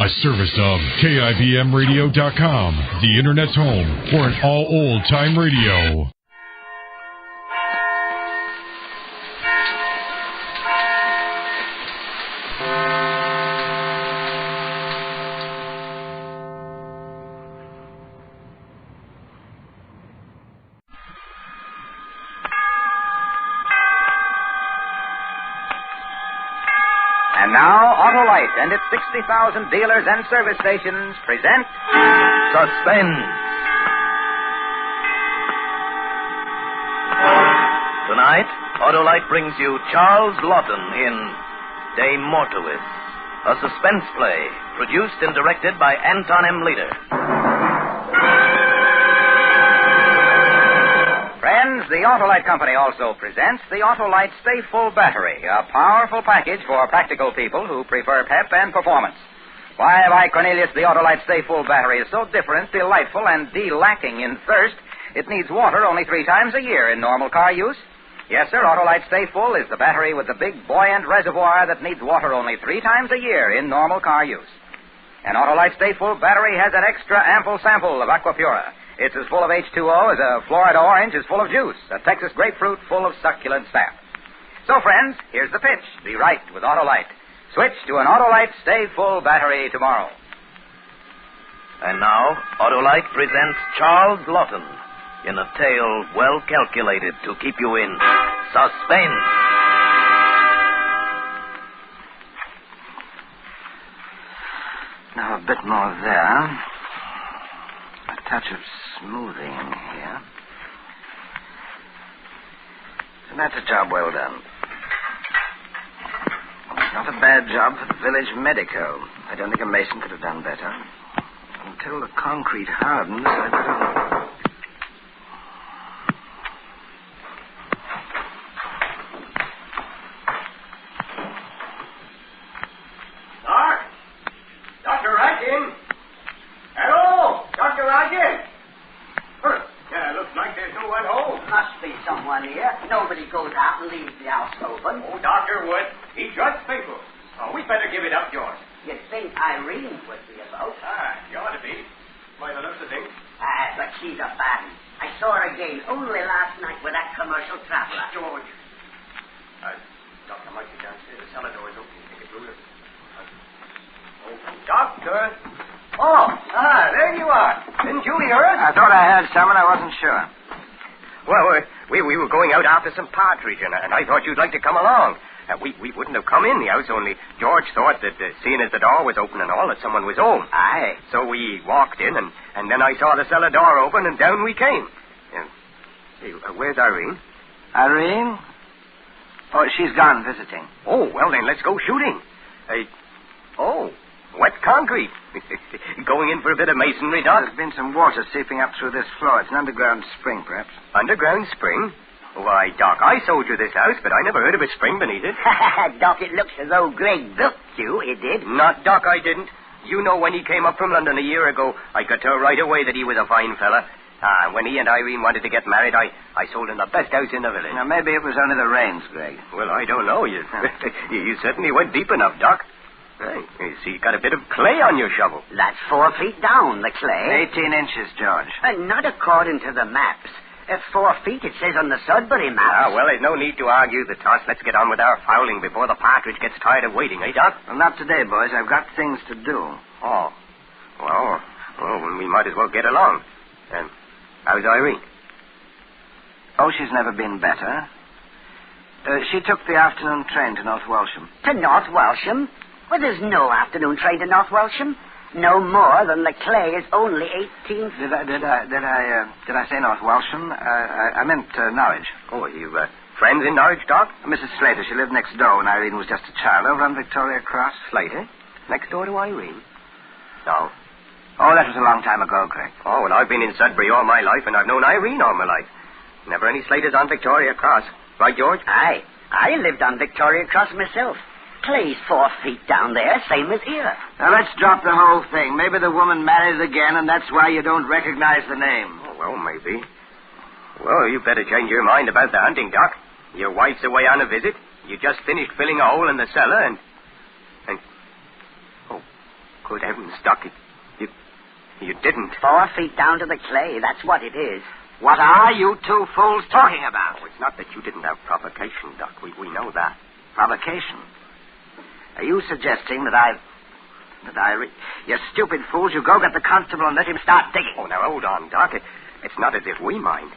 A service of KIBMradio.com, the Internet's home for an all old-time radio. And now, Autolite and its 60,000 dealers and service stations present Suspense. Tonight, Autolite brings you Charles Lawton in DeMortius, a suspense play produced and directed by Anton M. Leader. Friends, the Autolite Company also presents the Autolite Stay Full Battery, a powerful package for practical people who prefer pep and performance. Why, Cornelius, the Autolite Stay Full Battery is so different, delightful, and lacking in thirst, it needs water only 3 times a year in normal car use. Yes, sir, Autolite Stay Full is the battery with the big, buoyant reservoir that needs water only 3 times a year in normal car use. An Autolite Stay Full battery has an extra ample sample of Aquapura. It's as full of H2O as a Florida orange is full of juice, a Texas grapefruit full of succulent sap. So, friends, here's the pitch. Be right with Autolite. Switch to an Autolite Stay Full battery tomorrow. And now, Autolite presents Charles Lawton in a tale well calculated to keep you in suspense. Now, a bit more there. A touch of smoothing in here. And that's a job well done. Not a bad job for the village medico. I don't think a mason could have done better. Until the concrete hardens, I better... Dr. Rankin? Hello? Dr. Rankin? Yeah, looks like there's no one home. Must be someone here. Nobody goes out and leaves the house open. Oh, Dr. Wood, he's just faithful. Oh, we'd better give it up, George. You'd think Irene would be about. She ought to be. By the looks of things. But she's a baddie. I saw her again only last night with that commercial traveler. George. Doctor might be downstairs. The cellar door is open. Take it through it. Doctor. There you are. Didn't you hear us? I thought I heard someone. I wasn't sure. Well, we were going out after some partridge, and I thought you'd like to come along. We wouldn't have come in the house, only George thought that, seeing as the door was open and all, that someone was home. Aye. So we walked in, and then I saw the cellar door open, and down we came. Where's Irene? Irene? Oh, she's gone visiting. Oh, well, then let's go shooting. Wet concrete. Going in for a bit of masonry, Doc? There's been some water seeping up through this floor. It's an underground spring, perhaps. Underground spring? Why, Doc, I sold you this house, but I never heard of a spring beneath it. Doc, it looks as though Greg built you, it did. Not Doc, I didn't. You know when he came up from London a year ago, I could tell right away that he was a fine fella. When he and Irene wanted to get married, I sold him the best house in the village. Now, maybe it was only the rains, Greg. Well, I don't know. You certainly went deep enough, Doc. Hey, you see, you got a bit of clay on your shovel. That's 4 feet down, the clay. 18 inches, George. Not according to the maps. 4 feet, it says on the Sudbury maps. Well, there's no need to argue the toss. Let's get on with our fowling before the partridge gets tired of waiting, eh, Doc? Well, not today, boys. I've got things to do. Oh. Well, we might as well get along. How's Irene? Oh, she's never been better. She took the afternoon train to North Walsham. To North Walsham? Well, there's no afternoon train to North Walsham. No more than the clay is only 18 feet. Did I say North Walsham? I meant Norwich. Oh, you friends in Norwich, Doc? Mrs. Slater. She lived next door when Irene was just a child over on Victoria Cross. Slater? Next door to Irene? No. Oh, that was a long time ago, Greg. Oh, well, I've been in Sudbury all my life, and I've known Irene all my life. Never any Slaters on Victoria Cross. Right, George? Aye. I lived on Victoria Cross myself. Clay's 4 feet down there, same as here. Now, let's drop the whole thing. Maybe the woman married again, and that's why you don't recognize the name. Oh, well, maybe. Well, you better change your mind about the hunting, Doc. Your wife's away on a visit. You just finished filling a hole in the cellar, and... Oh, Good heavens, Doc. You didn't. 4 feet down to the clay. That's what it is. What are you two fools talking about? Oh, it's not that you didn't have provocation, Doc. We know that. Provocation? Are you suggesting that you stupid fools, you go get the constable and let him start digging? Oh, now, hold on, Doc. It's not as if we mind.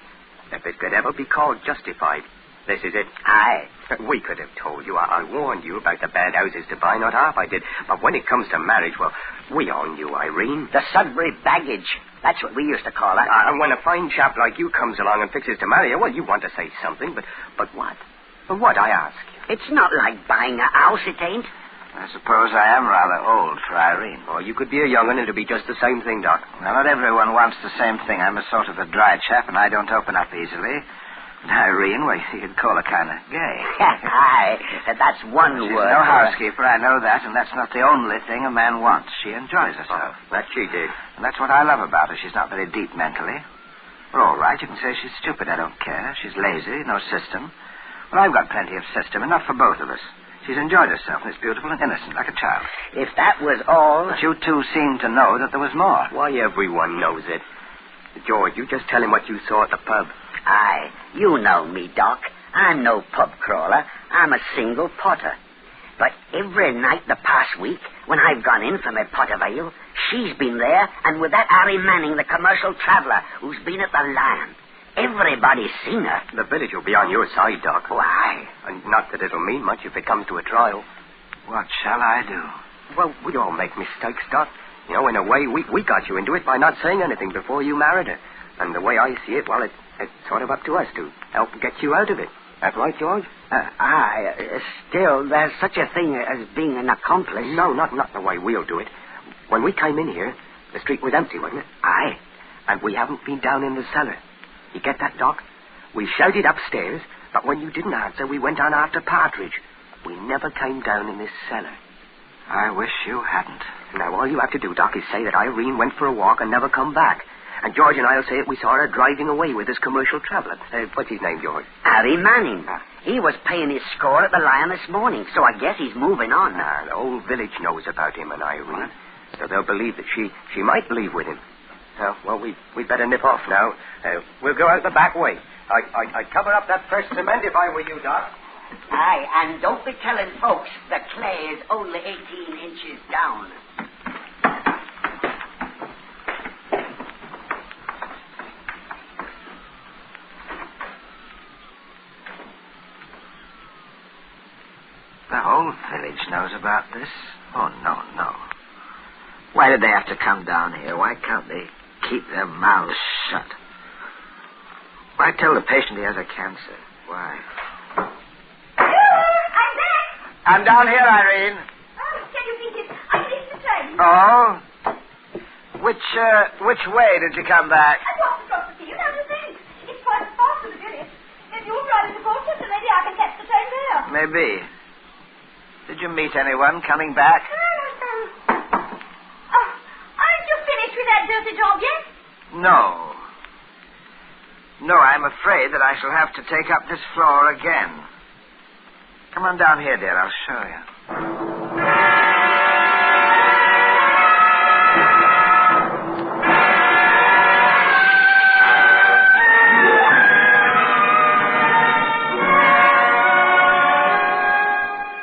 If it could ever be called justified, this is it. Aye. We could have told you. I warned you about the bad houses to buy, not half I did. But when it comes to marriage, well, we all knew, Irene. The Sudbury baggage. That's what we used to call it. And when a fine chap like you comes along and fixes to marry you, well, you want to say something, but what? But what, I ask you? It's not like buying a house, it ain't. I suppose I am rather old for Irene. Oh, you could be a young one and it'll be just the same thing, Doc. Well, not everyone wants the same thing. I'm a sort of a dry chap, and I don't open up easily. And Irene, well, you'd call her kind of gay. Aye, that's one She's word. no housekeeper, I know that, and that's not the only thing a man wants. She enjoys herself. That she did. And that's what I love about her. She's not very deep mentally. Well, all right, you can say she's stupid. I don't care. She's lazy, no system. Well, I've got plenty of system, enough for both of us. She's enjoyed herself, and it's beautiful and innocent, like a child. If that was all... But you two seem to know that there was more. Why, everyone knows it. George, you just tell him what you saw at the pub. Aye, you know me, Doc. I'm no pub crawler. I'm a single potter. But every night the past week, when I've gone in for my pot of ale, she's been there, and with that Harry Manning, the commercial traveller, who's been at the Lion. Everybody's seen her. The village will be on your side, Doc. Why? And not that it'll mean much if it comes to a trial. What shall I do? Well, we all make mistakes, Doc. You know, in a way, we got you into it by not saying anything before you married her. And the way I see it, well, it's sort of up to us to help get you out of it. That right, George? Still, there's such a thing as being an accomplice. No, not the way we'll do it. When we came in here, the street was empty, wasn't it? Aye. And we haven't been down in the cellar. You get that, Doc? We shouted upstairs, but when you didn't answer, we went on after Partridge. We never came down in this cellar. I wish you hadn't. Now, all you have to do, Doc, is say that Irene went for a walk and never come back. And George and I'll say it we saw her driving away with this commercial traveller. What's his name, George? Harry Manning. He was paying his score at the Lion this morning, so I guess he's moving on. The whole village knows about him and Irene. So they'll believe that she might leave with him. Well, we'd better nip off now. We'll go out the back way. I'd cover up that first cement if I were you, Doc. Aye, and don't be telling folks the clay is only 18 inches down. The whole village knows about this? Oh, no. Why did they have to come down here? Why can't they keep their mouths shut? Why tell the patient he has a cancer? Why? I'm back. I'm down here, Irene. Oh, can you beat it? I missed the train. Oh? Which way did you come back? I walked across the field. How do you think? It's quite far to the village. If you're driving to Colchester, maybe I can catch the train there. Maybe. Did you meet anyone coming back? Aren't you finished with that dirty job yet? No. No, I'm afraid that I shall have to take up this floor again. Come on down here, dear. I'll show you.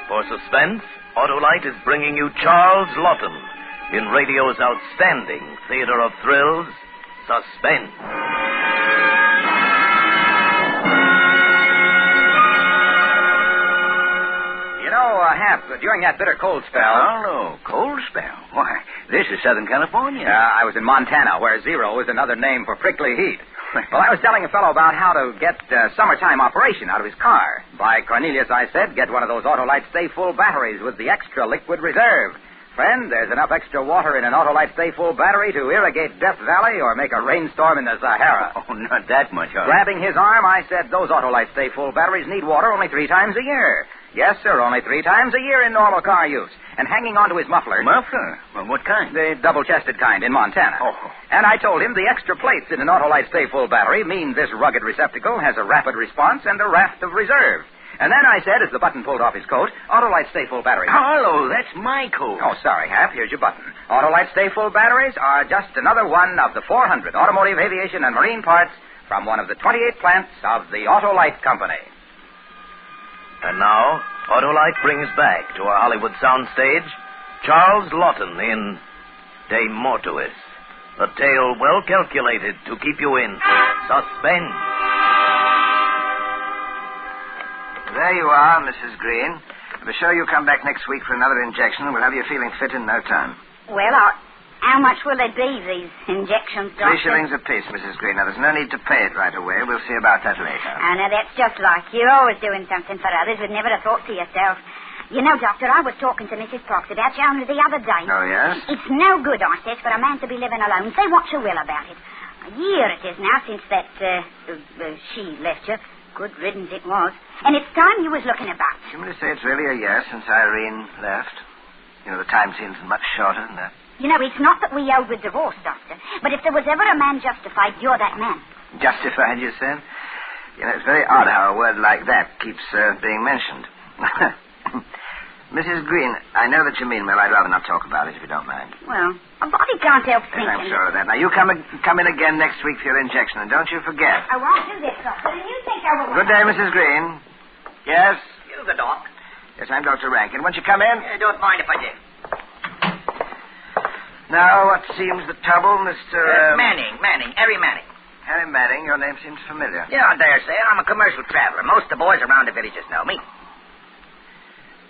For Suspense, Autolite is bringing you Charles Lawton in radio's outstanding theater of thrills, Suspense. You know, Hap, during that bitter cold spell... Oh, no. Cold spell? Why, this is Southern California. I was in Montana, where zero is another name for prickly heat. Well, I was telling a fellow about how to get summertime operation out of his car. By Cornelius, I said, get one of those Autolite Stay Full batteries with the extra liquid reserve. Friend, there's enough extra water in an Autolite Stay Full battery to irrigate Death Valley or make a rainstorm in the Sahara. Oh, not that much, huh? Grabbing his arm, I said, those Autolite Stay Full batteries need water only 3 times a year. Yes, sir, only 3 times a year in normal car use. And hanging onto his muffler... Muffler? Well, what kind? The double-chested kind in Montana. Oh. And I told him the extra plates in an Autolite Stay Full battery mean this rugged receptacle has a rapid response and a raft of reserve. And then I said, as the button pulled off his coat, Autolite Stay Full Batteries. Hello, that's my coat. Oh, sorry, Hap. Here's your button. Autolite Stay Full Batteries are just another one of the 400 automotive, aviation, and marine parts from one of the 28 plants of the Autolite Company. And now, Autolite brings back to our Hollywood soundstage Charles Lawton in DeMortius, a tale well calculated to keep you in suspense. There you are, Mrs. Green. Be sure you come back next week for another injection, and we'll have you feeling fit in no time. Well, how much will they be, these injections, Doctor? 3 shillings apiece, Mrs. Green. Now, there's no need to pay it right away. We'll see about that later. Oh, now, that's just like you. Always doing something for others. Would never have thought for yourself. You know, Doctor, I was talking to Mrs. Fox about you only the other day. Oh, yes? It's no good, I says, for a man to be living alone. Say what you will about it. A year it is now since that, she left you. Good riddance it was. And it's time you was looking about. You mean to say it's really a year since Irene left? You know, the time seems much shorter than that. You know, it's not that we owe with divorce, Doctor. But if there was ever a man justified, you're that man. Justified, you said? You know, it's very odd how a word like that keeps being mentioned. Mrs. Green, I know that you mean well. I'd rather not talk about it, if you don't mind. Well, a body can't help thinking. Yes, I'm sure of that. Now, you come in again next week for your injection, and don't you forget. I won't do this, Doctor, and you think I will... Good day, Mrs. Green. Yes? You the doc. Yes, I'm Dr. Rankin. Won't you come in? Don't mind if I did. Now, what seems the trouble, Mr. Manning, Harry Manning. Harry Manning, your name seems familiar. Yeah, I dare say. I'm a commercial traveler. Most of the boys around the villages know me.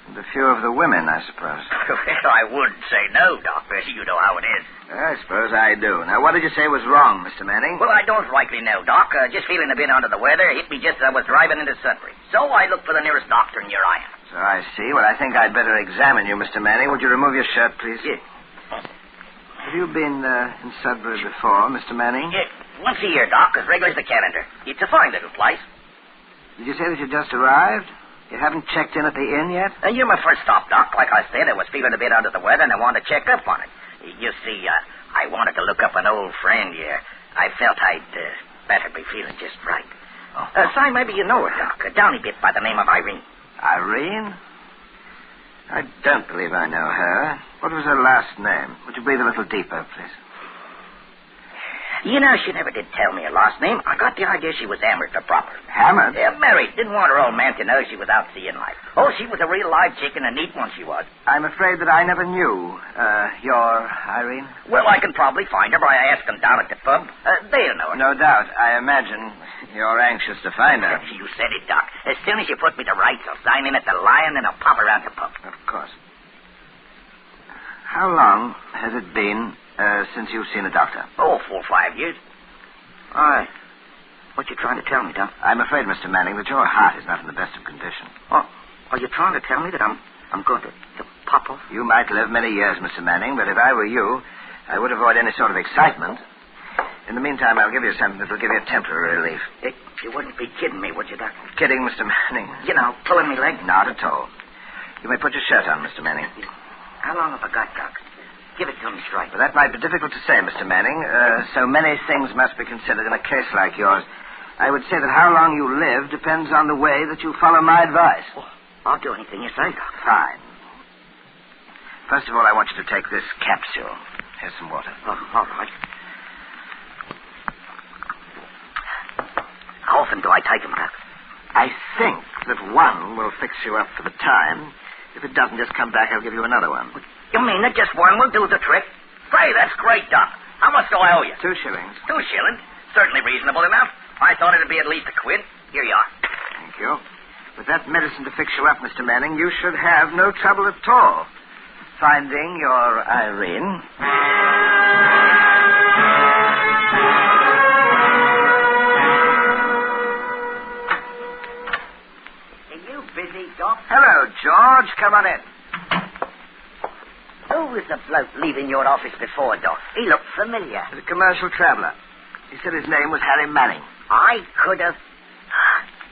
And a few of the women, I suppose. Well, I wouldn't say no, Doctor. You know how it is. I suppose I do. Now, what did you say was wrong, Mr. Manning? Well, I don't rightly know, Doc. Just feeling a bit under the weather. Hit me just as I was driving into Sudbury. So I looked for the nearest doctor, and here I am. So I see. Well, I think I'd better examine you, Mr. Manning. Would you remove your shirt, please? Yes. Have you been in Sudbury before, Mr. Manning? Yes. Once a year, Doc, as regular as the calendar. It's a fine little place. Did you say that you just arrived? You haven't checked in at the inn yet? You're my first stop, Doc. Like I said, I was feeling a bit under the weather, and I wanted to check up on it. You see, I wanted to look up an old friend here. I felt I'd better be feeling just right. Si, maybe you know her, Doc. A downy bit by the name of Irene. Irene? I don't believe I know her. What was her last name? Would you breathe a little deeper, please? You know, she never did tell me her last name. I got the idea she was hammered to proper. Hammered? Yeah, married. Didn't want her old man to know she was out seeing life. Oh, she was a real live chick and a neat one she was. I'm afraid that I never knew your Irene. Well, I can probably find her by asking down at the pub. They'll know her. No doubt. I imagine you're anxious to find her. You said it, Doc. As soon as you put me to rights, I'll sign in at the Lion and I'll pop around the pub. Of course. How long has it been since you've seen a doctor? Oh, 4 or 5 years. What you trying to tell me, Doc? I'm afraid, Mr. Manning, that your heart is not in the best of condition. Oh, are you trying to tell me that I'm going to pop off? You might live many years, Mr. Manning, but if I were you, I would avoid any sort of excitement. In the meantime, I'll give you something that will give you temporary relief. You wouldn't be kidding me, would you, Doc? Kidding, Mr. Manning? You know, pulling me leg? Not at all. You may put your shirt on, Mr. Manning. How long have I got, Doc? Give it to me straight. Well, that might be difficult to say, Mr. Manning. So many things must be considered in a case like yours. I would say that how long you live depends on the way that you follow my advice. Oh, I'll do anything you say, Doc. Fine. First of all, I want you to take this capsule. Here's some water. Oh, all right. How often do I take them, Doc? I think that one will fix you up for the time. If it doesn't, just come back. I'll give you another one. You mean that just one will do the trick? Say, that's great, Doc. How much do I owe you? 2 shillings. 2 shillings? Certainly reasonable enough. I thought it'd be at least a quid. Here you are. Thank you. With that medicine to fix you up, Mr. Manning, you should have no trouble at all finding your Irene. Are you busy, Doc? Hello, George. Come on in. Who was the bloke leaving your office before, Doc? He looked familiar. He's a commercial traveler. He said his name was Harry Manning. I could have...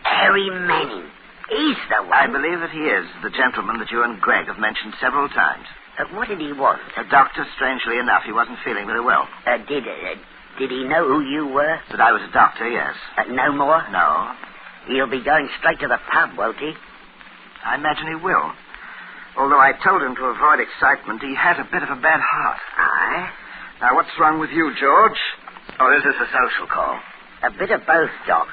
Harry Manning. He's the one. I believe that he is the gentleman that you and Greg have mentioned several times. What did he want? A doctor, strangely enough. He wasn't feeling very well. Did he know who you were? That I was a doctor, yes. No more? No. He'll be going straight to the pub, won't he? I imagine he will. Although I told him to avoid excitement, he has a bit of a bad heart. Aye? Now, what's wrong with you, George? Or is this a social call? A bit of both, Doc.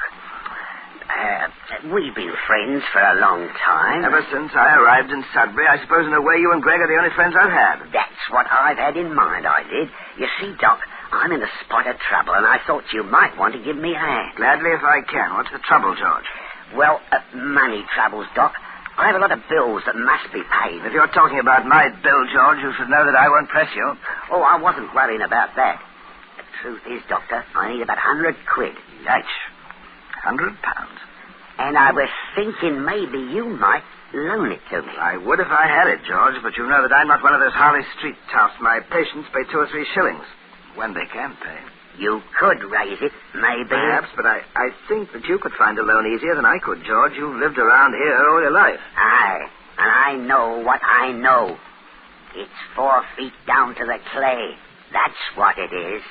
We've been friends for a long time. Ever since I arrived in Sudbury, I suppose in a way you and Greg are the only friends I've had. That's what I've had in mind, I did. You see, Doc, I'm in a spot of trouble, and I thought you might want to give me a hand. Gladly if I can. What's the trouble, George? Well, money troubles, Doc. I have a lot of bills that must be paid. If you're talking about my bill, George, you should know that I won't press you. Oh, I wasn't worrying about that. The truth is, Doctor, I need about 100 quid. Yikes. £100. And I was thinking maybe you might loan it to me. I would if I had it, George, but you know that I'm not one of those Harley Street touts. My patients pay 2 or 3 shillings. When they can pay. You could raise it, maybe. Perhaps, but I think that you could find a loan easier than I could, George. You've lived around here all your life. Aye, and I know what I know. It's 4 feet down to the clay. That's what it is.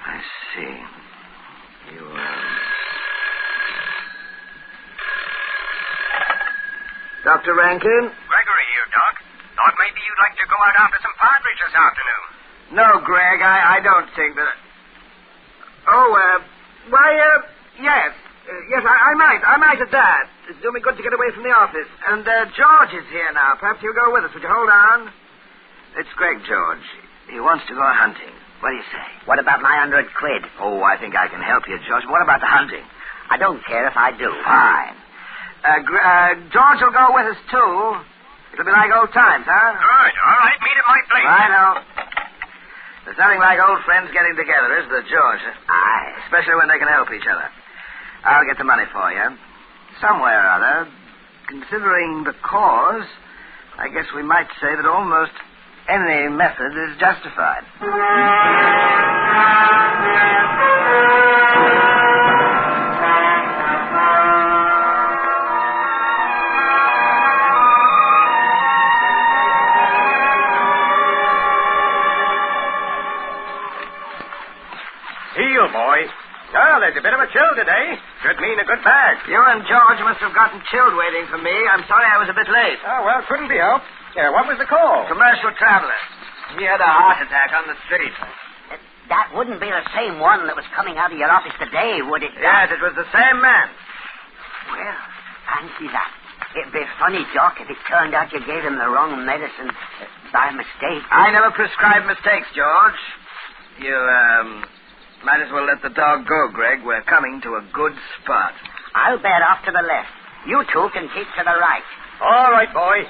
I see. You, Dr. Rankin? Gregory here, Doc. Thought maybe you'd like to go out after some partridge this afternoon. No, Greg, I don't think that... Yes. Yes, I might at that. It's doing me good to get away from the office. And, George is here now. Perhaps you'll go with us. Would you hold on? It's Greg, George. He wants to go hunting. What do you say? What about my 100 quid? Oh, I think I can help you, George. What about the hunting? I don't care if I do. Fine. George will go with us, too. It'll be like old times, huh? Good. All right. Meet at my place. Righto. There's nothing like old friends getting together, is there, George? Aye. Especially when they can help each other. I'll get the money for you. Somewhere or other, considering the cause, I guess we might say that almost any method is justified. Heel, boy. Well, there's a bit of a chill today. Could mean a good bag. You and George must have gotten chilled waiting for me. I'm sorry I was a bit late. Oh, well, couldn't be helped. What was the call? Commercial traveler. He had a heart attack on the street. That wouldn't be the same one that was coming out of your office today, would it, Doc? Yes, it was the same man. Well, fancy that. It'd be funny, Doc, if it turned out you gave him the wrong medicine by mistake. I never prescribe mistakes, George. You, might as well let the dog go, Greg. We're coming to a good spot. I'll bet off to the left. You two can keep to the right. All right, boy.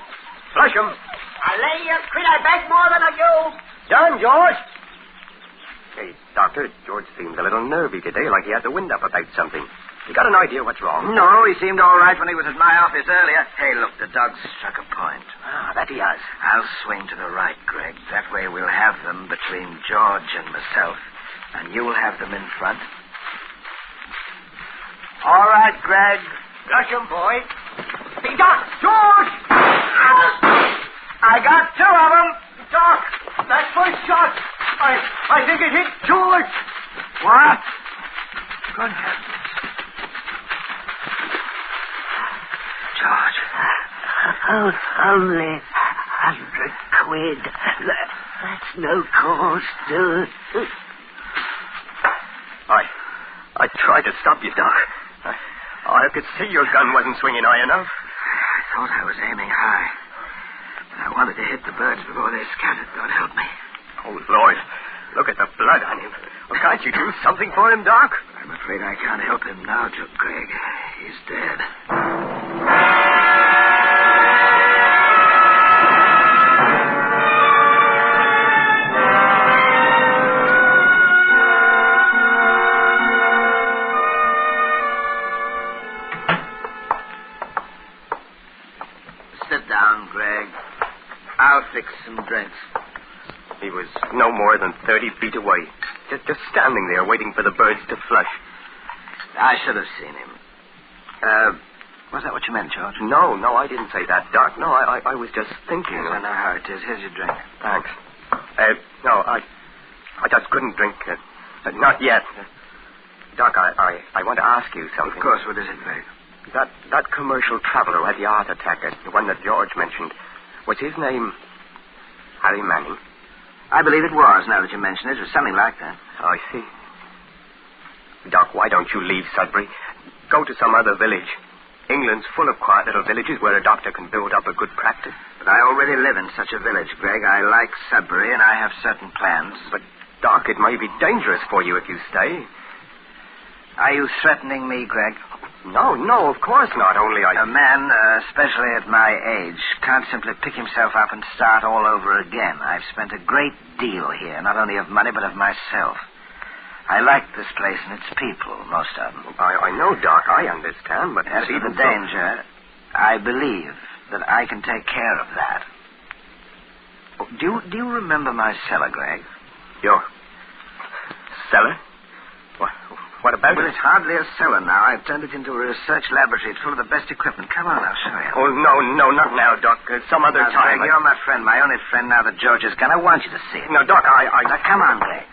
Flush 'em. I'll lay you a quid, I bet more than I do. Done, George. Hey, Doctor, George seemed a little nervy today, like he had the wind up about something. You got an idea what's wrong? No, he seemed all right when he was at my office earlier. Hey, look, the dog struck a point. Ah, that he has. I'll swing to the right, Greg. That way we'll have them between George and myself. And you'll have them in front. All right, Greg. Flush 'em, boy. Hey, Doc! George! I got 2 of them. Doc, that first shot. I think it hit George. What? Good heavens. George. Oh, only 100 quid. That's no cause to... I tried to stop you, Doc. I could see your gun wasn't swinging high enough. I thought I was aiming high. But I wanted to hit the birds before they scattered. God help me. Oh, Lord. Look at the blood on him. Well, can't you do something for him, Doc? I'm afraid I can't help him now, Greg. He's dead. Sit down, Greg. I'll fix some drinks. He was no more than 30 feet away. Just standing there waiting for the birds to flush. I should have seen him. Was that what you meant, George? No, I didn't say that, Doc. No, I was just thinking. Yes, I know how it is. Here's your drink. Thanks. No, I just couldn't drink. Not yet. Doc, I want to ask you something. Of course. What is it, Greg? That commercial traveler who had the heart attack, the one that George mentioned, was his name Harry Manning? I believe it was, now that you mention it. It was something like that. Oh, I see. Doc, why don't you leave Sudbury? Go to some other village. England's full of quiet little villages where a doctor can build up a good practice. But I already live in such a village, Greg. I like Sudbury, and I have certain plans. But, Doc, it may be dangerous for you if you stay. Are you threatening me, Greg? No, of course not. Only A man, especially at my age, can't simply pick himself up and start all over again. I've spent a great deal here, not only of money, but of myself. I like this place and its people, most of them. I know, Doc. I understand, but... As for the danger, I believe that I can take care of that. Do you remember my cellar, Greg? Your cellar? What about Well, it? it's hardly a cellar now. I've turned it into a research laboratory. It's full of the best equipment. Come on, I'll show you. Oh, no, not now, Doc. Some other Now, time. Greg, you're my friend, my only friend now that George is gone. I want you to see it. No, Doc, Now, come on, Greg.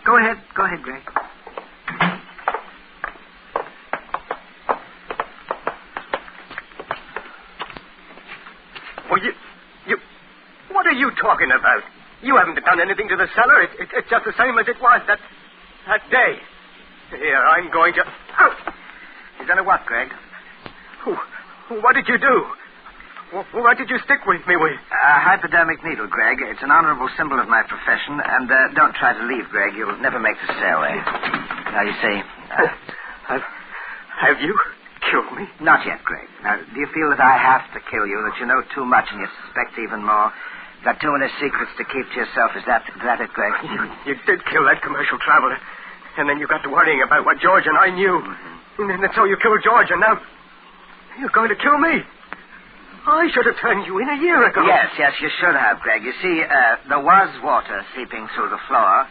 Go ahead, Greg. Oh, you... What are you talking about? You haven't done anything to the cellar. It's just the same as it was that day. Here, I'm going to... Out! You done a what, Greg? What did you do? What did you stick with me with? A hypodermic needle, Greg. It's an honorable symbol of my profession. And don't try to leave, Greg. You'll never make the stairway. Now, you see... Have you killed me? Not yet, Greg. Now, do you feel that I have to kill you, that you know too much and you suspect even more? Got too many secrets to keep to yourself. Is that it, Greg? You did kill that commercial traveler. And then you got to worrying about what George and I knew. Mm-hmm. And so you killed George, and now you're going to kill me. I should have turned you in a year ago. Yes, you should have, Greg. You see, there was water seeping through the floor.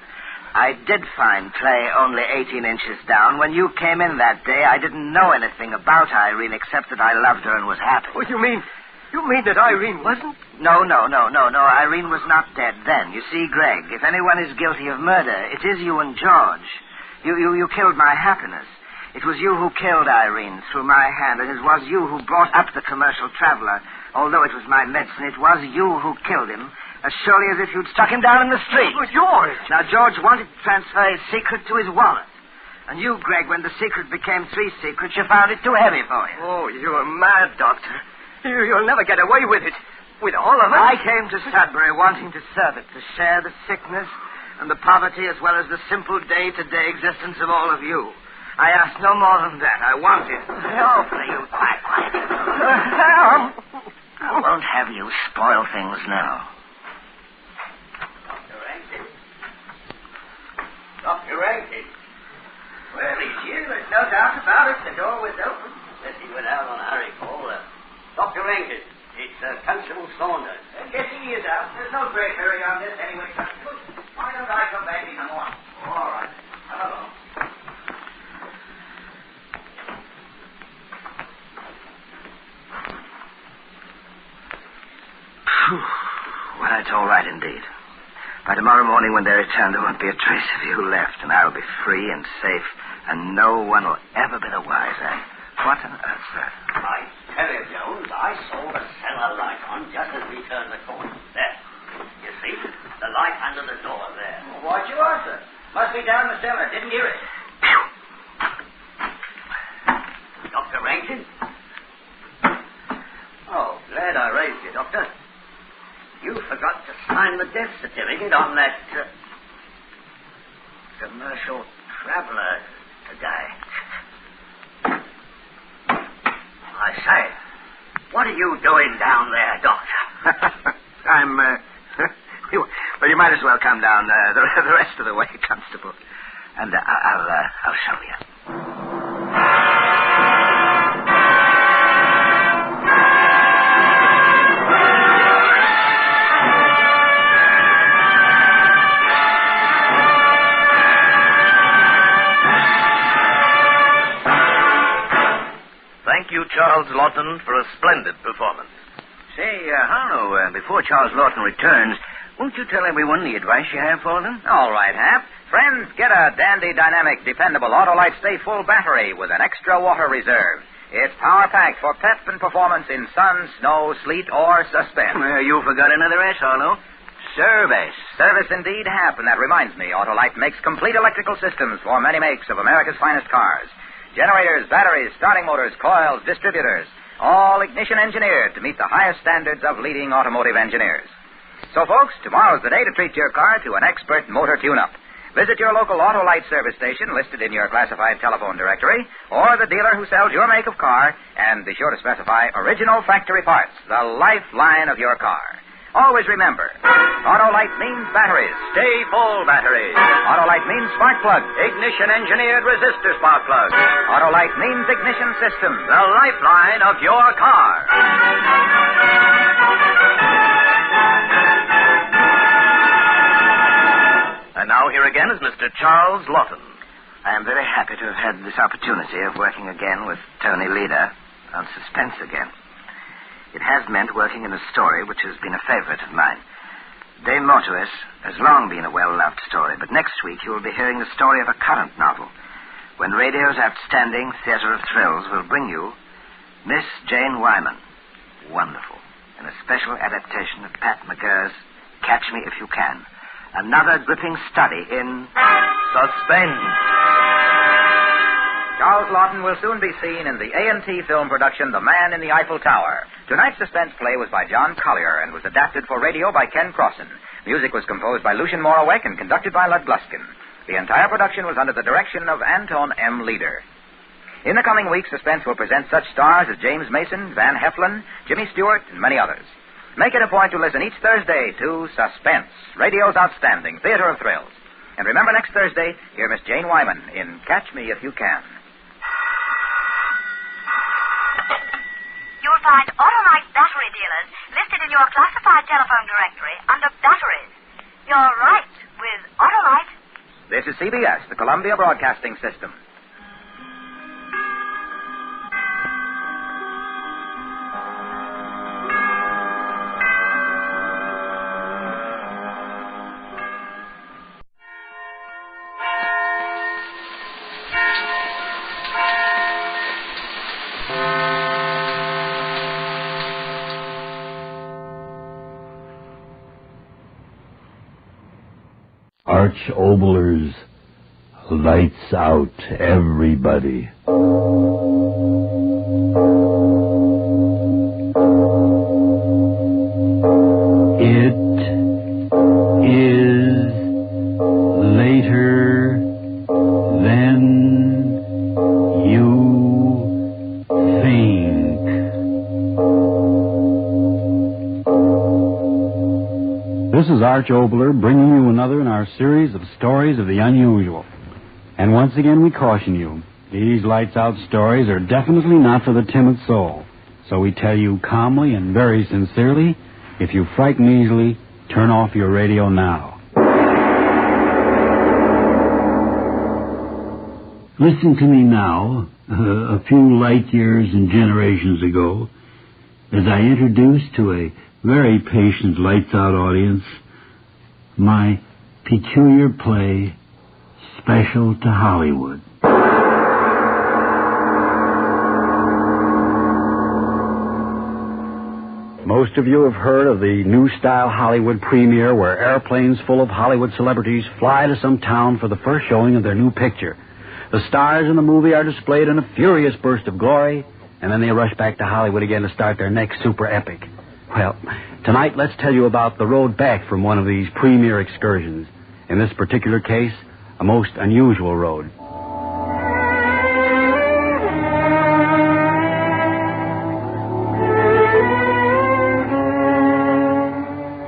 I did find clay only 18 inches down. When you came in that day, I didn't know anything about Irene except that I loved her and was happy. What do you mean? You mean that Irene wasn't? No. Irene was not dead then. You see, Greg, if anyone is guilty of murder, it is you and George. You killed my happiness. It was you who killed Irene through my hand, and it was you who brought up the commercial traveler. Although it was my medicine, it was you who killed him, as surely as if you'd stuck him down in the street. But George! Now, George wanted to transfer his secret to his wallet. And you, Greg, when the secret became 3 secrets, you found it too heavy for you. Oh, you're mad, Doctor. You'll never get away with it. With all of it. I came to Sudbury wanting to serve it, to share the sickness and the poverty as well as the simple day-to-day existence of all of you. I asked no more than that. I wanted. Oh, please, quiet. I won't have you spoil things now. Dr. Rankin. Well, he's here. There's no doubt about it. The door was open. Unless he went out on a hurry call. Dr. Rankin, it's Constable Saunders. Guess he is out. There's no great hurry on this anyway, Constable. Why don't I come back in the morning? All right. Hello. Well, that's all right indeed. By tomorrow morning when they return, there won't be a trace of you left, and I'll be free and safe, and no one will ever be the wiser. What on earth, sir? I tell you, Jones, I saw the cellar light on just as we turned the corner. There. You see? The light under the door there. Well, what you want, sir? Must be down the cellar. Didn't hear it. Dr. Rankin? Oh, glad I raised you, Doctor. You forgot to sign the death certificate on that commercial traveler today. I say, what are you doing down there, Doctor? I'm, well, you might as well come down the rest of the way, Constable. And I'll show you. Thank you, Charles Lawton, for a splendid performance. Say, Harlow, before Charles Lawton returns, won't you tell everyone the advice you have for them? All right, Hap. Friends, get a dandy, dynamic, dependable Autolite Stay Full battery with an extra water reserve. It's power-packed for pep and performance in sun, snow, sleet, or suspense. You forgot another S, Arlo. Service. Service indeed, Hap, and that reminds me, Autolite makes complete electrical systems for many makes of America's finest cars. Generators, batteries, starting motors, coils, distributors, all ignition engineered to meet the highest standards of leading automotive engineers. So, folks, tomorrow's the day to treat your car to an expert motor tune-up. Visit your local Autolite service station listed in your classified telephone directory, or the dealer who sells your make of car, and be sure to specify original factory parts, the lifeline of your car. Always remember, Autolite means batteries. Stay full batteries. Autolite means spark plugs. Ignition-engineered resistor spark plugs. Autolite means ignition systems. The lifeline of your car. And now here again is Mr. Charles Lawton. I am very happy to have had this opportunity of working again with Tony Leader on Suspense again. It has meant working in a story which has been a favorite of mine. DeMortius has long been a well-loved story, but next week you will be hearing the story of a current novel, when radio's outstanding theater of thrills will bring you Miss Jane Wyman. Wonderful. In a special adaptation of Pat McGurr's Catch Me If You Can. Another gripping study in Suspense. Charles Lawton will soon be seen in the A&T film production The Man in the Eiffel Tower. Tonight's suspense play was by John Collier and was adapted for radio by Ken Crossan. Music was composed by Lucien Moraweck and conducted by Lud Gluskin. The entire production was under the direction of Anton M. Leader. In the coming weeks, Suspense will present such stars as James Mason, Van Heflin, Jimmy Stewart, and many others. Make it a point to listen each Thursday to Suspense, radio's outstanding theater of thrills. And remember, next Thursday, hear Miss Jane Wyman in Catch Me If You Can. You'll find Autolite battery dealers listed in your classified telephone directory under batteries. You're right with Autolite. This is CBS, the Columbia Broadcasting System. Arch Obler's Lights Out, Everybody. It is later than you think. This is Arch Obler bringing you another in our series of stories of the unusual. And once again we caution you, these lights-out stories are definitely not for the timid soul. So we tell you calmly and very sincerely, if you frighten easily, turn off your radio now. Listen to me now, a few light years and generations ago, as I introduce to a very patient lights-out audience my peculiar play, Special to Hollywood. Most of you have heard of the new-style Hollywood premiere where airplanes full of Hollywood celebrities fly to some town for the first showing of their new picture. The stars in the movie are displayed in a furious burst of glory, and then they rush back to Hollywood again to start their next super epic. Well, tonight let's tell you about the road back from one of these premiere excursions. In this particular case, a most unusual road.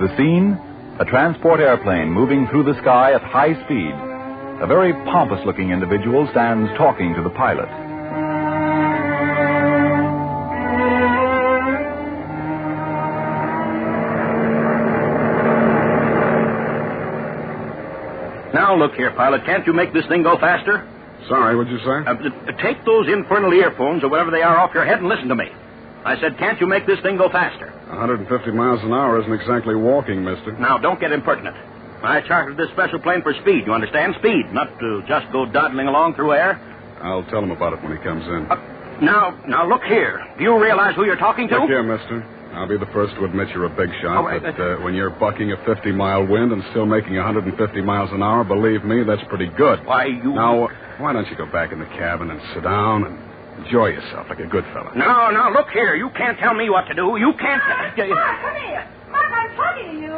The scene? A transport airplane moving through the sky at high speed. A very pompous-looking individual stands talking to the pilot. Now, look here, pilot. Can't you make this thing go faster? Sorry, what'd you say? Take those infernal earphones or whatever they are off your head and listen to me. I said, can't you make this thing go faster? 150 miles an hour isn't exactly walking, mister. Now, don't get impertinent. I chartered this special plane for speed, you understand? Speed, not to just go dawdling along through air. I'll tell him about it when he comes in. Now, look here. Do you realize who you're talking to? Look here, mister. I'll be the first to admit you're a big shot, but when you're bucking a 50-mile wind and still making 150 miles an hour, believe me, that's pretty good. Why, Now, why don't you go back in the cabin and sit down and enjoy yourself like a good fella? No, look here. You can't tell me what to do. You can't... Mark, come here. Mark, I'm talking to you.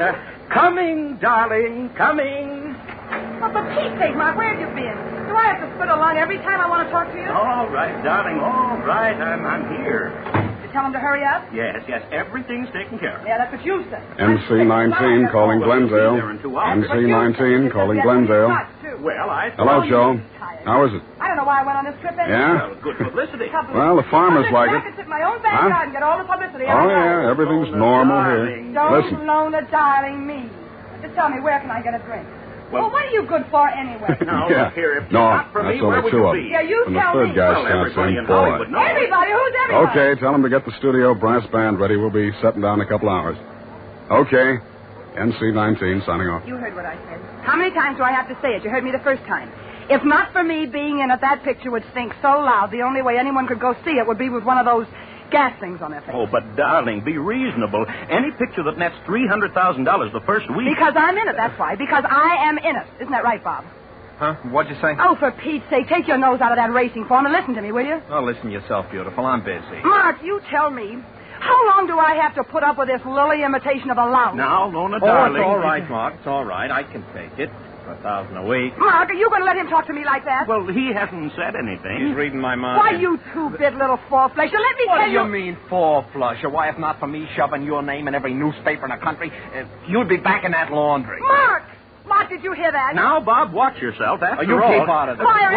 Coming, darling, coming. Well, for Pete's sake, Mark, where have you been? Do I have to spit along every time I want to talk to you? All right, darling, all right. I'm here. You tell him to hurry up? Yes, everything's taken care of. Yeah, that's what you said. MC-19 calling Glendale. MC-19 calling Glendale. Well, Hello, Joe. How is it? I don't know why I went on this trip anyway. Yeah? Well, good publicity. Well, the farmers like it. I can sit in my own backyard and get all the publicity. Oh, yeah, everything's normal here. Don't Listen. Lona, darling me. Just tell me, where can I get a drink? Well, what are you good for anyway? Now, Yeah. look here, if No, not for that's me, only where would two you of be? them. Yeah, you And the tell third me. guy Well, starts everybody saying, in boy. Hollywood knows. Everybody? Who's everybody? Okay, tell him to get the studio brass band ready. We'll be setting down in a couple hours. Okay. MC-19 signing off. You heard what I said. How many times do I have to say it? You heard me the first time. If not for me being in it, that picture would stink so loud, the only way anyone could go see it would be with one of those gas things on their face. Oh, but darling, be reasonable. Any picture that nets $300,000 the first week. Because I'm in it, that's why. Because I am in it. Isn't that right, Bob? Huh? What'd you say? Oh, for Pete's sake, take your nose out of that racing form and listen to me, will you? Oh, listen yourself, beautiful. I'm busy. Mark, you tell me, how long do I have to put up with this lily imitation of a louse? Now, Lona, Oh, darling. it's all right, Mark. It's all right. I can take it. $1,000 a week. Mark, are you going to let him talk to me like that? Well, he hasn't said anything. He's reading my mind. Why, you two-bit little four-flusher, let me What tell do you mean, four-flusher? Why, if not for me shoving your name in every newspaper in the country, you'd be back in that laundry. Mark, did you hear that? Now, Bob, watch yourself. After you all... keep out of this. Fire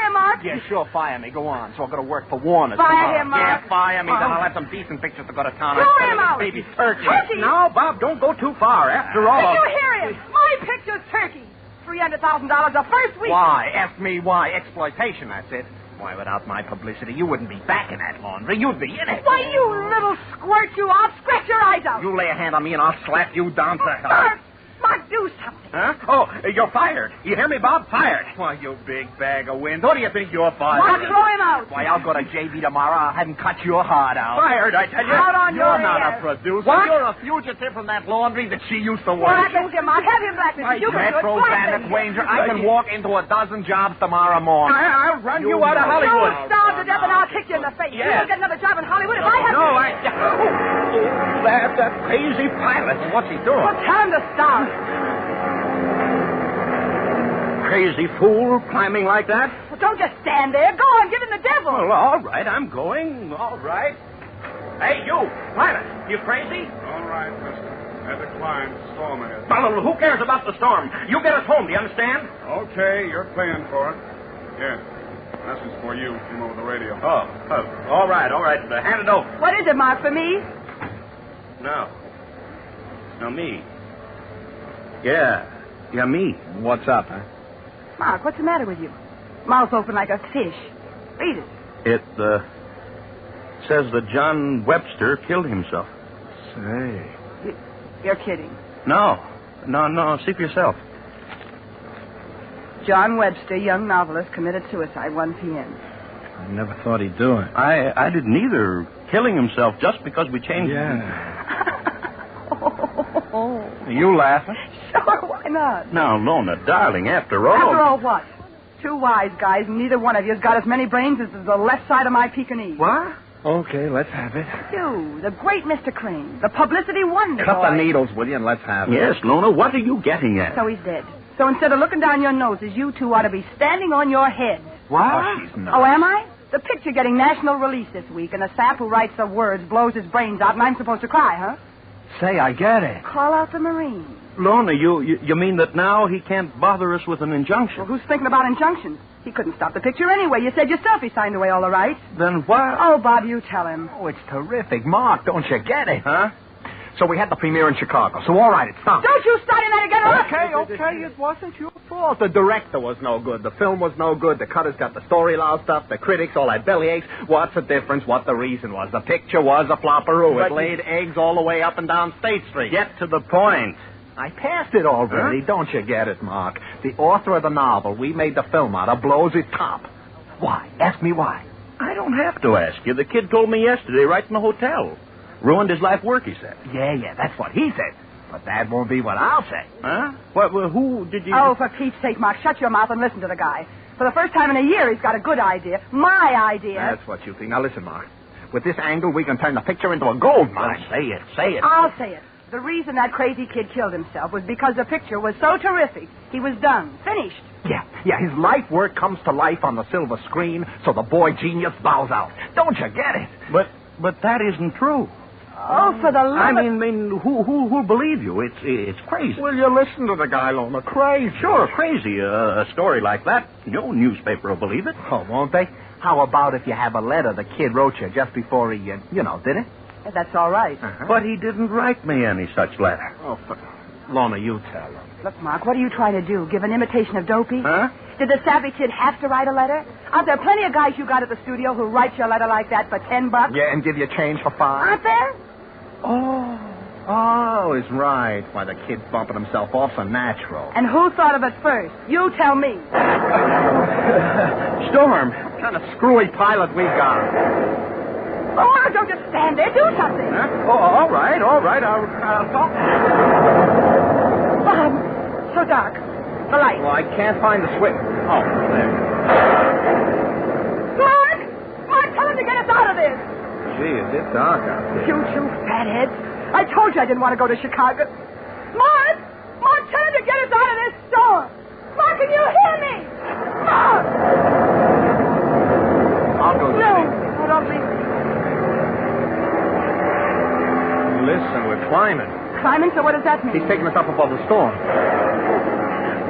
him, Mark. Yeah, sure, fire me. Go on. So I'll go to work for Warner. Fire him, Mark. Yeah, fire me. Then I'll have some decent pictures to go to town. Throw him out. Baby turkey. Now, Bob, don't go too far. After all... Did you hear him? My picture's turkey. $300,000 the first week. Why? Ask me why. Exploitation, that's it. Why, without my publicity, you wouldn't be back in that laundry. You'd be in it. Why, you little squirt, you! I'll scratch your eyes out. You lay a hand on me and I'll slap you down to hell. Mark, do something. Huh? Oh, you're fired. You hear me, Bob? Fired. Why, you big bag of wind. Who do you think you're fired? Mark, throw him out. Why, I'll go to JB tomorrow. I'll have him cut your heart out. Fired, I tell you. Out on You're your not ears. a producer. What? You're a fugitive from that laundry that she used to work. Blacklisted him, Mark. Have him blacklisted. You can do it. Metro Bandit Wanger. I can walk into a dozen jobs tomorrow morning. I'll run you out of Hollywood. You'll starve to death and I'll kick you in the face. Yes. You'll get another job in Hollywood if I have to. That crazy pilot. What's he doing? Well, tell him to stop. Crazy fool climbing like that? Well, don't just stand there. Go on, give him the devil. Well, all right, I'm going. All right. Hey, you, pilot, you crazy? All right, mister. Have it climb. Storm ahead. Well, who cares about the storm? You get us home, do you understand? Okay, you're paying for it. Here. Message for you. Came over the radio. Oh, all right. Hand it over. What is it, Mark, for me? No, me. Yeah, me. What's up, huh? Mark, what's the matter with you? Mouth open like a fish. Read it. It, says that John Webster killed himself. Say. You're kidding. No, see for yourself. John Webster, young novelist, committed suicide 1 p.m. I never thought he'd do it. I didn't either. Killing himself just because we changed... Yeah. Oh. Are you laughing? Sure, why not? Now, Lona, darling, after all... After all what? Two wise guys, and neither one of you's got as many brains as the left side of my Pekingese. What? Okay, let's have it. You, the great Mr. Crane, the publicity wonder Cut boy. the needles, will you, and let's have it. Yes, Lona, what are you getting at? So he's dead. So instead of looking down your noses, you two ought to be standing on your heads. What? Oh, she's not. Oh, am I? The picture getting national release this week, and the sap who writes the words blows his brains out, and I'm supposed to cry, huh? Say, I get it. Call out the Marines. Lona, you mean that now he can't bother us with an injunction? Well, who's thinking about injunctions? He couldn't stop the picture anyway. You said yourself he signed away all the rights. Then what? Oh, Bob, you tell him. Oh, it's terrific. Mark, don't you get it? Huh? So we had the premiere in Chicago. So, all right, it's done. Don't you start in that again. Okay. It wasn't your fault. The director was no good. The film was no good. The cutters got the story loused up. The critics all had bellyaches. What's the difference? What the reason was? The picture was a flopperoo. It laid eggs all the way up and down State Street. Get to the point. I passed it already. Huh? Don't you get it, Mark? The author of the novel we made the film out of blows it top. Why? Ask me why. I don't have to ask you. The kid told me yesterday right in the hotel. Ruined his life work, he said. Yeah, that's what he said. But that won't be what I'll say. Huh? Well, who did you... Oh, for Pete's sake, Mark, shut your mouth and listen to the guy. For the first time in a year, he's got a good idea. My idea. That's what you think. Now, listen, Mark. With this angle, we can turn the picture into a gold mine. Well, say it. I'll say it. The reason that crazy kid killed himself was because the picture was so terrific. He was done. Finished. Yeah, his life work comes to life on the silver screen, so the boy genius bows out. Don't you get it? But that isn't true. Oh, for the love I mean, who'll believe you? It's crazy. Will you listen to the guy, Lona? Crazy. Sure, crazy. A story like that, no newspaper will believe it. Oh, won't they? How about if you have a letter the kid wrote you just before he, did it? That's all right. Uh-huh. But he didn't write me any such letter. Oh, Lona, you tell him. Look, Mark, what are you trying to do? Give an imitation of Dopey? Huh? Did the savvy kid have to write a letter? Aren't there plenty of guys you got at the studio who write you a letter like that for $10? Yeah, and give you change for $5. Aren't there? Oh, he's right. Why, the kid's bumping himself off's a natural. And who thought of it first? You tell me. Storm, what kind of screwy pilot we got? Oh, Mark, don't just stand there. Do something. Huh? Oh, all right. I'll talk. Bob, so dark. The light. Well, I can't find the switch. Oh, there. Mark, tell him to get us out of this. Gee, is it dark out there? You fatheads. I told you I didn't want to go to Chicago. Mark, tell him to get us out of this storm. Mark, can you hear me? Mark! I'll go. No, don't leave me. Listen, we're climbing. Climbing? So what does that mean? He's taking us up above the storm.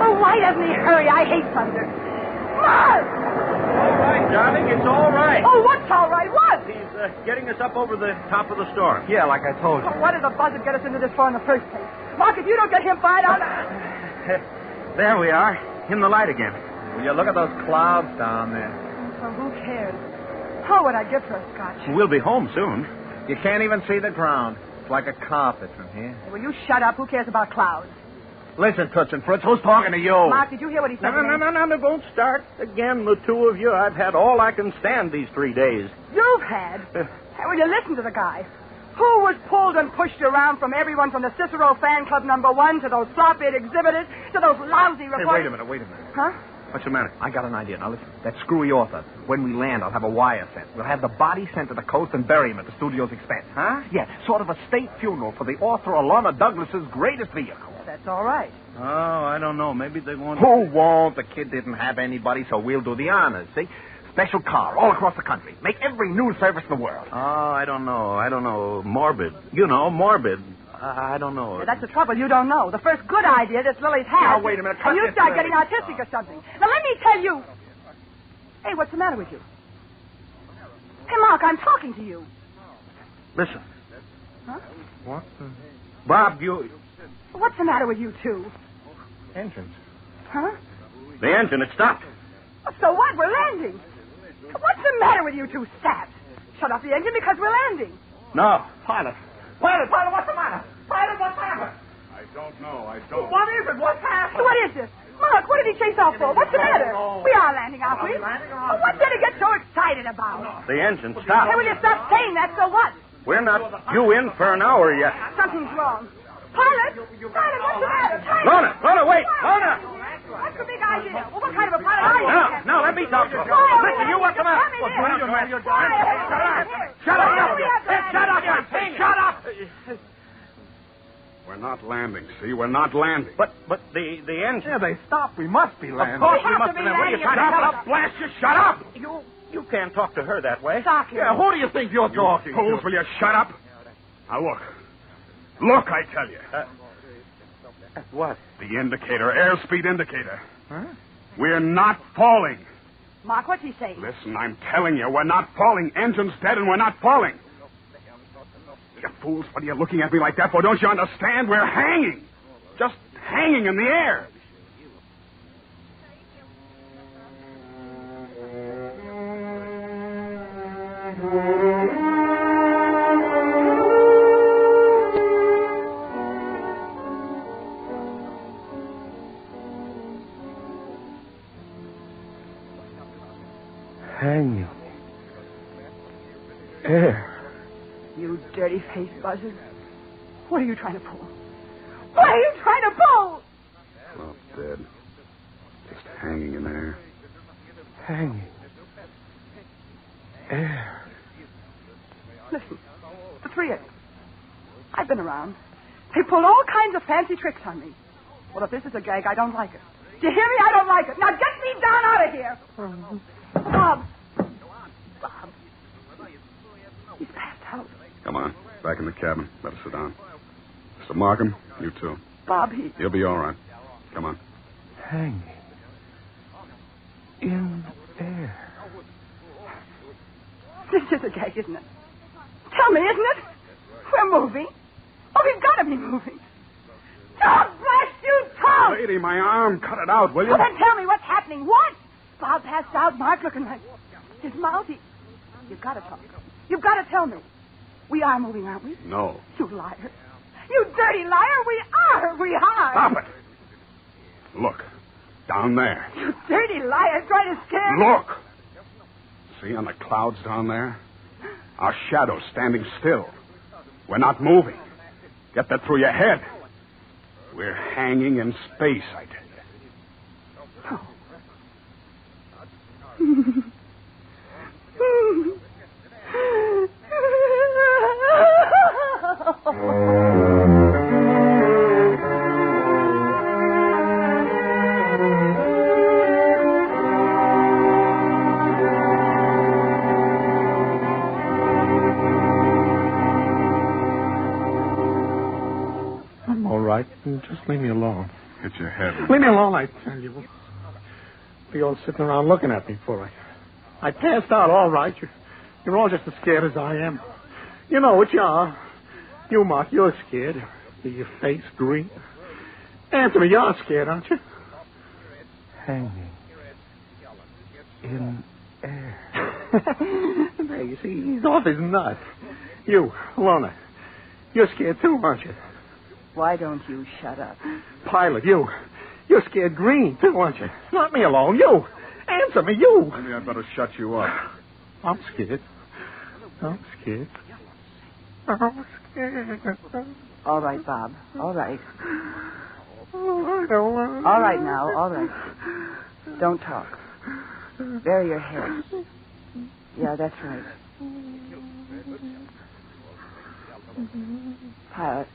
Oh, why doesn't he hurry? I hate thunder. Mark! All right, darling, it's all right. Oh, what's all right? What? He's getting us up over the top of the storm. Yeah, like I told you. Oh, what did the buzzard get us into this for in the first place? Mark, if you don't get him fired out... There we are, in the light again. Will you look at those clouds down there? Oh, who cares? Oh, what I'd give for a scotch. We'll be home soon. You can't even see the ground. It's like a carpet from here. Hey, will you shut up? Who cares about clouds? Listen, Toots and Fritz, who's talking to you? Mark, did you hear what he said? No, don't start again, the two of you. I've had all I can stand these 3 days. You've had? Hey, will you listen to the guy? Who was pulled and pushed around from everyone from the Cicero fan club #1 to those slop-eared exhibitors to those lousy reporters? Hey, wait a minute. Huh? What's the matter? I got an idea. Now, listen. That screwy author. When we land, I'll have a wire sent. We'll have the body sent to the coast and bury him at the studio's expense. Huh? Yeah, sort of a state funeral for the author of Lorna Douglas's greatest vehicle. That's all right. Oh, I don't know. Maybe they won't... Who won't? The kid didn't have anybody, so we'll do the honors, see? Special car all across the country. Make every news service in the world. Oh, I don't know. Morbid. You know, morbid. I don't know. Yeah, that's the trouble. You don't know. The first good idea this Lily's had. Now, wait a minute. And you start getting artistic or something. Now, let me tell you. Hey, what's the matter with you? Hey, Mark, I'm talking to you. Listen. Huh? What? Bob, you... What's the matter with you two? Engines. Huh? The engine, it stopped. So what? We're landing. What's the matter with you two saps? Shut off the engine because we're landing. No. Pilot, what's the matter? Pilot, what's happened? I don't know. What is it? What's happened? What is this? Mark, what did he chase off for? What's the matter? We are landing, aren't we? What did he get so excited about? The engine stopped. Hey, will you stop saying that? So what? We're not due in for an hour yet. Something's wrong. Pilot, what's the matter? Pilot. Lona, wait. Lona! What's the big idea? Well, what kind of a pilot are you? No, let me talk to her. Listen, you what's the matter? Shut up! We're not landing, see? We're not landing. But the engine... Yeah, they stopped. We must be landing. Of course we have must to be be landing. landing. Shut up, blast you, shut up! You can't talk to her that way. Stop him. Yeah, who do you think you're talking to? Fools, will you shut up? Now, look. Look, I tell you. What? The indicator, airspeed indicator. Huh? We're not falling. Mark, what's he saying? Listen, I'm telling you, we're not falling. Engine's dead and we're not falling. You fools, what are you looking at me like that for? Don't you understand? We're hanging. Just hanging in the air. Hanging. Air. You dirty-faced buzzard. What are you trying to pull? What are you trying to pull? Not dead. Just hanging in air. Hanging. Air. Listen, the three of you. I've been around. They pulled all kinds of fancy tricks on me. Well, if this is a gag, I don't like it. Do you hear me? I don't like it. Now get me down out of here. Bob. Bob. He's passed out. Come on. Back in the cabin. Let us sit down. Mr. Markham, you too. Bob, He'll be all right. Come on. Hanging. In air. This is a gag, isn't it? Tell me, isn't it? We're moving. Oh, we've got to be moving. Oh, blast you, Tom! Lady, my arm. Cut it out, will you? Well, then tell me what's happening. What? Bob passed out. Mark looking like his mouth. You've got to talk. You've got to tell me. We are moving, aren't we? No. You liar. You dirty liar. We are. We are. Stop it. Look. Down there. You dirty liar. Trying to scare me. Look. See on the clouds down there? Our shadows standing still. We're not moving. Get that through your head. We're hanging in space, I tell you. I'm all right. Just leave me alone. Hit your head. Leave me alone, I tell you. Be all sitting around looking at me for I passed out all right. You're all just as scared as I am. You know what you are. You, Mark, you're scared. Your face green. Answer me, you're scared, aren't you? Hanging. In air. There, you see, he's off his nut. You, Lorna, you're scared too, aren't you? Why don't you shut up? Pilot, you're scared green too, aren't you? Let me alone, you. Answer me, you. Maybe I'd better shut you up. I'm scared. I'm scared. I'm scared. All right, Bob. All right. Oh, I don't want All right now. All right. Don't talk. Bury your head. Yeah, that's right. Pilot.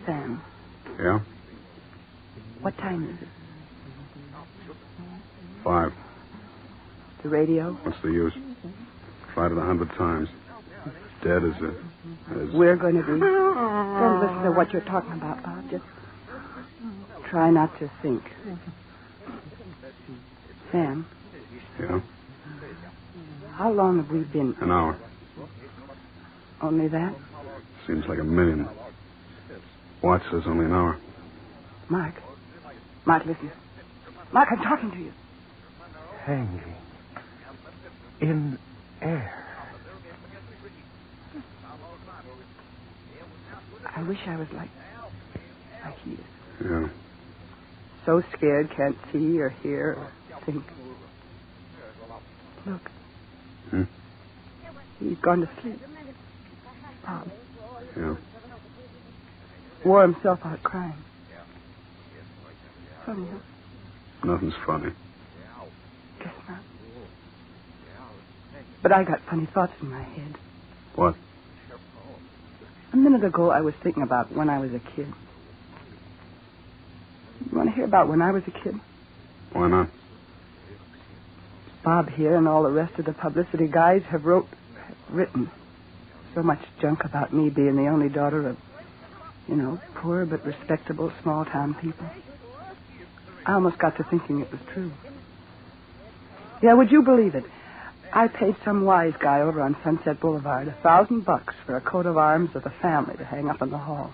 Sam. Yeah? What time is it? 5. The radio? What's the use? Tried it 100 times. Dead as We're going to be. Don't listen to what you're talking about, Bob. Just try not to think. Sam? Yeah? How long have we been? An hour. Only that? Seems like a million. Watch says only an hour. Mark. Mark, listen. Mark, I'm talking to you. Hanging. In air. I wish I was like he is. Yeah. So scared, can't see or hear or think. Look. Hmm? He's gone to sleep. Bob. Yeah. Wore himself out crying. Funny, huh? Nothing's funny. Guess not. But I got funny thoughts in my head. What? A minute ago, I was thinking about when I was a kid. You want to hear about when I was a kid? Why not? Bob here and all the rest of the publicity guys have written so much junk about me being the only daughter of, poor but respectable small-town people. I almost got to thinking it was true. Yeah, would you believe it? I paid some wise guy over on Sunset Boulevard $1,000 for a coat of arms of the family to hang up in the hall.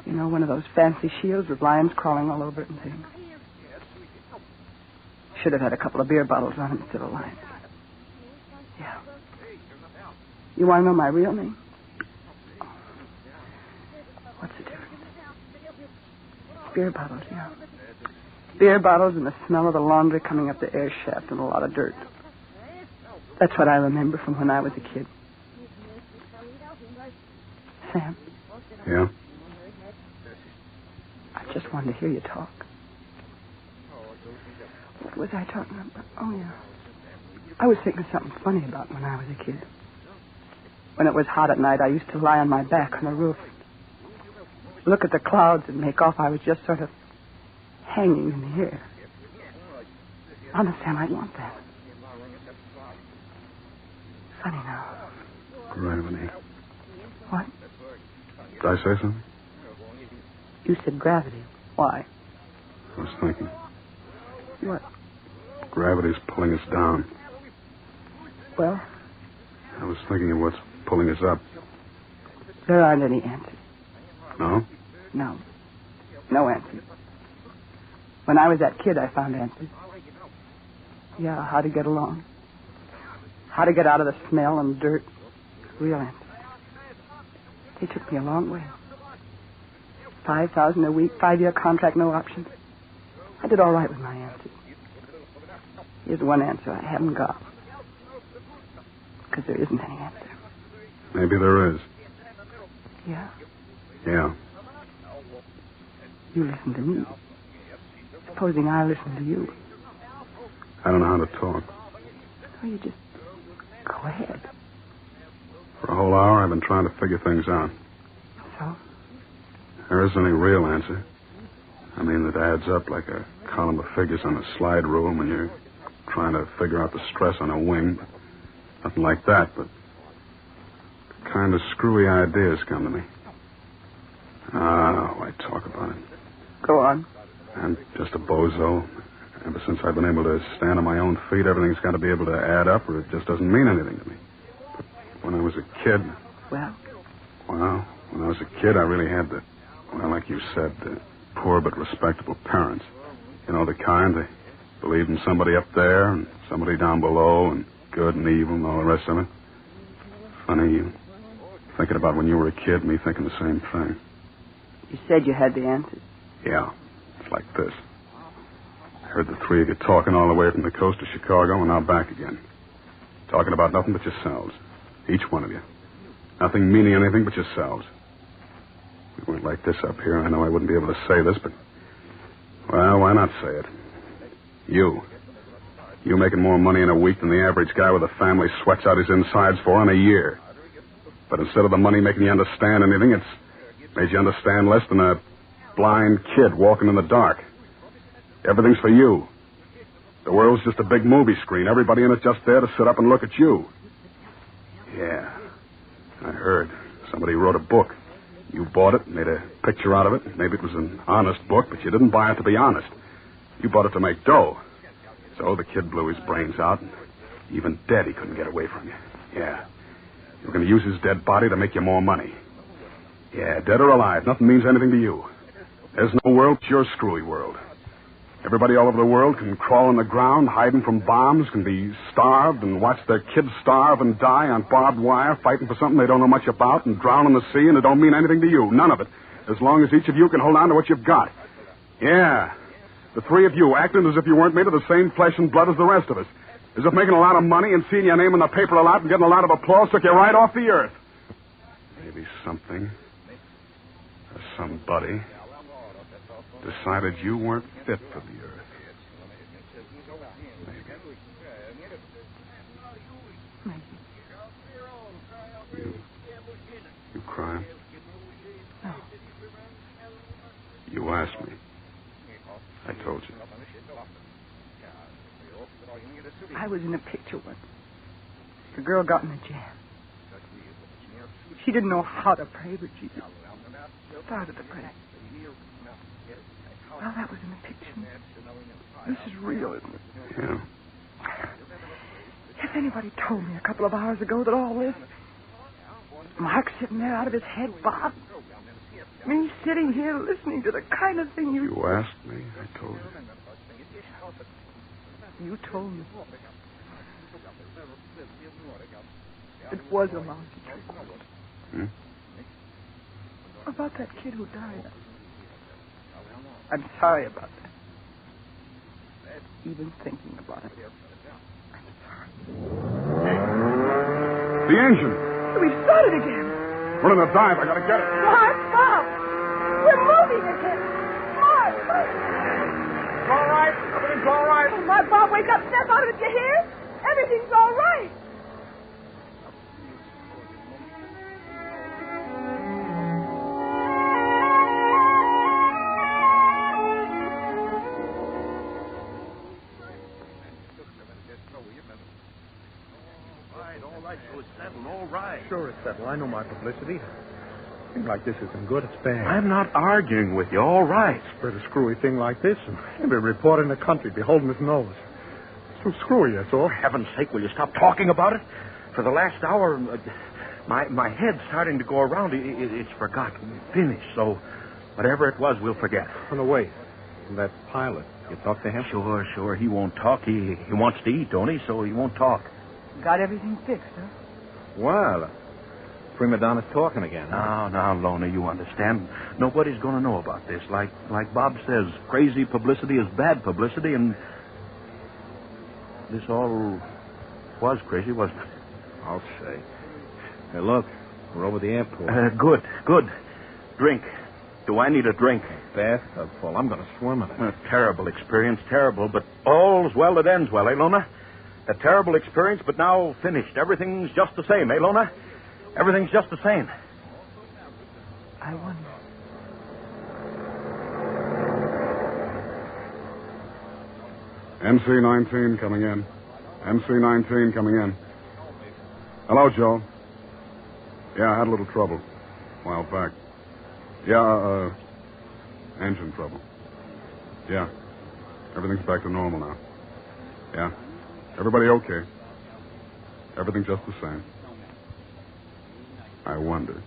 You know, one of those fancy shields with lions crawling all over it and things. Should have had a couple of beer bottles on it instead of lions. Yeah. You want to know my real name? What's the difference? Beer bottles, yeah. Beer bottles and the smell of the laundry coming up the air shaft and a lot of dirt. That's what I remember from when I was a kid. Sam? Yeah? I just wanted to hear you talk. What was I talking about? Oh, yeah. I was thinking something funny about when I was a kid. When it was hot at night, I used to lie on my back on the roof, look at the clouds and make off I was just sort of hanging in the air. Honest, Sam, I'd want that. Funny now. Gravity. What? Did I say something? You said gravity. Why? I was thinking. What? Gravity's pulling us down. Well? I was thinking of what's pulling us up. There aren't any answers. No? No. No answers. When I was that kid, I found answers. Yeah, how to get along. How to get out of the smell and dirt. Real answers. They took me a long way. $5,000 a week, 5-year contract, no options. I did all right with my answers. Here's one answer I haven't got. Because there isn't any answer. Maybe there is. Yeah? Yeah. You listen to me. Supposing I listen to you. I don't know how to talk. Well, you just go ahead. For a whole hour, I've been trying to figure things out. So? There isn't any real answer. I mean, that adds up like a column of figures on a slide rule when you're trying to figure out the stress on a wing. Nothing like that, but kind of screwy ideas come to me. Why talk about it? Go on. I'm just a bozo. Ever since I've been able to stand on my own feet, everything's got to be able to add up or it just doesn't mean anything to me. But when I was a kid... Well, when I was a kid, I really had the, like you said, the poor but respectable parents. You know, the kind that believed in somebody up there and somebody down below and good and evil and all the rest of it. Funny, you thinking about when you were a kid, me thinking the same thing. you said you had the answers. Yeah, it's like this. I heard the three of you talking all the way from the coast of Chicago and now back again. Talking about nothing but yourselves. Each one of you. Nothing meaning anything but yourselves. We weren't like this up here. I know I wouldn't be able to say this, but... Well, why not say it? You making more money in a week than the average guy with a family sweats out his insides for in a year. But instead of the money making you understand anything, it's made you understand less than a blind kid walking in the dark. Everything's for you. The world's just a big movie screen. Everybody in it just there to sit up and look at you. Yeah, I heard. Somebody wrote a book. You bought it, made a picture out of it. Maybe it was an honest book, but you didn't buy it to be honest. You bought it to make dough. So the kid blew his brains out, and even dead he couldn't get away from you. Yeah. You were going to use his dead body to make you more money. Yeah, dead or alive, nothing means anything to you. There's no world, it's your screwy world. Everybody all over the world can crawl on the ground, hiding from bombs, can be starved and watch their kids starve and die on barbed wire, fighting for something they don't know much about, and drown in the sea, and it don't mean anything to you. None of it. As long as each of you can hold on to what you've got. Yeah. The three of you acting as if you weren't made of the same flesh and blood as the rest of us. As if making a lot of money and seeing your name in the paper a lot and getting a lot of applause took you right off the earth. Maybe something or somebody decided you weren't fit for the earth. Maybe. You crying? No. You asked me. I told you. I was in a picture once. The girl got in a jam. She didn't know how to pray, but she started to pray. Well, that was in the picture. This is real, isn't it? Yeah. If anybody told me a couple of hours ago that all this... Mark sitting there out of his head, Bob. Me sitting here listening to the kind of thing You asked me, I told you. You told me. It was a lousy trick. Hmm? About that kid who died. I'm sorry about that. even thinking about it. The engine. We started again. We're in a dive. I gotta get it. Mark, Bob. We're moving again. Mark. It's all right. Everything's all right. Oh, Mark, Bob, wake up. Step out of it. You hear? Everything's all right. Sure, it's settled. I know my publicity. A thing like this isn't good. It's bad. I'm not arguing with you. All right. Spread a screwy thing like this, and every reporter in the country be holding his nose. It's too screwy, that's all. For heaven's sake, will you stop talking about it? For the last hour, my head's starting to go around. It's forgotten. Finished. So whatever it was, we'll forget. On the way. That pilot. You talk to him? Sure. He won't talk. He wants to eat, don't he? So he won't talk. Got everything fixed, huh? Well, prima donna's talking again. Now, Lona, you understand. Nobody's going to know about this. Like Bob says, crazy publicity is bad publicity, and this all was crazy, wasn't it? I'll say. Hey, look, we're over the airport. Good. Drink. Do I need a drink? Bathtub full. I'm going to swim in it. A terrible experience, terrible, but all's well that ends well, eh, Lona? A terrible experience, but now finished. Everything's just the same, eh, Lona? Everything's just the same. I wonder. MC-19 coming in. MC-19 coming in. Hello, Joe. Yeah, I had a little trouble a while back. Yeah, engine trouble. Yeah. Everything's back to normal now. Yeah. Everybody okay? Everything just the same. I wonder.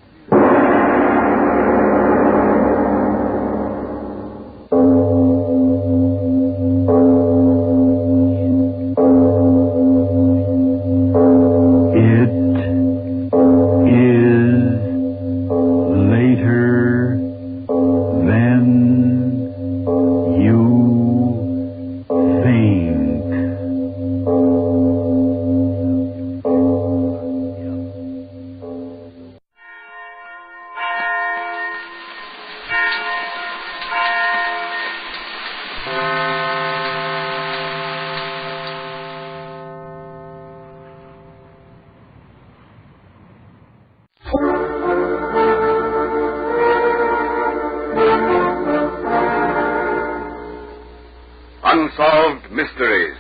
Unsolved Mysteries.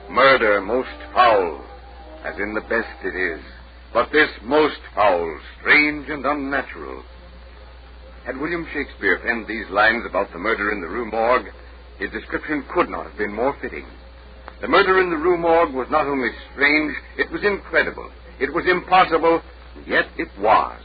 Murder most foul, as in the best it is, but this most foul, strange and unnatural. Had William Shakespeare penned these lines about the murder in the Rue Morgue, his description could not have been more fitting. The murder in the Rue Morgue was not only strange, it was incredible. It was impossible, yet it was.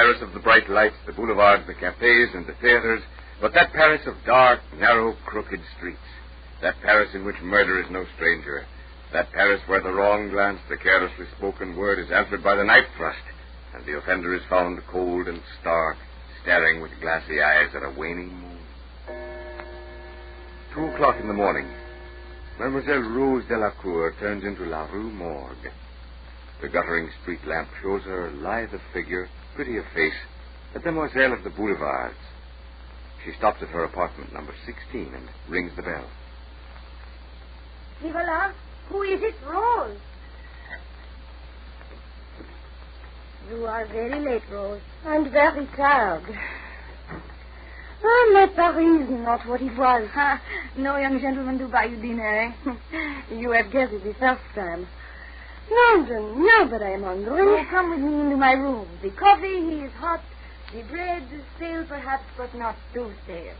Paris of the bright lights, the boulevards, the cafes, and the theaters, but that Paris of dark, narrow, crooked streets. That Paris in which murder is no stranger. That Paris where the wrong glance, the carelessly spoken word is answered by the knife thrust, and the offender is found cold and stark, staring with glassy eyes at a waning moon. 2 o'clock in the morning. Mademoiselle Rose Delacour turns into La Rue Morgue. The guttering street lamp shows her lithe of figure, pretty of face, a demoiselle of the boulevards. She stops at her apartment, number 16, and rings the bell. Nicolas, who is it? Rose. You are very late, Rose. And very tired. Oh, my Paris is not what it was. No young gentleman to buy you dinner, eh? You have guessed it the first time. No, but I am hungry. Oh, come with me into my room. The coffee is hot. The bread stale, perhaps, but not too stale.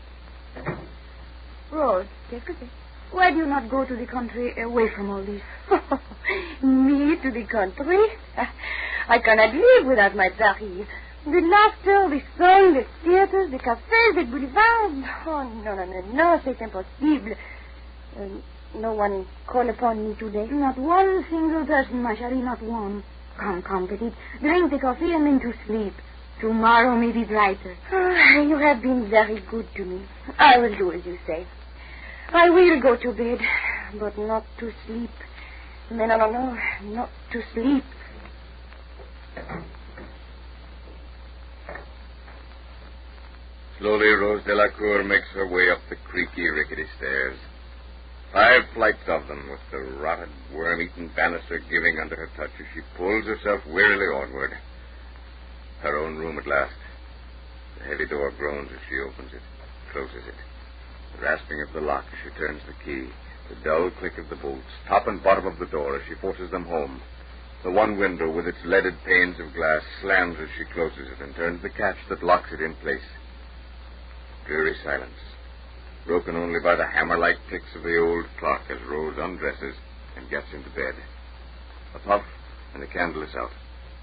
Rose, qu'est-ce que c'est? Why do you not go to the country away from all this? Me to the country? I cannot live without my Paris. The laughter, the song, the theaters, the cafés, the boulevards. Oh, no, c'est impossible. No one call upon me today. Not one single person, ma chérie, not one. Come, petite. Drink the coffee and then to sleep. Tomorrow may be brighter. You have been very good to me. I will do as you say. I will go to bed, but not to sleep. No, not to sleep. Slowly, Rose Delacour makes her way up the creaky, rickety stairs. 5 flights of them, with the rotted, worm-eaten banister giving under her touch as she pulls herself wearily onward. Her own room at last. The heavy door groans as she opens it, closes it. The rasping of the lock as she turns the key. The dull click of the bolts, top and bottom of the door as she forces them home. The one window with its leaded panes of glass slams as she closes it and turns the catch that locks it in place. Dreary silence, broken only by the hammer-like clicks of the old clock as Rose undresses and gets into bed. A puff, and the candle is out,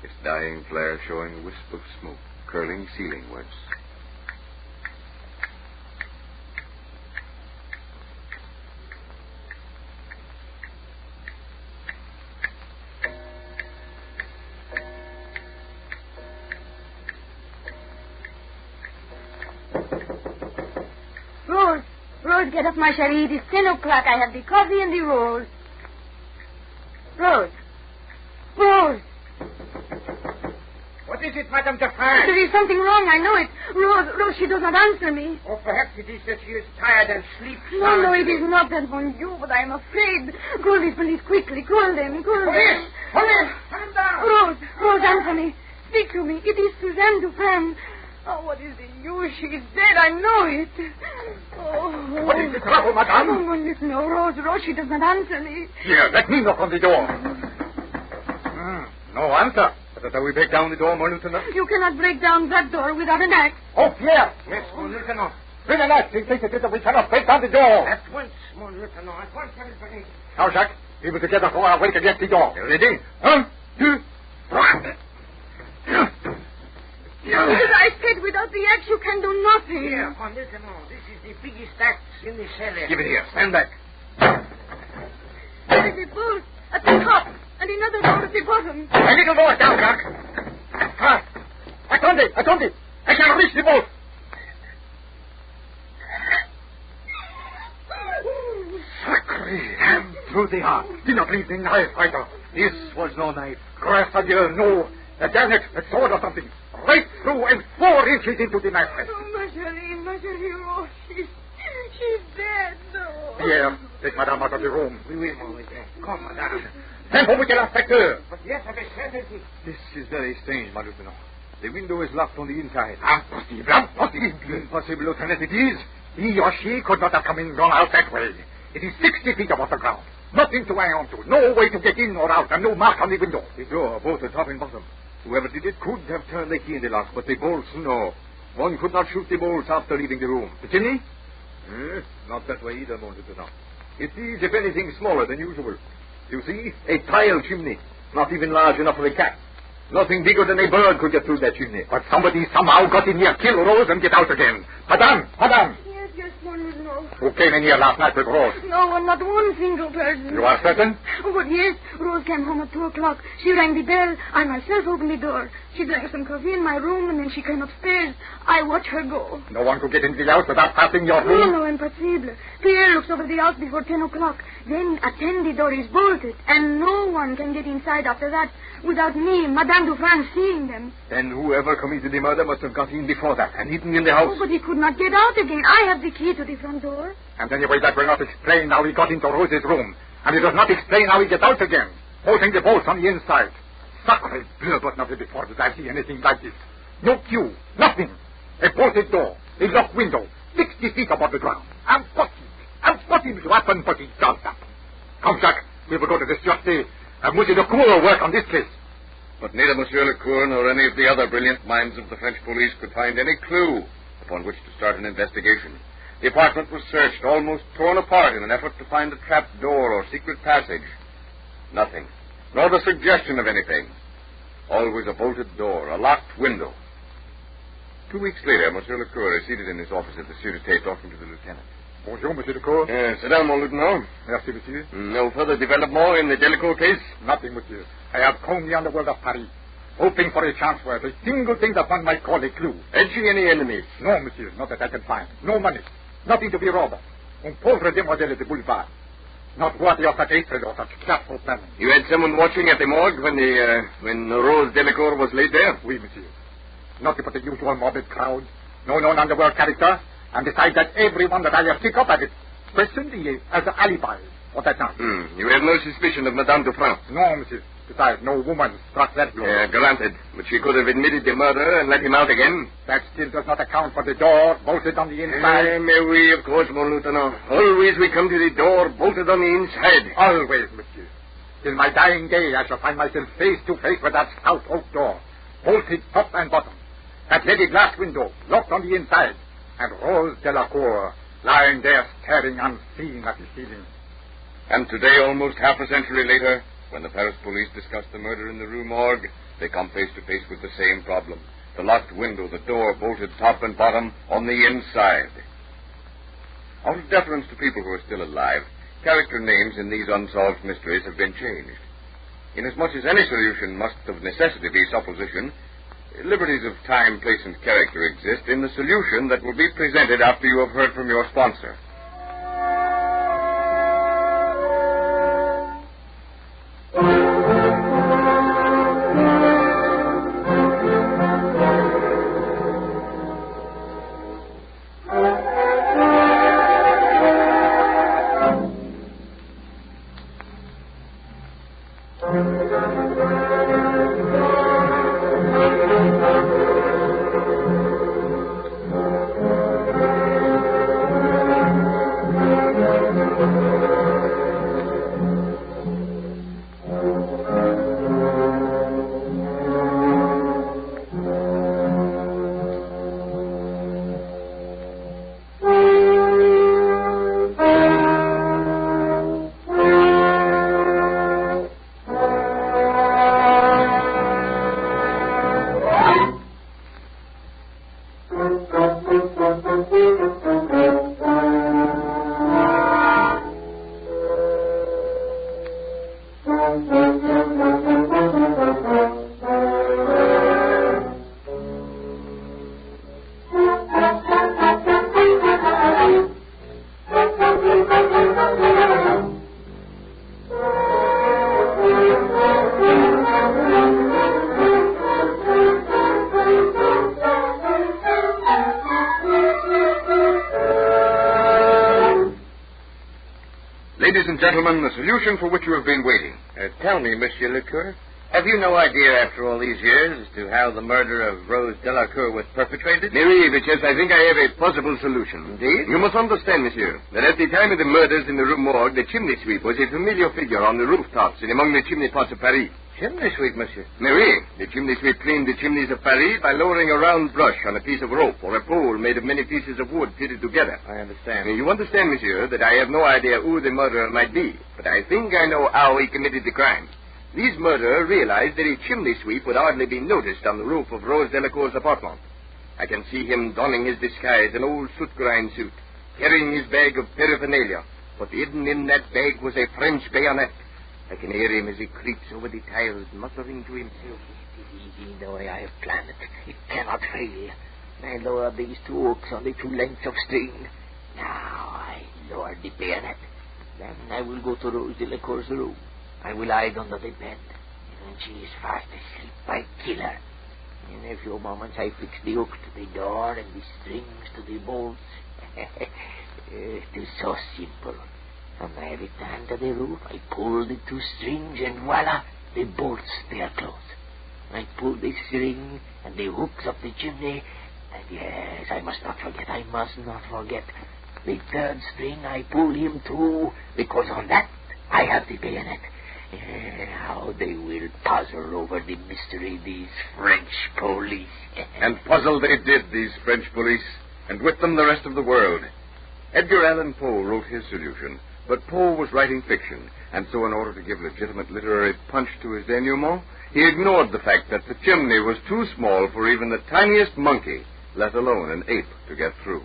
its dying flare showing a wisp of smoke curling ceilingwards. Rose, get up, my chérie. It is 10 o'clock. I have the coffee and the rolls. Rose. What is it, Madame Dufresne? There is something wrong, I know it. Rose, she does not answer me. Or perhaps it is that she is tired and sleeps. No, it is not that on you, but I am afraid. Call the police quickly. Call them. Police! Come down! Rose, answer me. Speak to me. It is Suzanne Dufresne. Oh, what is the use? She is dead. I know it. Oh. What is the trouble, madame? Oh, no, Rose, she does not answer me. Here, let me knock on the door. No answer. Shall we break down the door, mon lieutenant? You cannot break down that door without an axe. Oh, Pierre. Yes, mon lieutenant. Bring an axe in case it is that we cannot break down the door. At once, mon lieutenant. At once, everybody. Now, Jacques, we will together throw our weight against the door. Ready? 1, 2, 3. As I said, without the axe, you can do nothing. Here, mon lieutenant. This is the biggest axe in the cellar. Give it here. Stand back. There is a bolt at the top and another door at the bottom. A little more down, Jacques. I found it. I shall reach the bolt. Sacré. And through the heart. Did not leave the knife, either. This was no knife. Grâce à Dieu, no. Damn it, a sword or something. Right through and 4 inches into the knife rest. Oh, ma chérie, oh, she's dead. Oh. Here, take Madame out of the room. We will, mon lieutenant. Come, Madame. Send for Monsieur l'Inspecteur. But yes, I will certainly. This is very strange, my lieutenant. The window is locked on the inside. Impossible. Impossible, Lieutenant, it is. He or she could not have come in and gone out that way. It is 60 feet above the ground. Nothing to hang on to. No way to get in or out, and no mark on the window. The door, both the top and bottom. Whoever did it could have turned the key in the lock, but the bolts, no. One could not shoot the bolts after leaving the room. The chimney? Not that way either, mon lieutenant. It is, if anything, smaller than usual. You see, a tile chimney, not even large enough for a cat. Nothing bigger than a bird could get through that chimney. But somebody somehow got in here, kill Rose, and get out again. Madame! Yes, one would know. Who came in here last night with Rose? No one, not one single person. You are certain? Oh, but yes, Rose came home at 2 o'clock. She rang the bell. I myself opened the door. She drank some coffee in my room, and then she came upstairs. I watched her go. No one could get into the house without passing your room? No, impossible. Pierre looks over the house before 10 o'clock. Then at 10 the door is bolted, and no one can get inside after that without me, Madame Dufresne, seeing them. Then whoever committed the murder must have got in before that and hidden in the house. Oh, but he could not get out again. I have the key to the front door. And anyway, that will not explain how he got into Rose's room. And it does not explain how he gets out again, holding the bolts on the inside. Sacre bleu, but never before did I see anything like this. No cue, nothing. A bolted door, a locked window, 60 feet above the ground. Impossible to happen, but it does happen. Come, Jacques, we will go to the Sûreté. And Monsieur Lecour will work on this case. But neither Monsieur Lecour nor any of the other brilliant minds of the French police could find any clue upon which to start an investigation. The apartment was searched, almost torn apart in an effort to find a trap door or secret passage. Nothing. Nor the suggestion of anything. Always a bolted door, a locked window. 2 weeks later, Monsieur Lecour is seated in his office at the Sûreté talking to the lieutenant. Bonjour, Monsieur Lecour. Sit down, mon lieutenant. Merci, monsieur. No further development in the Delacour case? Nothing, monsieur. I have combed the underworld of Paris, hoping for a chance where a single thing that one might call a clue. Had she any enemies? No, monsieur, not that I can find. No money. Nothing to be robbed. Un pauvre demoiselle de boulevard. Not worthy of such hatred or such careful planning. You had someone watching at the morgue when Rose Delacour was laid there? Oui, monsieur. Nothing but the usual morbid crowd. No known underworld character. And besides that, everyone that I have picked up at it questioned the as an alibi. What that now? You have no suspicion of Madame Dufresne? No, monsieur. Besides, no woman struck that blow. Granted. But she could have admitted the murder and let him out again. That still does not account for the door bolted on the inside. Mais oui, of course, mon lieutenant. Always we come to the door bolted on the inside. Always, monsieur. Till my dying day, I shall find myself face to face with that stout oak door, bolted top and bottom. That heavy glass window, locked on the inside. And Rose Delacour lying there staring unseen at the ceiling. And today, almost half a century later, when the Paris police discuss the murder in the Rue Morgue, they come face to face with the same problem. The locked window, the door bolted top and bottom on the inside. Out of deference to people who are still alive, character names in these unsolved mysteries have been changed. Inasmuch as any solution must of necessity be supposition, liberties of time, place, and character exist in the solution that will be presented after you have heard from your sponsor. Ladies and gentlemen, the solution for which you have been waiting. Tell me, Monsieur Lecour, have you no idea after all these years as to how the murder of Rose Delacour was perpetrated? Marie, because I think I have a possible solution. Indeed? You must understand, monsieur, that at the time of the murders in the Rue Morgue, the chimney sweep was a familiar figure on the rooftops and among the chimney pots of Paris. Chimney sweep, monsieur? Marie, the chimney sweep cleaned the chimneys of Paris by lowering a round brush on a piece of rope or a pole made of many pieces of wood fitted together. I understand. You understand, monsieur, that I have no idea who the murderer might be, but I think I know how he committed the crime. These murderers realized that a chimney sweep would hardly be noticed on the roof of Rose Delacour's apartment. I can see him donning his disguise, an old soot-grimed suit, carrying his bag of paraphernalia. But hidden in that bag was a French bayonet. I can hear him as he creeps over the tiles, muttering to himself. It is easy the way I have planned it. It cannot fail. I lower these two hooks on the two lengths of string. Now I lower the bayonet. Then I will go to Rose Delacour's room. I will hide under the bed. And when she is fast asleep, I kill her. In a few moments I fix the hook to the door and the strings to the bolts. It is so simple. When I return to the roof, I pull the two strings and voila, the bolts, they are closed. I pull the string and the hooks of the chimney. And yes, I must not forget. The third string, I pull him too, because on that I have the bayonet. How they will puzzle over the mystery, these French police. And puzzle they did, these French police, and with them the rest of the world. Edgar Allan Poe wrote his solution, but Poe was writing fiction, and so in order to give legitimate literary punch to his denouement, he ignored the fact that the chimney was too small for even the tiniest monkey, let alone an ape, to get through.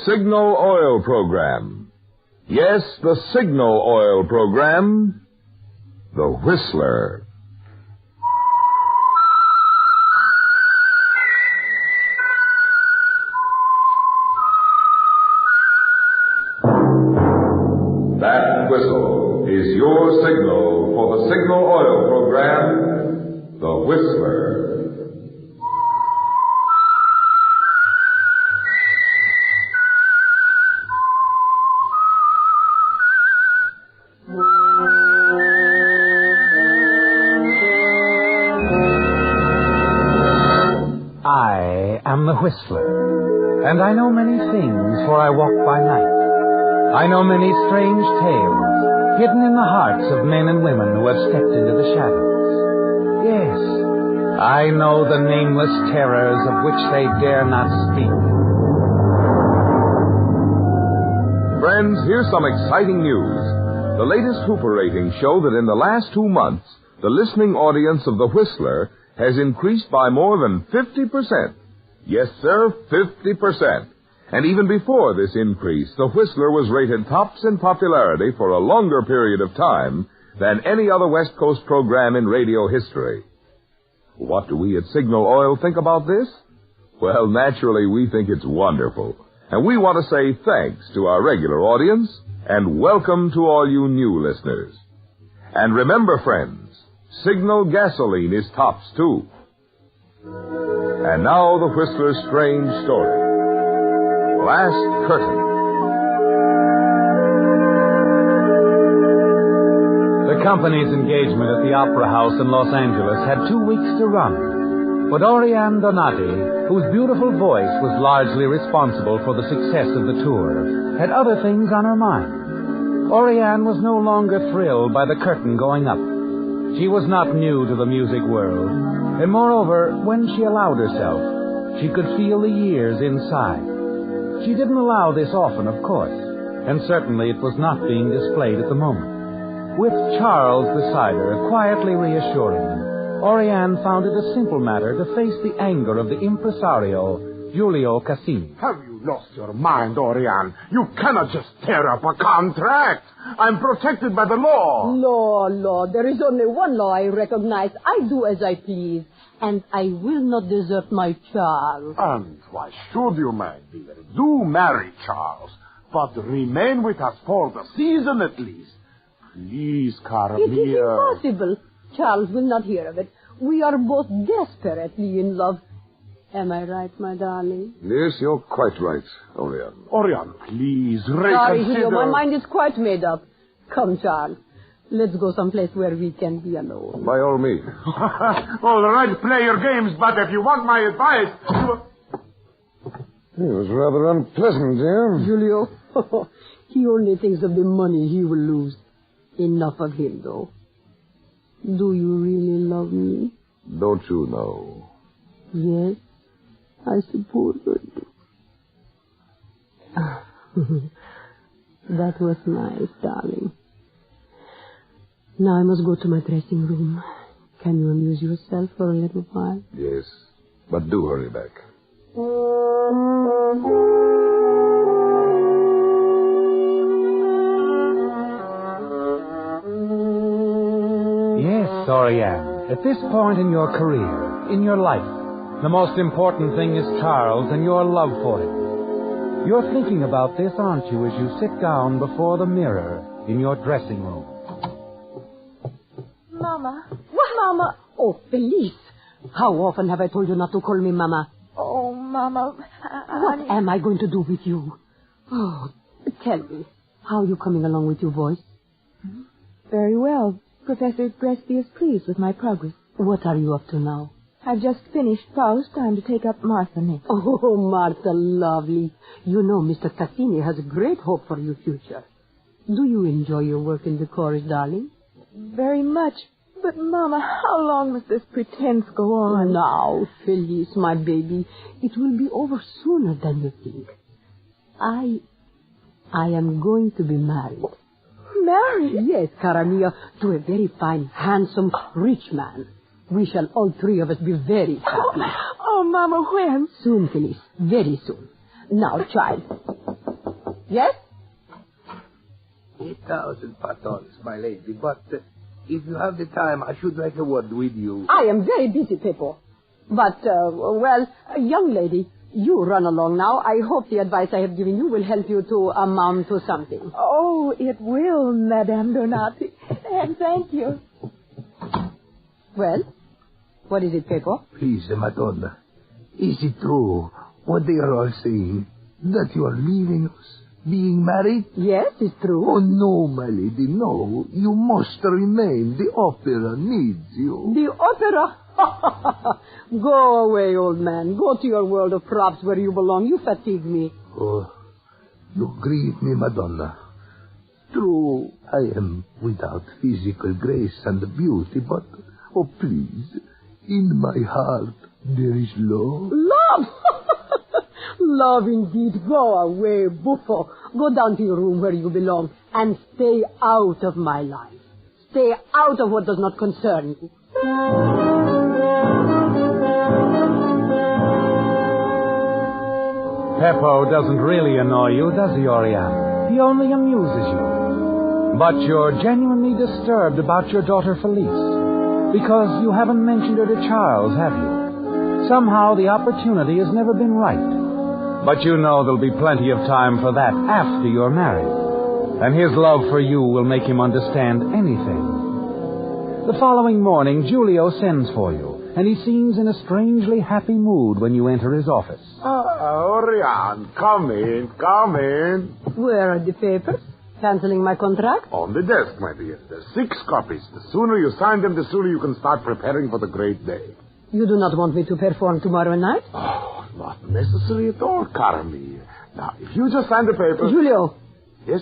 Signal Oil Program. Yes, the Signal Oil Program. The Whistler. That whistle is your signal for the Signal Oil Program, The Whistler. The Whistler, and I know many things, for I walk by night. I know many strange tales, hidden in the hearts of men and women who have stepped into the shadows. Yes, I know the nameless terrors of which they dare not speak. Friends, here's some exciting news. The latest Hooper ratings show that in the last 2 months, the listening audience of The Whistler has increased by more than 50%. Yes, sir, 50%. And even before this increase, The Whistler was rated tops in popularity for a longer period of time than any other West Coast program in radio history. What do we at Signal Oil think about this? Well, naturally, we think it's wonderful. And we want to say thanks to our regular audience and welcome to all you new listeners. And remember, friends, Signal gasoline is tops, too. And now the Whistler's strange story. Last Curtain. The company's engagement at the Opera House in Los Angeles had 2 weeks to run. But Oriane Donati, whose beautiful voice was largely responsible for the success of the tour, had other things on her mind. Oriane was no longer thrilled by the curtain going up. She was not new to the music world. And moreover, when she allowed herself, She could feel the years inside. She didn't allow this often, of course, and certainly it was not being displayed at the moment. With Charles beside her, quietly reassuring him, Oriane found it a simple matter to face the anger of the impresario, Giulio Cassini. Have you lost your mind, Oriane? You cannot just tear up a contract. I'm protected by the law. Law. There is only one law I recognize. I do as I please. And I will not desert my Charles. And why should you, my dear? Do marry Charles, but remain with us for the season at least. Please, cara It is mia. impossible. Charles will not hear of it. We are both desperately in love. Am I right, my darling? Yes, you're quite right, Oriane. Oriane, please, Sorry, reconsider. Julio, my mind is quite made up. Come, Charles. Let's go someplace where we can be alone. By all means. All right, play your games, but if you want my advice... It was rather unpleasant, dear. Julio, he only thinks of the money he will lose. Enough of him, though. Do you really love me? Don't you know? Yes, I suppose I do. That was nice, darling. Now I must go to my dressing room. Can you amuse yourself for a little while? Yes, but do hurry back. Yes, Oriane. At this point in your career, in your life, the most important thing is Charles and your love for him. You're thinking about this, aren't you, as you sit down before the mirror in your dressing room? Mama. What, Mama? Oh, Felice. How often have I told you not to call me Mama? Oh, Mama. What am I going to do with you? Oh, tell me. How are you coming along with your voice? Very well. Professor Gresby is pleased with my progress. What are you up to now? I've just finished Faust. Time to take up Martha next. Oh, Martha, lovely. You know Mr. Cassini has great hope for your future. Do you enjoy your work in the chorus, darling? Very much. But, Mama, how long must this pretense go on? Now, Felice, my baby, it will be over sooner than you think. I am going to be married. Married? Yes, cara mia, to a very fine, handsome, rich man. We shall all three of us be very happy. Oh, Mama, when? Soon, Felice, very soon. Now, child. Yes? 8,000 patrons, my lady, but if you have the time, I should like a word with you. I am very busy, Peppo. But, young lady, you run along now. I hope the advice I have given you will help you to amount to something. Oh, it will, Madame Donati. And thank you. Well, what is it, Peppo? Please, Madonna, is it true what they are all saying, that you are leaving us, being married? Yes, it's true. Oh, no, my lady, no. You must remain. The opera needs you. The opera? Go away, old man. Go to your world of props where you belong. You fatigue me. Oh, you grieve me, Madonna. True, I am without physical grace and beauty, but, oh, please, in my heart there is love. Love? Love indeed. Go away, buffo. Go down to your room where you belong and stay out of my life. Stay out of what does not concern you. Peppo doesn't really annoy you, does he, Oriane? He only amuses you. But you're genuinely disturbed about your daughter Felice, because you haven't mentioned her to Charles, have you? Somehow the opportunity has never been right. But you know there'll be plenty of time for that after you're married. And his love for you will make him understand anything. The following morning, Giulio sends for you, and he seems in a strangely happy mood when you enter his office. Oriane, come in, come in. Where are the papers? Canceling my contract? On the desk, my dear. There's 6 copies. The sooner you sign them, the sooner you can start preparing for the great day. You do not want me to perform tomorrow night? Oh, not necessary at all, cara mia. Now, if you just sign the papers... Giulio. Yes?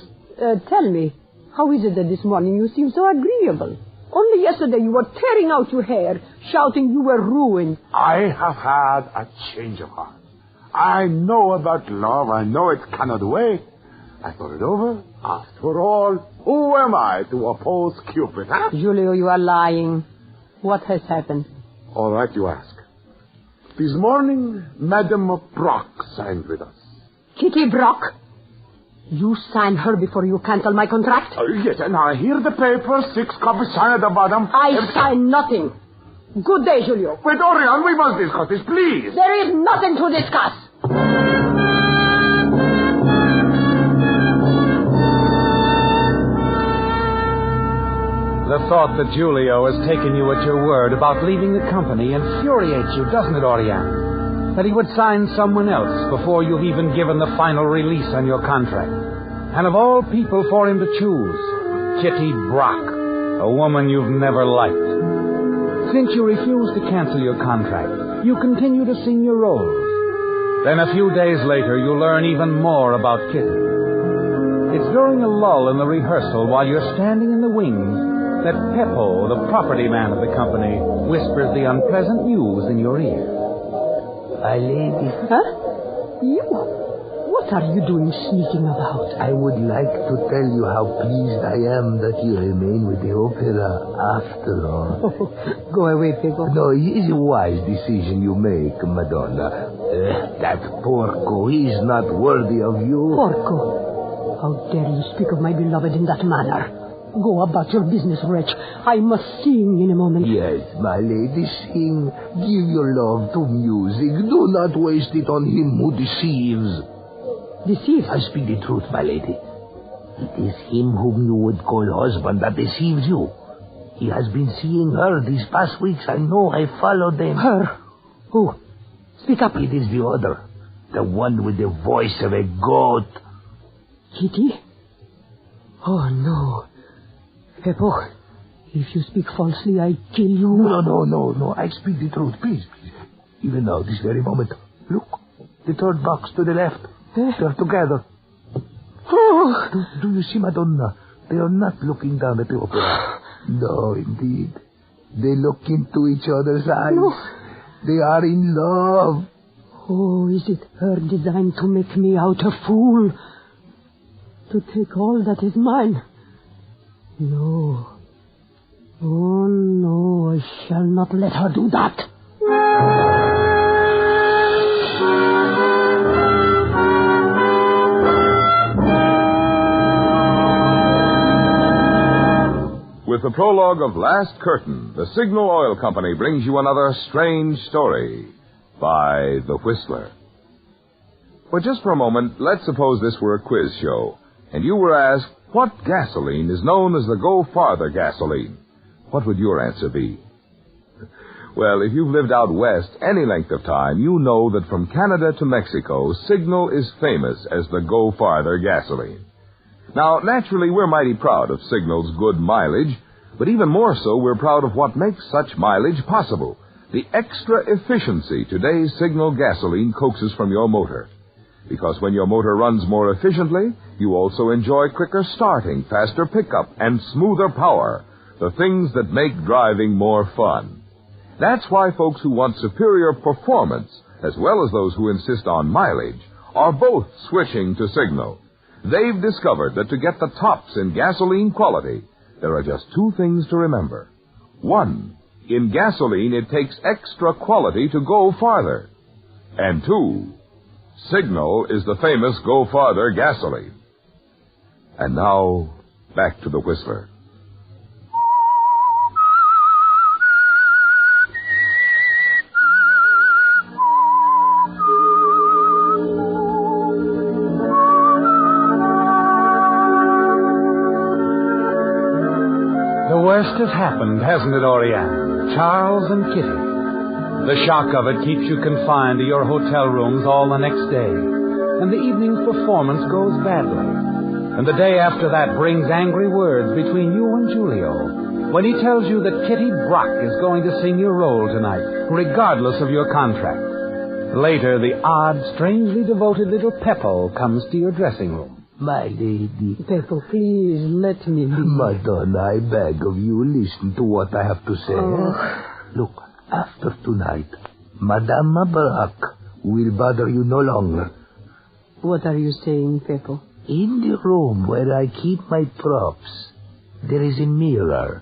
Tell me, how is it that this morning you seem so agreeable? Only yesterday you were tearing out your hair, shouting you were ruined. I have had a change of heart. I know about love. I know it cannot wait. I thought it over. After all, who am I to oppose Cupid, huh? Julio, you are lying. What has happened? All right, you ask. This morning, Madame Brock signed with us. Kitty Brock? You signed her before you cancel my contract? Yes, and I hear the paper, 6 copies signed at the bottom. I signed nothing. Good day, Julio. Wait, Orion, we must discuss this, please. There is nothing to discuss. The thought that Julio has taken you at your word about leaving the company infuriates you, doesn't it, Oriane? That he would sign someone else before you've even given the final release on your contract. And of all people for him to choose, Kitty Brock, a woman you've never liked. Since you refused to cancel your contract, you continue to sing your roles. Then a few days later, you learn even more about Kitty. It's during a lull in the rehearsal while you're standing in the wings that Peppo, the property man of the company, whispers the unpleasant news in your ear. My lady. Huh? You? What are you doing sneaking about? I would like to tell you how pleased I am that you remain with the opera after all. Oh, go away, Peppo. No, it is a wise decision you make, Madonna. That Porco is not worthy of you. Porco? How dare you speak of my beloved in that manner? Go about your business, wretch. I must sing in a moment. Yes, my lady, sing. Give your love to music. Do not waste it on him who deceives. Deceives? I speak the truth, my lady. It is him whom you would call husband that deceives you. He has been seeing her these past weeks. I know. I followed them. Her? Who? Speak up. It is the other. The one with the voice of a goat. Kitty? Oh, no. Peppo, if you speak falsely, I kill you. No. I speak the truth. Please. Even now, this very moment. Look. The third box to the left. They're together. Oh. Do you see, Madonna? They are not looking down at the opera. No, indeed. They look into each other's eyes. No. They are in love. Oh, is it her design to make me out a fool? To take all that is mine? No. Oh, no, I shall not let her do that. With the prologue of Last Curtain, the Signal Oil Company brings you another strange story by The Whistler. But just for a moment, let's suppose this were a quiz show, and you were asked, what gasoline is known as the Go Farther gasoline? What would your answer be? Well, if you've lived out west any length of time, you know that from Canada to Mexico, Signal is famous as the Go Farther gasoline. Now, naturally, we're mighty proud of Signal's good mileage, but even more so, we're proud of what makes such mileage possible. The extra efficiency today's Signal gasoline coaxes from your motor. Because when your motor runs more efficiently, you also enjoy quicker starting, faster pickup, and smoother power, the things that make driving more fun. That's why folks who want superior performance, as well as those who insist on mileage, are both switching to Signal. They've discovered that to get the tops in gasoline quality, there are just two things to remember. One, in gasoline it takes extra quality to go farther. And two, Signal is the famous Go Farther gasoline. And now, back to the Whistler. The worst has happened, hasn't it, Oriane? Charles and Kitty. The shock of it keeps you confined to your hotel rooms all the next day, and the evening's performance goes badly. And the day after that brings angry words between you and Julio when he tells you that Kitty Brock is going to sing your role tonight, regardless of your contract. Later, the odd, strangely devoted little Peppo comes to your dressing room. My lady. Peppo, please, let me be. Madonna, I beg of you, listen to what I have to say. Oh. Look, after tonight, Madame Barak will bother you no longer. What are you saying, Peppo? In the room where I keep my props, there is a mirror.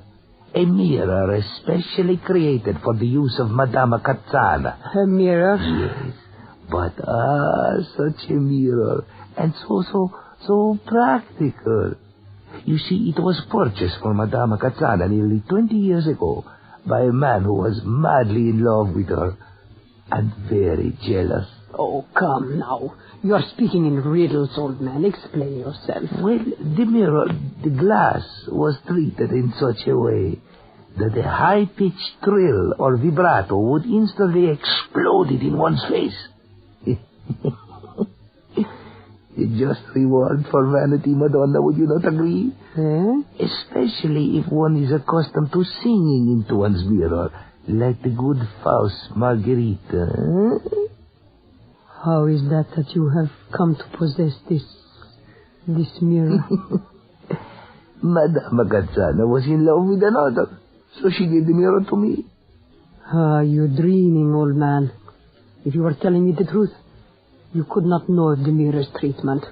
A mirror especially created for the use of Madame Cazzana. A mirror? Yes. But, such a mirror. And so practical. You see, it was purchased for Madame Cazzana nearly 20 years ago by a man who was madly in love with her and very jealous. Oh, come now. You are speaking in riddles, old man. Explain yourself. Well, the mirror, the glass, was treated in such a way that a high-pitched trill or vibrato would instantly explode it in one's face. A just reward for vanity, Madonna, would you not agree? Especially if one is accustomed to singing into one's mirror, like the good Faust Margherita. How is that you have come to possess this mirror? Madame Cazzana was in love with another, so she gave the mirror to me. You're dreaming, old man. If you were telling me the truth, you could not know of the mirror's treatment.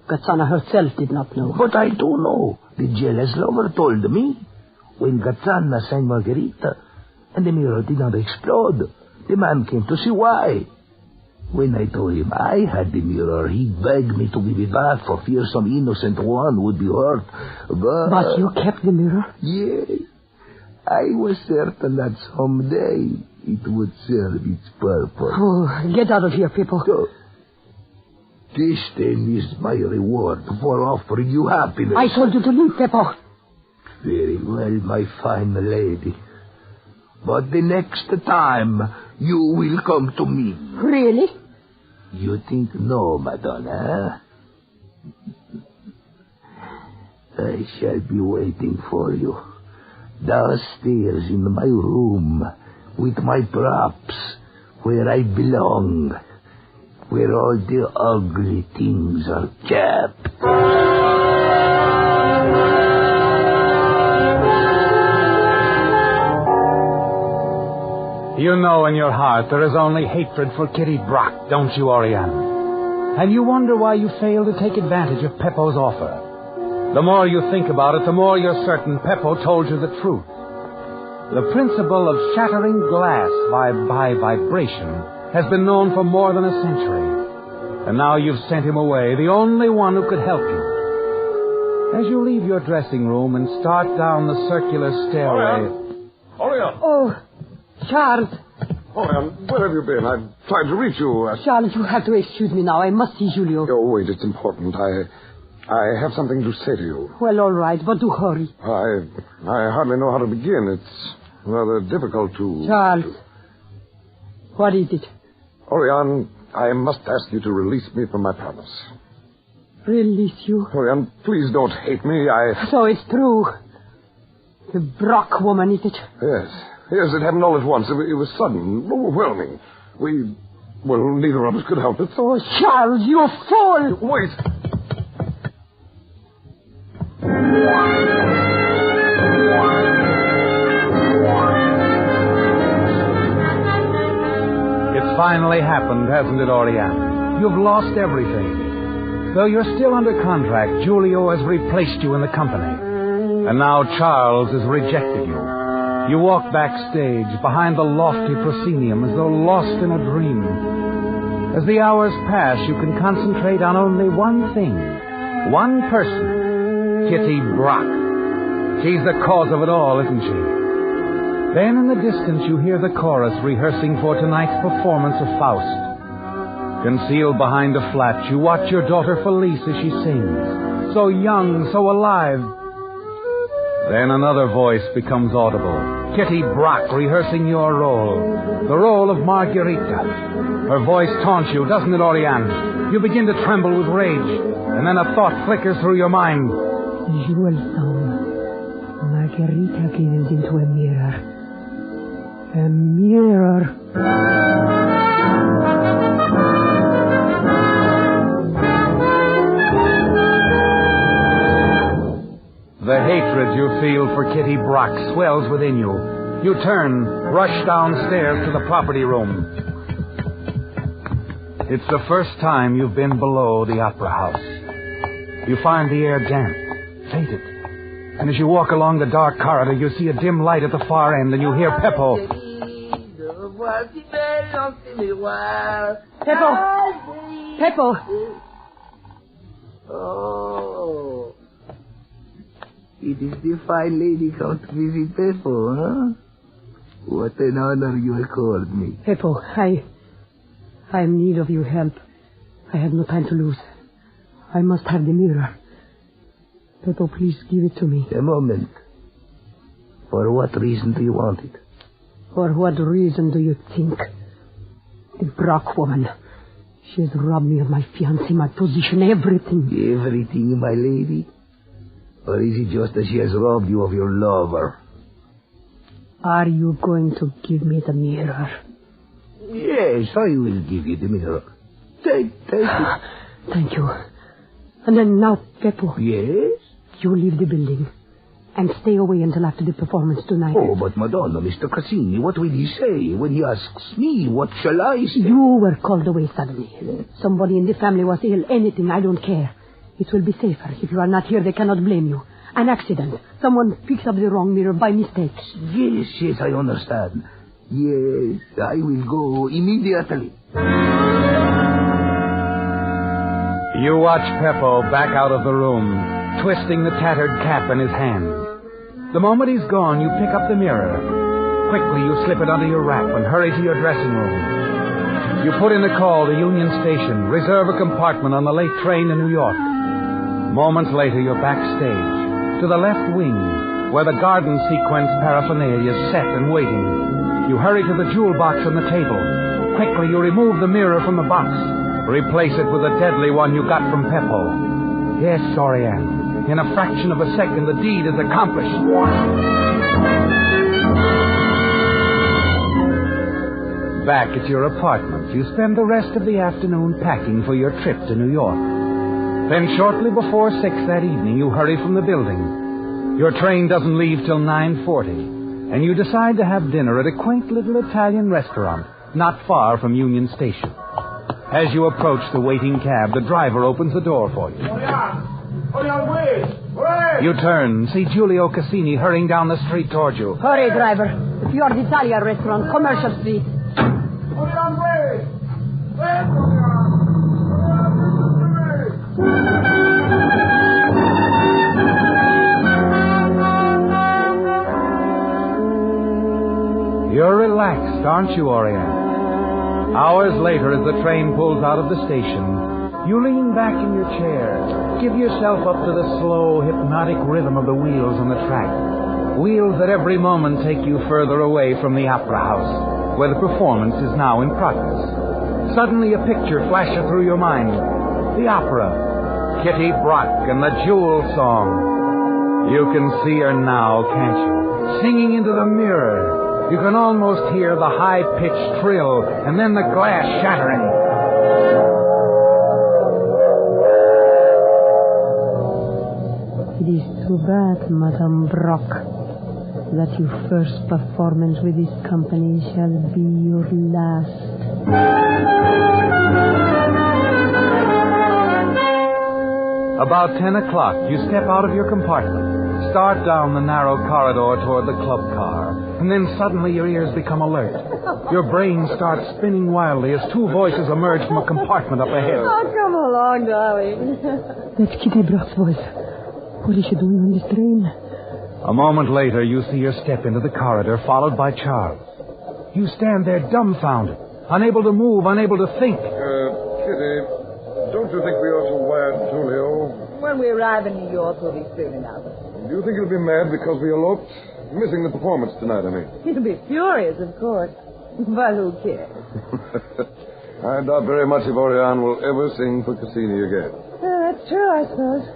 Cazzana herself did not know. But I do know. The jealous lover told me. When Cazzana sang Margherita, and the mirror did not explode, the man came to see why. When I told him I had the mirror, he begged me to give it back for fear some innocent one would be hurt. But you kept the mirror? Yes. I was certain that someday it would serve its purpose. Oh, get out of here, people. So, this then is my reward for offering you happiness. I told you to leave, Peppo. Very well, my fine lady. But the next time, you will come to me. Really? You think no, Madonna? I shall be waiting for you downstairs in my room with my props where I belong, where all the ugly things are kept. You know in your heart there is only hatred for Kitty Brock, don't you, Oriana? And you wonder why you failed to take advantage of Peppo's offer. The more you think about it, the more you're certain Peppo told you the truth. The principle of shattering glass by vibration has been known for more than a century. And now you've sent him away, the only one who could help you. As you leave your dressing room and start down the circular stairway... Oriana! Oh, Charles. Oriana, where have you been? I've tried to reach you. Charles, you have to excuse me now. I must see Julio. Oh, wait, it's important. I have something to say to you. Well, all right, but do hurry. I hardly know how to begin. It's rather difficult to... Charles, what is it? Oriana, I must ask you to release me from my promise. Release you? Oriana, please don't hate me. So it's true. The Brock woman, is it? Yes. Yes, it happened all at once. It was sudden, overwhelming. Neither of us could help it. Oh, Charles, you fool! Wait. It's finally happened, hasn't it, Oriana? You've lost everything. Though you're still under contract, Julio has replaced you in the company. And now Charles has rejected you. You walk backstage behind the lofty proscenium as though lost in a dream. As the hours pass, you can concentrate on only one thing, one person, Kitty Brock. She's the cause of it all, isn't she? Then in the distance you hear the chorus rehearsing for tonight's performance of Faust. Concealed behind a flat, you watch your daughter Felice as she sings, so young, so alive. Then another voice becomes audible. Kitty Brock rehearsing your role. The role of Margherita. Her voice taunts you, doesn't it, Oriana? You begin to tremble with rage. And then a thought flickers through your mind. Jewel song. Margherita gazes into a mirror. A mirror. for Kitty Brock swells within you. You turn, rush downstairs to the property room. It's the first time you've been below the opera house. You find the air damp, fainted. And as you walk along the dark corridor, you see a dim light at the far end, and you hear Peppo. Peppo! Oh. It is the fine lady come to visit Peppo, huh? What an honor you accord me. Peppo, I am in need of your help. I have no time to lose. I must have the mirror. Peppo, please give it to me. A moment. For what reason do you want it? For what reason do you think? The Brock woman. She has robbed me of my fiancé, my position, everything. Everything, my lady? Or is it just that she has robbed you of your lover? Are you going to give me the mirror? Yes, I will give you the mirror. Take it. Thank you. And then now, Peppo. Yes? You leave the building and stay away until after the performance tonight. Oh, but Madonna, Mr. Cassini, what will he say when he asks me? What shall I say? You were called away suddenly. Somebody in the family was ill. Anything, I don't care. It will be safer. If you are not here, they cannot blame you. An accident. Someone picks up the wrong mirror by mistake. Yes, I understand. Yes, I will go immediately. You watch Peppo back out of the room, twisting the tattered cap in his hand. The moment he's gone, you pick up the mirror. Quickly, you slip it under your wrap and hurry to your dressing room. You put in a call to Union Station, reserve a compartment on the late train to New York. Moments later, you're backstage, to the left wing, where the garden sequence paraphernalia is set and waiting. You hurry to the jewel box on the table. Quickly, you remove the mirror from the box. Replace it with the deadly one you got from Peppo. Yes, Oriane. In a fraction of a second, the deed is accomplished. Back at your apartment, you spend the rest of the afternoon packing for your trip to New York. Then shortly before 6 that evening, you hurry from the building. Your train doesn't leave till 9:40, and you decide to have dinner at a quaint little Italian restaurant not far from Union Station. As you approach the waiting cab, the driver opens the door for you. You turn, see Giulio Cassini hurrying down the street toward you. Hurry, driver. The Fior d'Italia restaurant, Commercial Street. You're relaxed, aren't you, Oriane? Hours later, as the train pulls out of the station, you lean back in your chair, give yourself up to the slow, hypnotic rhythm of the wheels on the track. Wheels that every moment take you further away from the opera house, where the performance is now in progress. Suddenly, a picture flashes through your mind. The opera, Kitty Brock and the Jewel Song. You can see her now, can't you? Singing into the mirror. You can almost hear the high-pitched trill and then the glass shattering. It is too bad, Madame Brock, that your first performance with this company shall be your last. About 10 o'clock, you step out of your compartment, start down the narrow corridor toward the club car, and then suddenly your ears become alert. Your brain starts spinning wildly as two voices emerge from a compartment up ahead. Oh, come along, darling. That's Kitty Brock's voice. What is she doing on this train? A moment later, you see her step into the corridor, followed by Charles. You stand there dumbfounded, unable to move, unable to think. Kitty, don't you think we ought to wire Giulio? When we arrive in New York, we'll be soon enough. Do you think he'll be mad because we eloped? Missing the performance tonight, I mean. He'll be furious, of course. But who cares? I doubt very much if Oriane will ever sing for Cassini again. That's true, I suppose.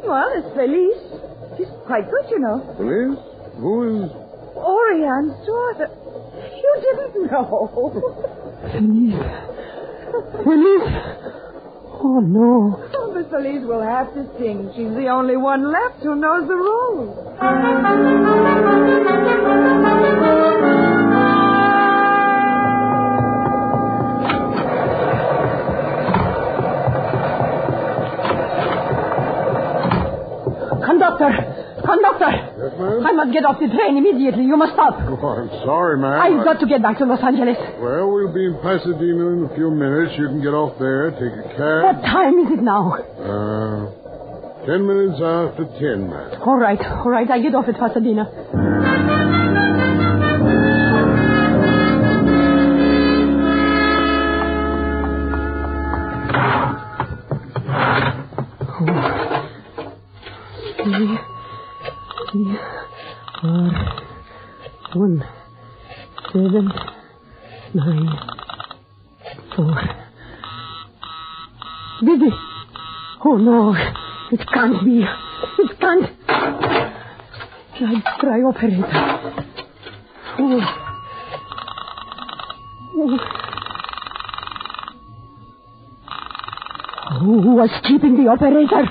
Well, it's Felice. She's quite good, you know. Felice? Who is... Oriane's daughter. You didn't know. Felice. Felice. Oh, no. Oh, but Miss Felice will have to sing. She's the only one left who knows the rules. Conductor. Yes, ma'am? I must get off the train immediately. You must stop. Oh, I'm sorry, ma'am. I've got to get back to Los Angeles. Well, we'll be in Pasadena in a few minutes. You can get off there, take a cab. What time is it now? 10 minutes after 10, ma'am. All right. I get off at Pasadena. One, 7, 9, 4. Busy. Oh no, it can't be. It can't. Try operator. Who was keeping the operator?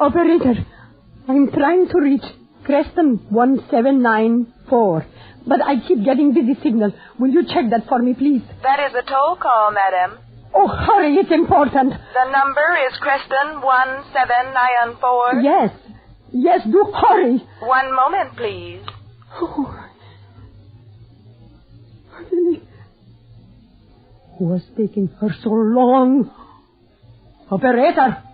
Operator, I'm trying to reach Creston 1794, but I keep getting busy signal. Will you check that for me, please? That is a toll call, madam. Oh, hurry, it's important. The number is Creston 1794. Yes, do hurry. One moment, please. Oh. What's taking her so long? Operator!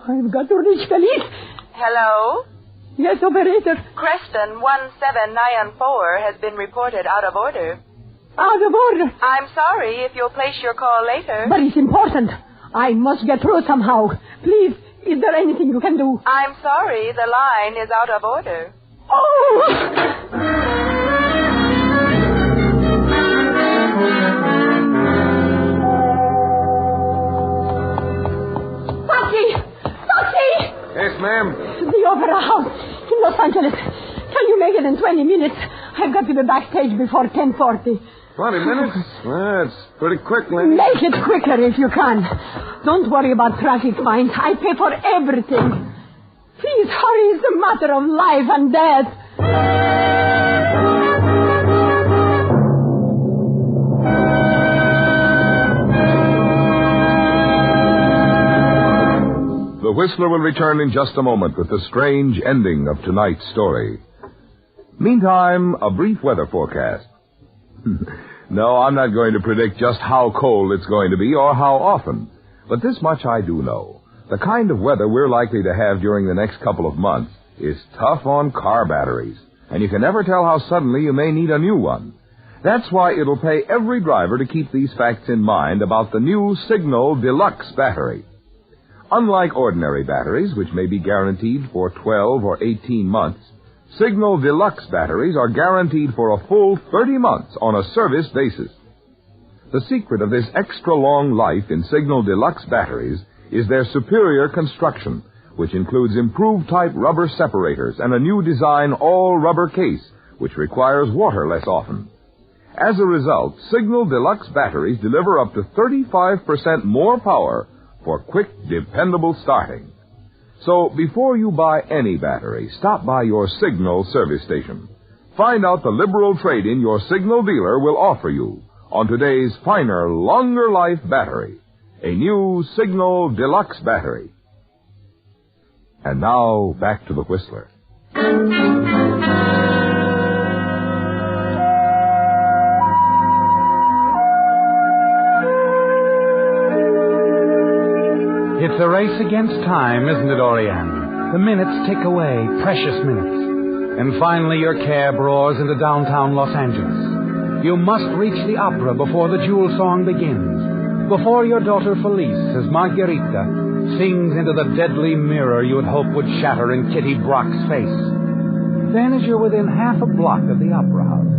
I've got to reach Felice. Hello? Yes, operator. Creston 1794 has been reported out of order. Out of order? I'm sorry if you'll place your call later. But it's important. I must get through somehow. Please, is there anything you can do? I'm sorry, the line is out of order. Oh! Taxi! Yes, ma'am. The Opera House in Los Angeles. Can you make it in 20 minutes? I've got to be backstage before 10:40. 20 minutes? That's pretty quick, lady. Make it quicker if you can. Don't worry about traffic fines. I pay for everything. Please hurry. It's a matter of life and death. The Whistler will return in just a moment with the strange ending of tonight's story. Meantime, a brief weather forecast. No, I'm not going to predict just how cold it's going to be or how often. But this much I do know. The kind of weather we're likely to have during the next couple of months is tough on car batteries. And you can never tell how suddenly you may need a new one. That's why it'll pay every driver to keep these facts in mind about the new Signal Deluxe battery. Unlike ordinary batteries, which may be guaranteed for 12 or 18 months, Signal Deluxe batteries are guaranteed for a full 30 months on a service basis. The secret of this extra long life in Signal Deluxe batteries is their superior construction, which includes improved type rubber separators and a new design all-rubber case, which requires water less often. As a result, Signal Deluxe batteries deliver up to 35% more power for quick, dependable starting. So, before you buy any battery, stop by your Signal service station. Find out the liberal trade-in your Signal dealer will offer you on today's finer, longer life battery, a new Signal Deluxe battery. And now, back to the Whistler. It's a race against time, isn't it, Oriane? The minutes tick away, precious minutes. And finally your cab roars into downtown Los Angeles. You must reach the opera before the jewel song begins. Before your daughter Felice, as Margarita, sings into the deadly mirror you had hoped would shatter in Kitty Brock's face. Then as you're within half a block of the opera house.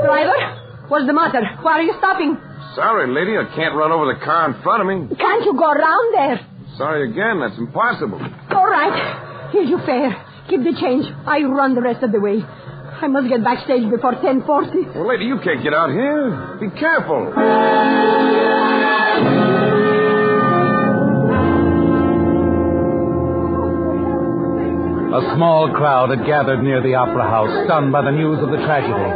Driver, what's the matter? Why are you stopping? Sorry, lady, I can't run over the car in front of me. Can't you go around there? Sorry again, that's impossible. All right. Here's your fare. Keep the change. I run the rest of the way. I must get backstage before 10:40. Well, lady, you can't get out here. Be careful. A small crowd had gathered near the opera house, stunned by the news of the tragedy.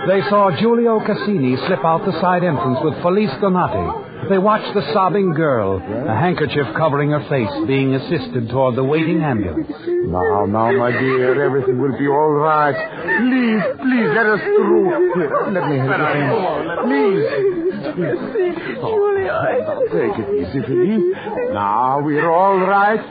They saw Giulio Cassini slip out the side entrance with Felice Donati. They watched the sobbing girl, a handkerchief covering her face, being assisted toward the waiting ambulance. Now, my dear, everything will be all right. Please, let us through. Here, let me help you. Please. Giulio. Take it easy, Felice. Now, we're all right.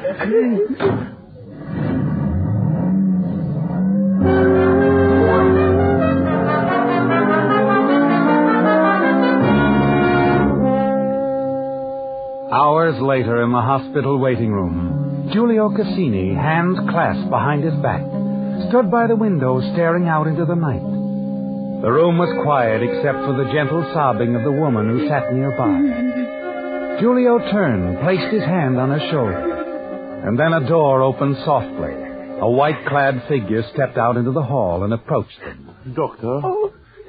Hours later, in the hospital waiting room, Giulio Cassini, hands clasped behind his back, stood by the window staring out into the night. The room was quiet except for the gentle sobbing of the woman who sat nearby. Giulio turned, placed his hand on her shoulder, and then a door opened softly. A white-clad figure stepped out into the hall and approached them. Doctor?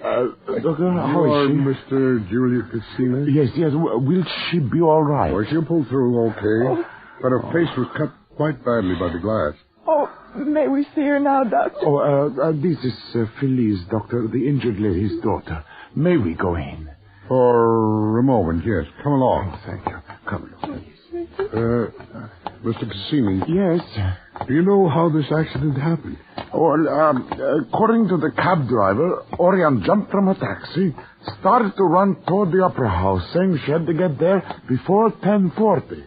Doctor, how is she? Mr. Giulio Cassini? Yes. Will she be all right? Oh, she'll pull through okay. But her face was cut quite badly by the glass. Oh, may we see her now, Doctor? This is Felice, Doctor, the injured lady's daughter. May we go in? For a moment, yes. Come along. Oh, thank you. Come along. Mr. Cassini. Yes? Do you know how this accident happened? According to the cab driver, Orion jumped from a taxi, started to run toward the opera house, saying she had to get there before 10:40.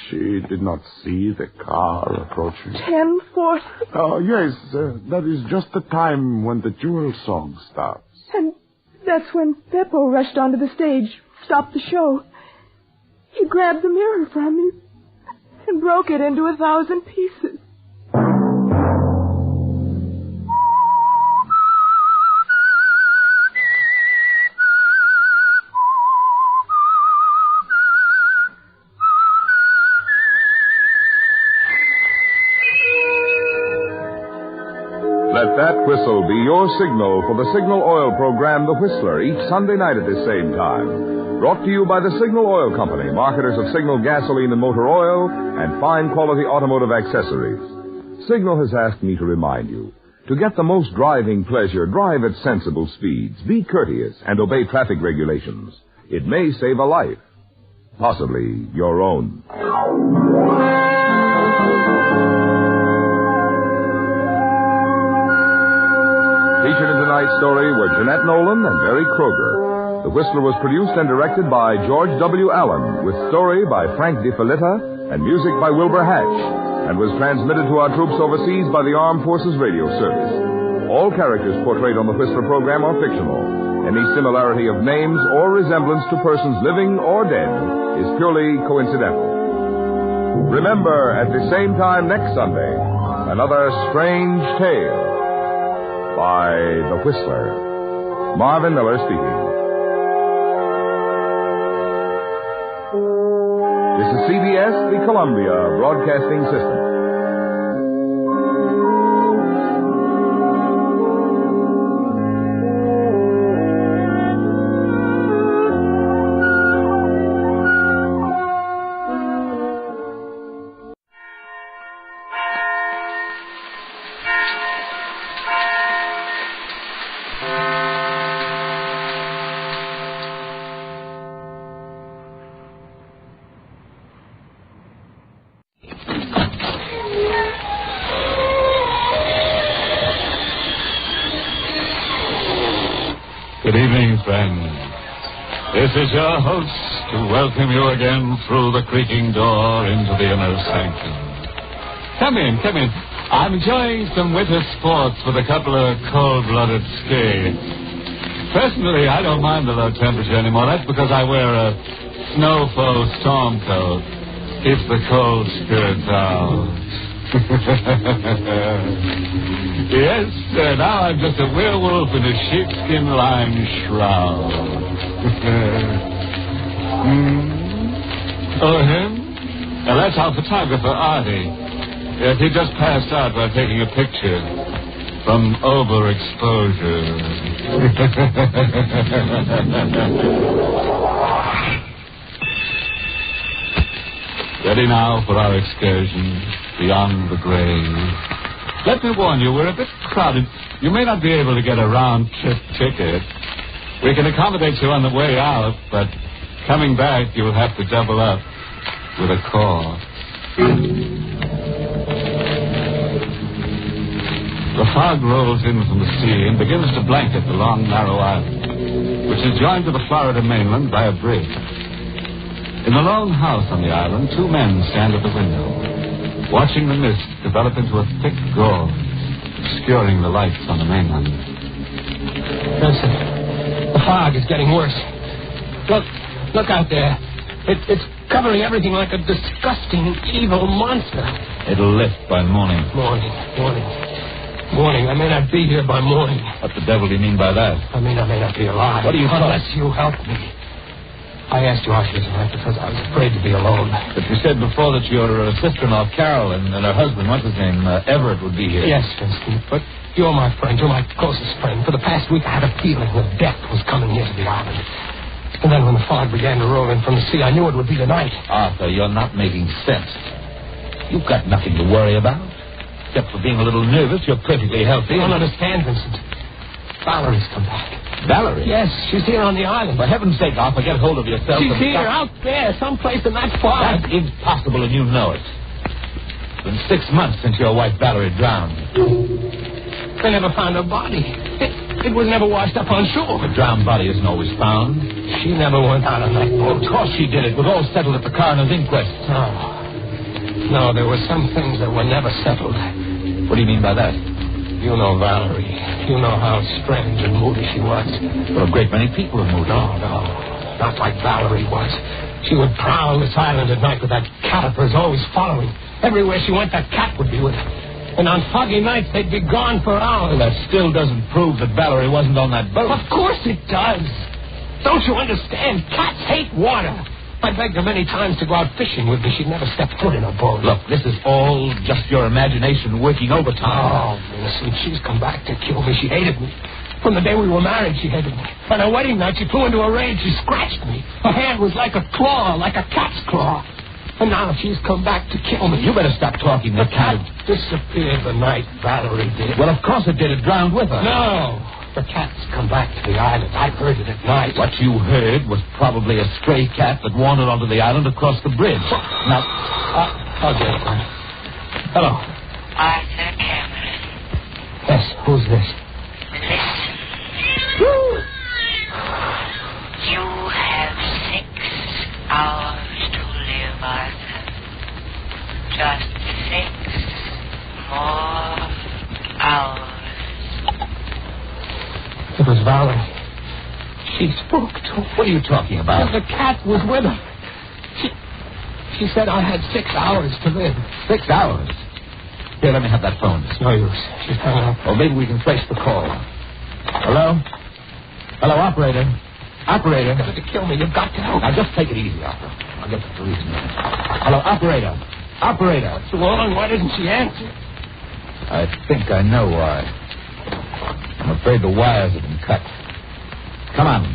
She did not see the car approaching. 10:40? Yes, that is just the time when the jewel song stops. And that's when Beppo rushed onto the stage, stopped the show. He grabbed the mirror from me and broke it into 1,000 pieces. Let that whistle be your signal for the Signal Oil program, The Whistler, each Sunday night at this same time. Brought to you by the Signal Oil Company, marketers of Signal gasoline and motor oil and fine quality automotive accessories. Signal has asked me to remind you, to get the most driving pleasure, drive at sensible speeds, be courteous, and obey traffic regulations. It may save a life, possibly your own. Featured in tonight's story were Jeanette Nolan and Barry Kroger. The Whistler was produced and directed by George W. Allen, with story by Frank DeFelitta and music by Wilbur Hatch, and was transmitted to our troops overseas by the Armed Forces Radio Service. All characters portrayed on the Whistler program are fictional. Any similarity of names or resemblance to persons living or dead is purely coincidental. Remember, at the same time next Sunday, another strange tale by The Whistler. Marvin Miller speaking. This is CBS, the Columbia Broadcasting System. Good evening, friends. This is your host to welcome you again through the creaking door into the inner sanctum. Come in. I'm enjoying some winter sports with a couple of cold-blooded skates. Personally, I don't mind the low temperature anymore. That's because I wear a snowfall storm coat. Keeps the cold spirits out. Yes, sir. Now I'm just a werewolf in a sheepskin-lined shroud. Oh, him? Now, that's our photographer, Artie. Yes, he just passed out while taking a picture from overexposure. Ready now for our excursion. beyond the grave. Let me warn you, we're a bit crowded. You may not be able to get a round-trip ticket. We can accommodate you on the way out, but coming back, you'll have to double up with a call. The fog rolls in from the sea and begins to blanket the long, narrow island, which is joined to the Florida mainland by a bridge. In the lone house on the island, two men stand at the window, watching the mist develop into a thick gauze, obscuring the lights on the mainland. Listen, the fog is getting worse. Look out there. It's covering everything like a disgusting, evil monster. It'll lift by morning. Morning. I may not be here by morning. What the devil do you mean by that? I mean, I may not be alive. What do you Unless you help me. I asked you out here tonight because I was afraid to be alone. But you said before that your sister-in-law, Carol, and her husband, what's his name, Everett, would be here. Yes, Vincent, but you're my friend. You're my closest friend. For the past week, I had a feeling that death was coming here to the island. And then when the fog began to roll in from the sea, I knew it would be tonight. Arthur, you're not making sense. You've got nothing to worry about. Except for being a little nervous, you're perfectly healthy. You don't understand, Vincent. Valerie's come back. Valerie? Yes, she's here on the island. For heaven's sake, Arthur, get hold of yourself. She's here, out there, someplace in that fog. That's impossible, and you know it. It's been 6 months since your wife Valerie drowned. They never found her body. It was never washed up on shore. A drowned body isn't always found. She never went out on that boat. Of course she did. It was all settled at the coroner's inquest. No, there were some things that were never settled. What do you mean by that? You know Valerie. You know how strange and moody she was. Well, a great many people are moody. No, not like Valerie was. She would prowl this island at night with that cat of hers always following. Everywhere she went, that cat would be with her. And on foggy nights, they'd be gone for hours. Well, that still doesn't prove that Valerie wasn't on that boat. Of course it does. Don't you understand? Cats hate water. I begged her many times to go out fishing with me. She'd never step foot in a boat. Look, this is all just your imagination working overtime. Oh, Vincent, she's come back to kill me. She hated me. From the day we were married, she hated me. On our wedding night, she flew into a rage. She scratched me. Her hand was like a claw, like a cat's claw. And now she's come back to kill me. You better stop talking. The cat disappeared the night Valerie did. Well, of course it did. It drowned with her. No. The cat's come back to the island. I heard it at night. What you heard was probably a stray cat that wandered onto the island across the bridge. Now, okay. Hello. Arthur Cameron. Yes, who's this? Listen. You have 6 hours to live, Arthur. Just 6 more hours. It was Valerie. She spoke to me. What are you talking about? The cat was with her. She said I had 6 hours to live. 6 hours? Here, let me have that phone. It's no use. She's hung up. Well, maybe we can trace the call. Hello? Hello, operator. Operator. You've got to kill me. You've got to help. Now, just take it easy, Arthur. I'll get the police in a minute. Hello, operator. Operator. What's wrong? Why doesn't she answer? I think I know why. I'm afraid the wires have been cut. Come on.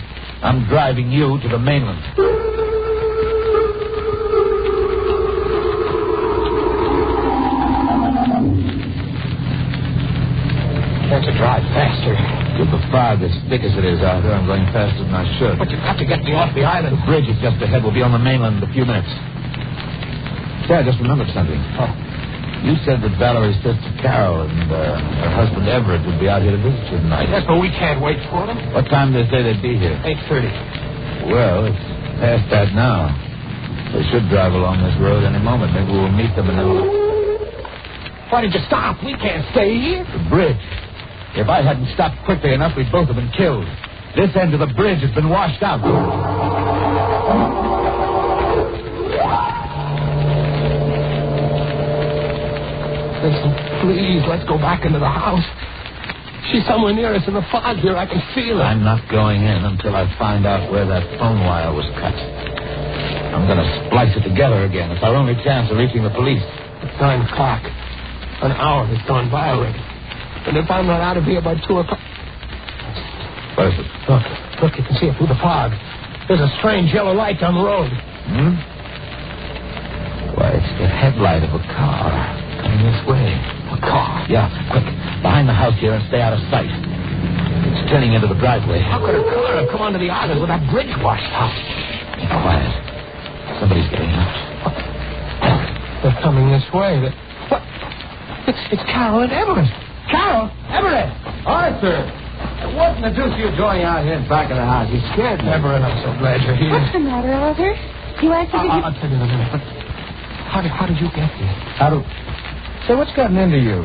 I'm driving you to the mainland. Can't you drive faster? With the fog as thick as it is, Arthur, I'm going faster than I should. But you've got to get me off the island. The bridge is just ahead. We'll be on the mainland in a few minutes. Say, I just remembered something. Oh. You said that Valerie's sister Carol and her husband Everett would be out here to visit you tonight. Yes, but we can't wait for them. What time did they say they'd be here? 8:30. Well, it's past that now. They should drive along this road any moment. Maybe we'll meet them in the... Why did you stop? We can't stay here. The bridge. If I hadn't stopped quickly enough, we'd both have been killed. This end of the bridge has been washed out. Listen, please, let's go back into the house. She's somewhere near us in the fog here. I can feel her. I'm not going in until I find out where that phone wire was cut. I'm going to splice it together again. It's our only chance of reaching the police. It's 9 o'clock. An hour has gone by already. And if I'm not out of here by 2 o'clock... What is it? Look, you can see it through the fog. There's a strange yellow light down the road. Why, it's the headlight of a car this way. A car. Yeah, quick. Behind the house here and stay out of sight. It's turning into the driveway. How could a car have come onto the island with that bridge washed out? Be quiet. Somebody's getting out. They're coming this way. What? It's Carol and Everett. Carol? Everett! Arthur! What in the deuce are you doing out here in back of the house? You scared me. Everett, I'm so glad you're here. What's the matter, Arthur? You acted I'll tell you in a minute, but how did you get here? Say, what's gotten into you?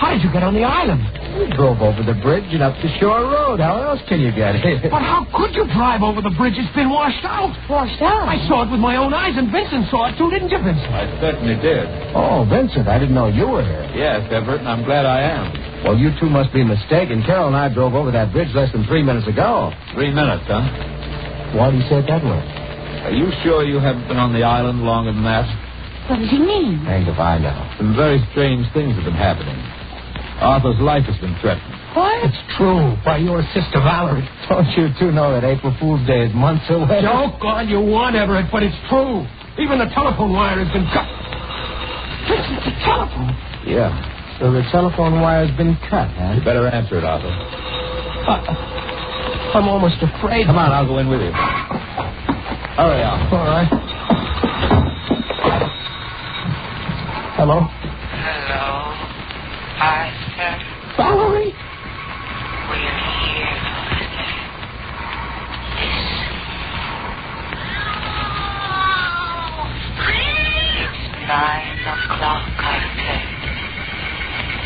How did you get on the island? You drove over the bridge and up the shore road. How else can you get here? But how could you drive over the bridge? It's been washed out. Washed out? I saw it with my own eyes, and Vincent saw it too, didn't you, Vincent? I certainly did. Oh, Vincent, I didn't know you were here. Yes, Everett, and I'm glad I am. Well, you two must be mistaken. Carol and I drove over that bridge less than 3 minutes ago. 3 minutes, huh? Why do you say it that way? Are you sure you haven't been on the island longer than that? What does he mean? Hanged if I know. Some very strange things have been happening. Arthur's life has been threatened. What? It's true, by your sister Valerie. Don't you two know that April Fool's Day is months away? Joke all you want, Everett, but it's true. Even the telephone wire has been cut. Vincent, the telephone. Yeah. So the telephone wire's been cut, huh? You better answer it, Arthur. I'm almost afraid. Come on, I'll go in with you. Hurry up. All right. Hello? Hello, Arthur. Valerie? We're here, Arthur. Listen. It's 9 o'clock, Arthur.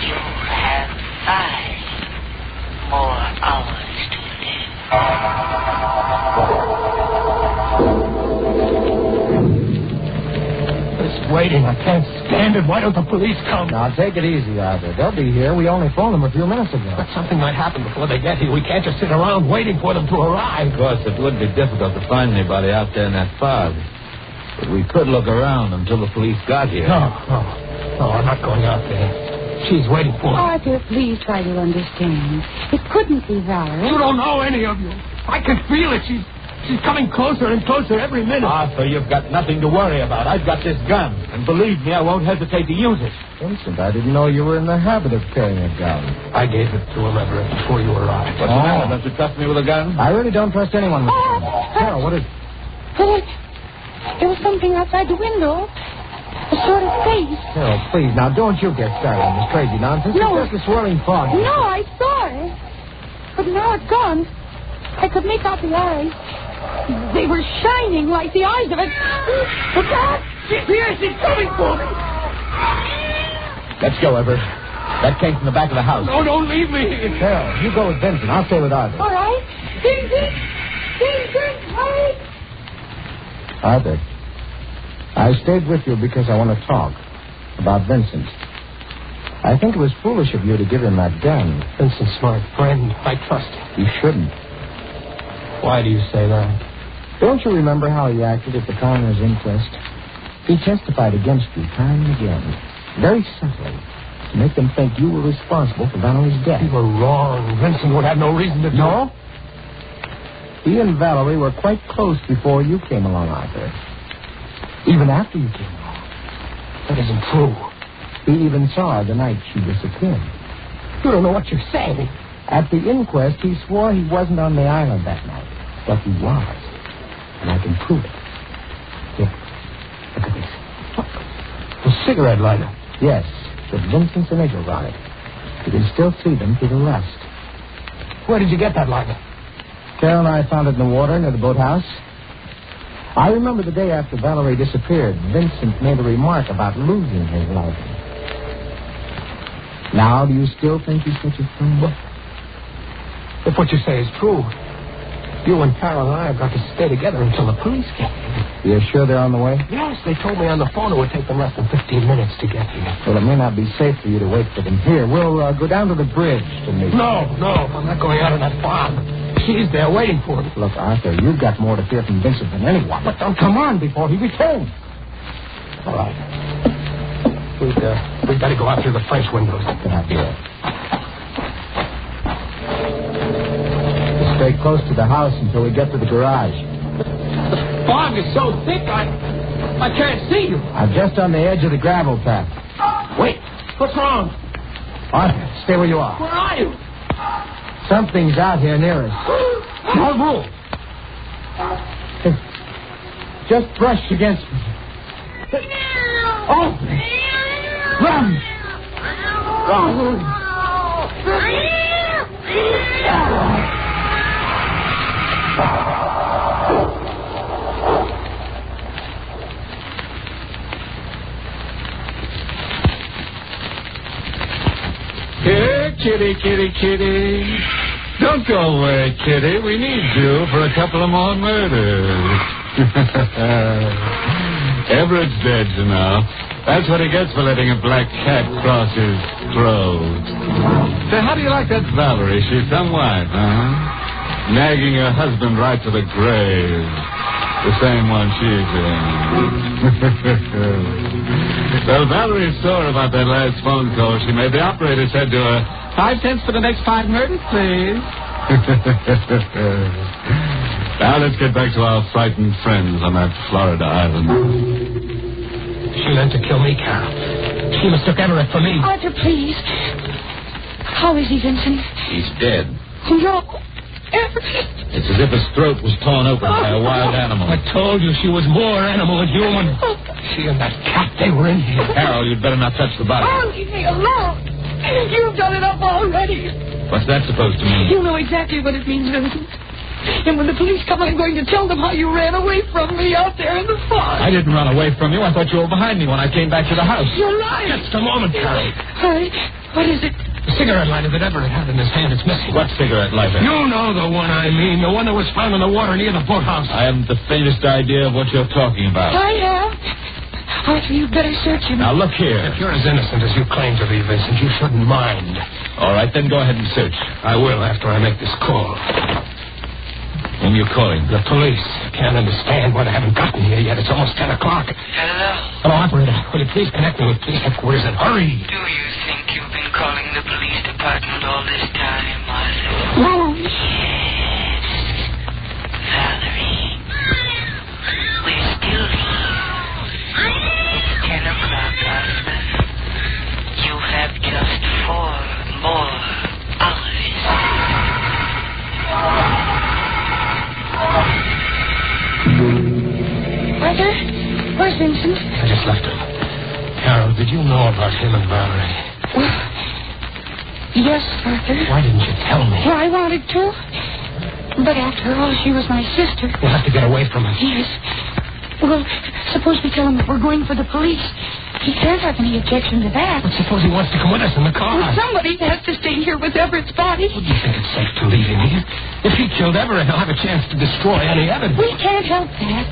You have 5 more hours to Waiting. I can't stand it. Why don't the police come? Now, take it easy, Arthur. They'll be here. We only phoned them a few minutes ago. But something might happen before they get here. We can't just sit around waiting for them to arrive. Of course, it would be difficult to find anybody out there in that fog. But we could look around until the police got here. No, I'm not going out there. She's waiting for me. Arthur, please try to understand. It couldn't be Valerie. You don't know any of you. I can feel it. She's coming closer and closer every minute. Arthur, you've got nothing to worry about. I've got this gun. And believe me, I won't hesitate to use it. Vincent, I didn't know you were in the habit of carrying a gun. I gave it to him, Everett, before you arrived. What's the matter? Don't you trust me with a gun? I really don't trust anyone with a gun. Carol, what is... There was something outside the window. A sort of face. Carol, please, now don't you get started on this crazy nonsense. No. It's just a swirling fog. No, I saw it. But now it's gone. I could make out the eyes. They were shining like the eyes of a... Look out! She's here! She's coming for me! Let's go, Everett. That came from the back of the house. No, don't leave me here. Carol, you go with Vincent. I'll stay with Arthur. All right. Vincent! Hurry! Arthur, I stayed with you because I want to talk about Vincent. I think it was foolish of you to give him that gun. Vincent's my friend. I trust him. You shouldn't. Why do you say that? Don't you remember how he acted at the coroner's inquest? He testified against you time and again, very subtly, to make them think you were responsible for Valerie's death. You were wrong. Vincent would have no reason to do No? He and Valerie were quite close before you came along, Arthur. Even after you came along. That isn't true. He even saw her the night she disappeared. You don't know what you're saying. At the inquest, he swore he wasn't on the island that night. But he was. And I can prove it. Here. Look at this. A cigarette lighter. Yes, with Vincent's initials on it. You can still see them through the rust. Where did you get that lighter? Carol and I found it in the water near the boathouse. I remember the day after Valerie disappeared, Vincent made a remark about losing his lighter. Now, do you still think he's such a fool? If what you say is true, you and Carol and I have got to stay together until the police get here. You're sure they're on the way? Yes, they told me on the phone it would take them less than 15 minutes to get here. Well, it may not be safe for you to wait for them here. We'll go down to the bridge to meet No, I'm not going out in that fog. She's there waiting for me. Look, Arthur, you've got more to fear from Vincent than anyone. But don't come on before he returns. All right. We've got to go out through the French windows. Good idea. Stay close to the house until we get to the garage. The fog is so thick, I can't see you. I'm just on the edge of the gravel path. Wait. What's wrong? Arthur, stay where you are. Where are you? Something's out here near us. What rule? Just brushed against me. Oh! Run! Run! Here, kitty, kitty, kitty. Don't go away, kitty. We need you for a couple of more murders. Everett's dead, you know. That's what he gets for letting a black cat cross his throat. Say, how do you like that Valerie? She's some wife, huh? Nagging her husband right to the grave. The same one she's in. Well, Valerie saw about that last phone call she made. The operator said to her, 5 cents for the next 5 murders, please. Now let's get back to our frightened friends on that Florida island. She meant to kill me, Carol. She mistook Everett for me. Arthur, please. How is he, Vincent? He's dead. No. Everett. It's as if his throat was torn open by a wild animal. I told you she was more animal than human. She and that cat, they were in here. Carol, you'd better not touch the body. Oh, leave me alone. You've done it up already. What's that supposed to mean? You know exactly what it means, Vincent. And when the police come, I'm going to tell them how you ran away from me out there in the fog. I didn't run away from you. I thought you were behind me when I came back to the house. You're lying. Just a moment, Carol. What is it? The cigarette lighter that Everett had in his hand is missing. What cigarette lighter? You know the one I mean. The one that was found in the water near the boathouse. I haven't the faintest idea of what you're talking about. I have. Arthur, you'd better search him. Now, look here. If you're as innocent as you claim to be, Vincent, you shouldn't mind. All right, then go ahead and search. I will after I make this call. Whom you calling? The police. Can't understand why they haven't gotten here yet. It's almost 10 o'clock. Hello? Hello, operator. Will you please connect me with police headquarters and hurry? Do you think you've been calling the police department all this time, Arthur? Yes. Valerie. We're still here. It's 10 o'clock, Arthur. You have just 4 more hours. Arthur? Where's Vincent? I just left him. Carol, did you know about him and Valerie? Well, yes, Arthur. Why didn't you tell me? Well, I wanted to. But after all, she was my sister. We'll have to get away from her. Yes. Well, suppose we tell him that we're going for the police. He can't have any objection to that. But suppose he wants to come with us in the car. Well, somebody has to stay here with Everett's body. Well, do you think it's safe to leave him here? If he killed Everett, he'll have a chance to destroy any evidence. We can't help that.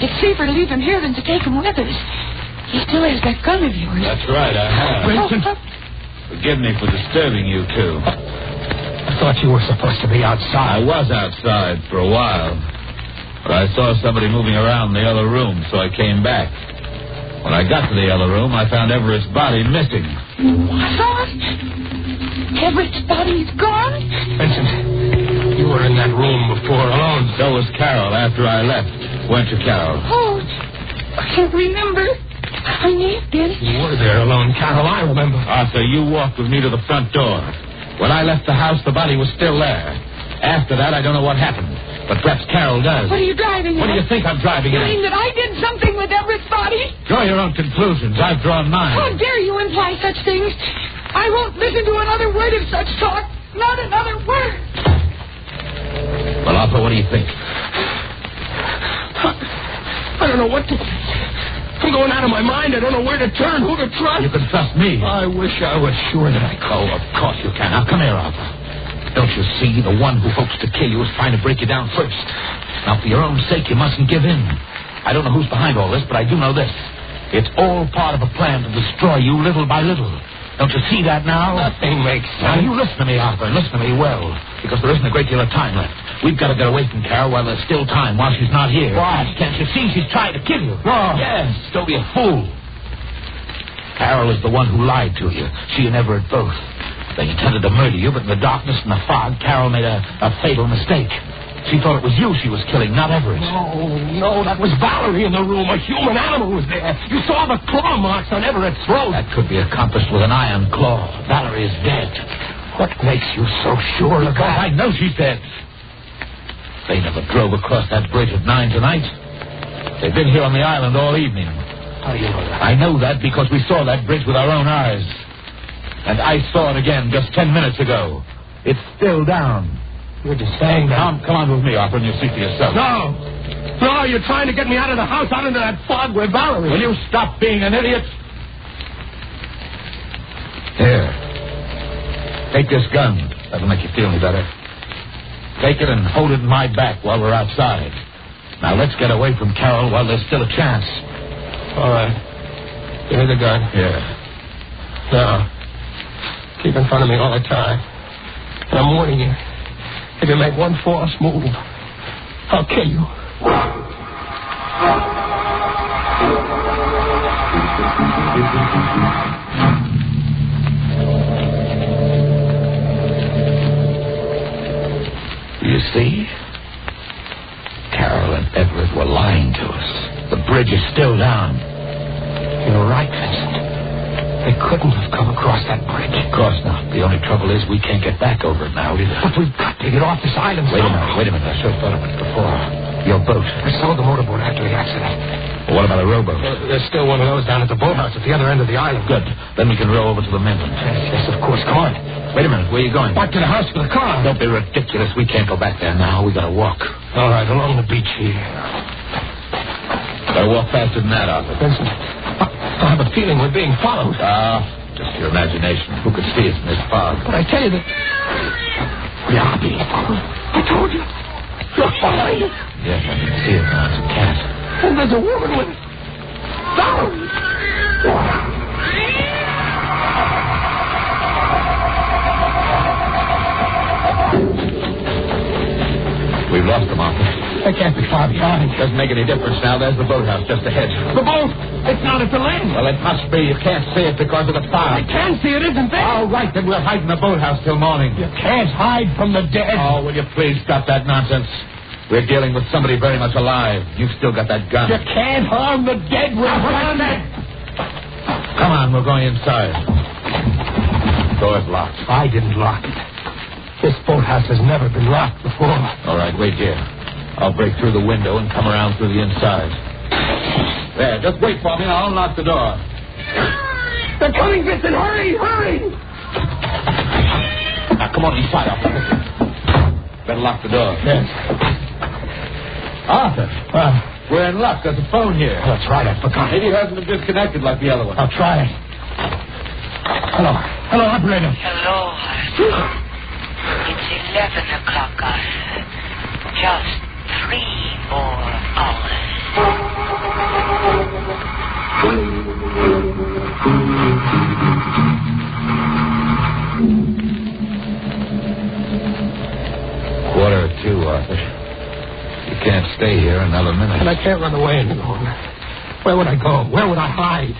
It's safer to leave him here than to take him with us. He still has that gun of yours. That's right, I have. Vincent. Forgive me for disturbing you two. I thought you were supposed to be outside. I was outside for a while. But I saw somebody moving around in the other room, so I came back. When I got to the other room, I found Everett's body missing. What? Everett's body's gone? Vincent, you were in that room before alone. So was Carol after I left. Weren't you, Carol? Oh, I can't remember. I may have been. You were there alone, Carol. I remember. Arthur, you walked with me to the front door. When I left the house, the body was still there. After that, I don't know what happened. But perhaps Carol does. What are you driving at? What do you think I'm driving You at? mean that I did something with Everett's body? Draw your own conclusions. I've drawn mine. How dare you imply such things? I won't listen to another word of such talk. Not another word. Well, Arthur, what do you think? I don't know what to think. I'm going out of my mind. I don't know where to turn, who to trust. You can trust me. I wish I was sure that I could. Oh, of course you can. Now, come here, Arthur. Don't you see? The one who hopes to kill you is trying to break you down first. Now, for your own sake, you mustn't give in. I don't know who's behind all this, but I do know this. It's all part of a plan to destroy you little by little. Don't you see that now? Nothing makes Now, sense. you listen to me, Arthur. Listen to me well, because there isn't a great deal of time left. We've got to get away from Carol while there's still time, while she's not here. Why? Can't you see she's trying to kill you? No. Yes, don't be a fool. Carol is the one who lied to you. She and Everett both. They intended to murder you, but in the darkness and the fog, Carol made a fatal mistake. She thought it was you she was killing, not Everett. No, that was Valerie in the room. A human animal was there. You saw the claw marks on Everett's throat. That could be accomplished with an iron claw. Valerie is dead. What makes you so sure of that? I know she's dead. They never drove across that bridge at 9 tonight. They've been here on the island all evening. How do you know that? I know that because we saw that bridge with our own eyes. And I saw it again just 10 minutes ago. It's still down. You're just saying that. Come on with me, Arthur, and you'll see for yourself. No, you're trying to get me out of the house, out into that fog with Valerie. Will you stop being an idiot? Here. Take this gun. That'll make you feel any better. Take it and hold it in my back while we're outside. Now, let's get away from Carol while there's still a chance. All right. Give me the gun. Here. Now, keep in front of me all the time. And I'm warning you. If you make one false move, I'll kill you. You see? Carol and Everett were lying to us. The bridge is still down. You're right, Vincent. They couldn't have come across that bridge. Of course not. The only trouble is we can't get back over it now either. But we've got to get off this island. Wait a minute. I should have thought of it before. Your boat. I sold the motorboat after the accident. Well, what about a rowboat? There's still one of those down at the boathouse at the other end of the island. Good. Then we can row over to the mainland. Yes, of course. Come on. Wait a minute. Where are you going? Back to the house for the car. Don't be ridiculous. We can't go back there now. We gotta walk. All right, along the beach here. Gotta walk faster than that, Arthur. Vincent, I have a feeling we're being followed. Just your imagination. Who could see us in this fog? But I tell you that... Yeah, being followed. I told you. You're behind us. Yes, I can see it now. It's a cat. And there's a woman with it. Valerie! We've lost them, Arthur. They can't be far behind. Doesn't make any difference now. There's the boathouse just ahead. The boat! It's not at the land. Well, it must be. You can't see it because of the fog. I can see it isn't there. All right, then we'll hide in the boathouse till morning. You can't hide from the dead. Oh, will you please stop that nonsense? We're dealing with somebody very much alive. You've still got that gun. You can't harm the dead. Come on, we're going inside. Door's locked. I didn't lock it. This boathouse has never been locked before. All right, wait here. I'll break through the window and come around through the inside. There, just wait for me and I'll unlock the door. They're coming, Vincent! Hurry! Now, come on inside, Arthur. Better lock the door. Yes. Arthur, we're in luck. There's a phone here. Oh, that's right, I forgot. Maybe it hasn't been disconnected like the other one. I'll try it. Hello, operator. Hello, Arthur. It's 11 o'clock, Arthur. Just 3 more hours. Quarter to 2, Arthur. You can't stay here another minute. And I can't run away any longer. Where would I go? Where would I hide?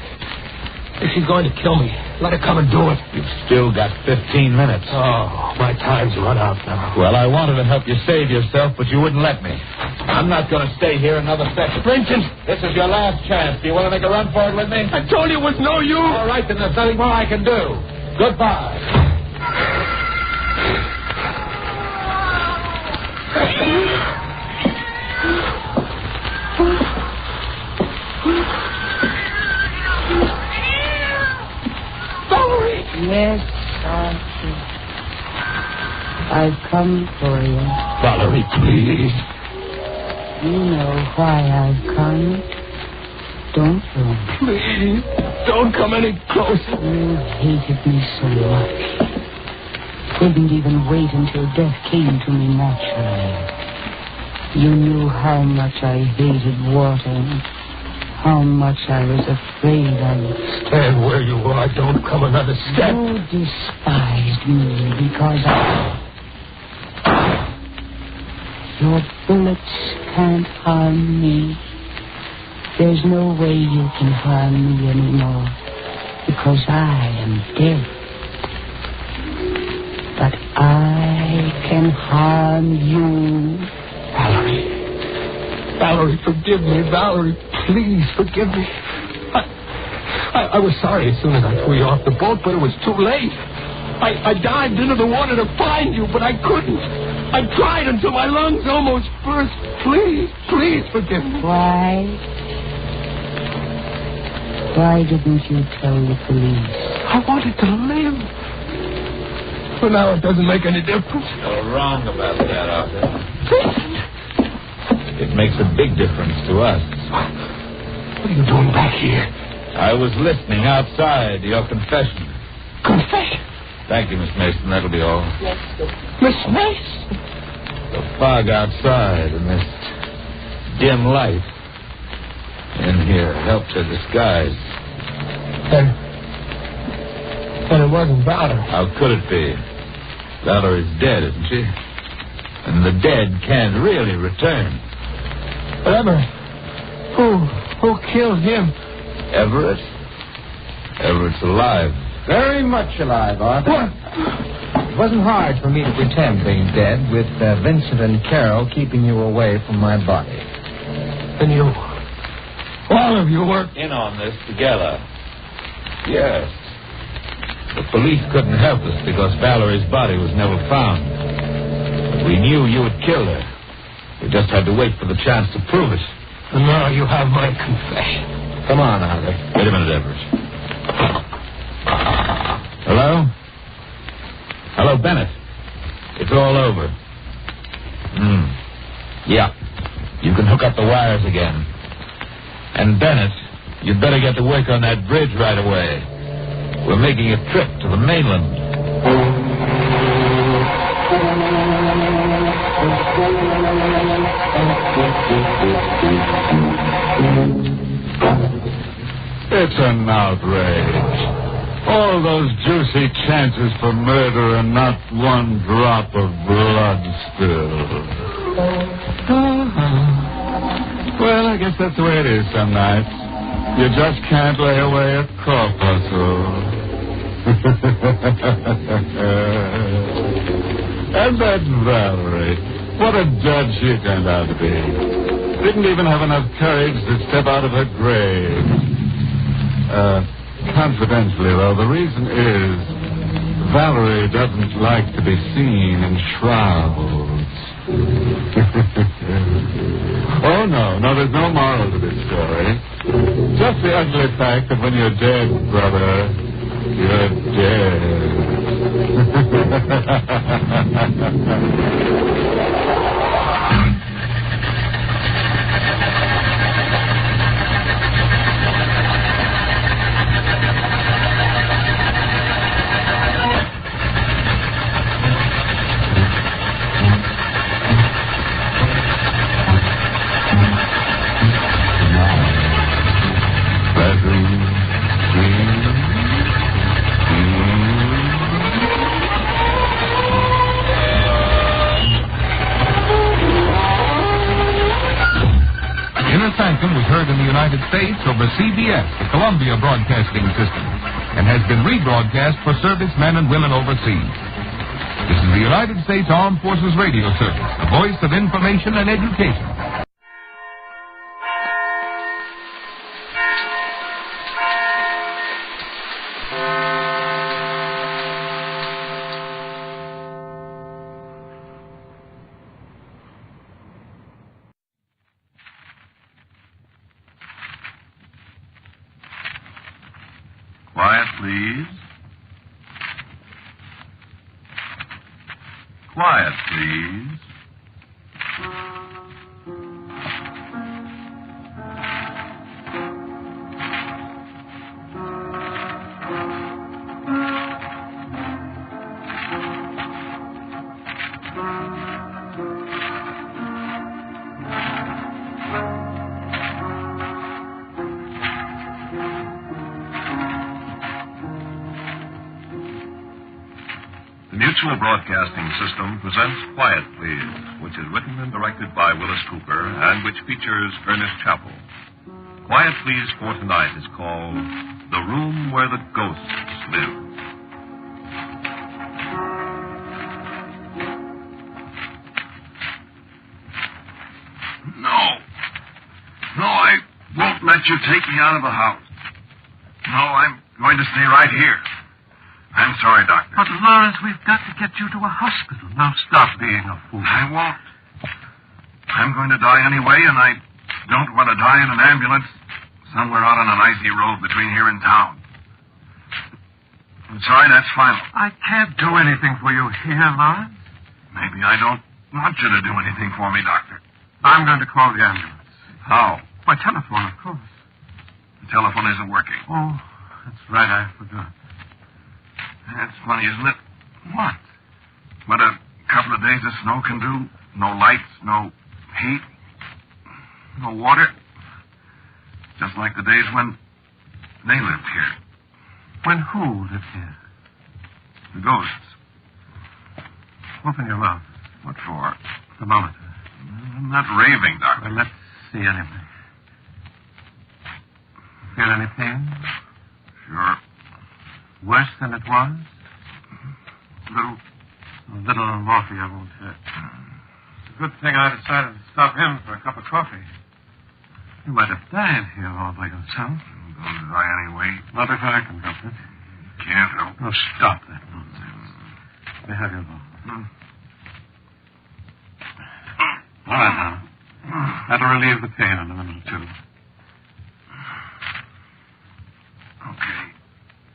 If she's going to kill me, let her come and do it. You've still got 15 minutes. Oh, my time's run out now. Well, I wanted to help you save yourself, but you wouldn't let me. I'm not going to stay here another second. Vincent! This is your last chance. Do you want to make a run for it with me? I told you it was no use. All right, then there's nothing more I can do. Goodbye. Yes, Arthur. I've come for you. Valerie, please. You know why I've come. Don't you? Please, don't come any closer. You hated me so much. Couldn't even wait until death came to me naturally. You knew how much I hated water. How much I was afraid I would stand where you are. Don't come another step. You despised me because your bullets can't harm me. There's no way you can harm me anymore because I am dead. But I can harm you. Valerie, forgive me. Valerie, please forgive me. I was sorry as soon as I threw you off the boat, but it was too late. I dived into the water to find you, but I couldn't. I tried until my lungs almost burst. Please forgive me. Why didn't you tell the police? I wanted to live. But now it doesn't make any difference. You're wrong about that, Arthur. It makes a big difference to us. What are you doing back here? I was listening outside to your confession. Confession? Thank you, Miss Mason. That'll be all. Yes, sir. Miss Mason? The fog outside and this dim light in here helped her disguise. And it wasn't Valerie. How could it be? Valerie's dead, isn't she? And the dead can't really return. But Everett, who killed him? Everett? Everett's alive. Very much alive, Arthur. What? It wasn't hard for me to pretend being dead with Vincent and Carol keeping you away from my body. And you, all of you worked in on this together. Yes. The police couldn't help us because Valerie's body was never found. But we knew you had killed her. We just had to wait for the chance to prove it. And now you have my confession. Come on, Arthur. Wait a minute, Everett. Hello? Hello, Bennett. It's all over. Yeah. You can hook up the wires again. And Bennett, you'd better get to work on that bridge right away. We're making a trip to the mainland. It's an outrage. All those juicy chances for murder and not one drop of blood spilled. Well, I guess that's the way it is some nights. You just can't lay away a corpuscle. And that Valerie, what a judge she turned out to be. Didn't even have enough courage to step out of her grave. Confidentially, though, the reason is Valerie doesn't like to be seen in shrouds. Oh, no, there's no moral to this story. Just the ugly fact that when you're dead, brother, you're dead. Sanctum was heard in the United States over CBS, the Columbia Broadcasting System, and has been rebroadcast for servicemen and women overseas. This is the United States Armed Forces Radio Service, the voice of information and education. Quiet, please. Quiet, please. The Mutual Broadcasting System presents Quiet, Please, which is written and directed by Willis Cooper and which features Ernest Chappell. Quiet, Please for tonight is called The Room Where the Ghosts Live. let you take me out of the house. No, I'm going to stay right here. I'm sorry, Doctor. But, Lawrence, we've got to get you to a hospital. Now stop being a fool. I won't. I'm going to die anyway, and I don't want to die in an ambulance somewhere out on an icy road between here and town. I'm sorry, that's final. I can't do anything for you here, Lawrence. Maybe I don't want you to do anything for me, Doctor. I'm going to call the ambulance. How? By telephone, of course. The telephone isn't working. Oh, that's right, I forgot. That's funny, isn't it? What? What a couple of days of snow can do. No lights, no heat, no water. Just like the days when they lived here. When who lived here? The ghosts. Open your mouth. What for? Thermometer. I'm not raving, Doctor. Well, let's see anyway. Feel any pain? Sure. Worse than it was? Little. A little morphia won't hurt. It's a good thing I decided to stop him for a cup of coffee. You might have died here all by yourself. I'm going to die anyway. Not if I can help it. Can't help. Oh, stop that nonsense. Let me have your ball. All right, now. That'll relieve the pain in a minute or two. Okay.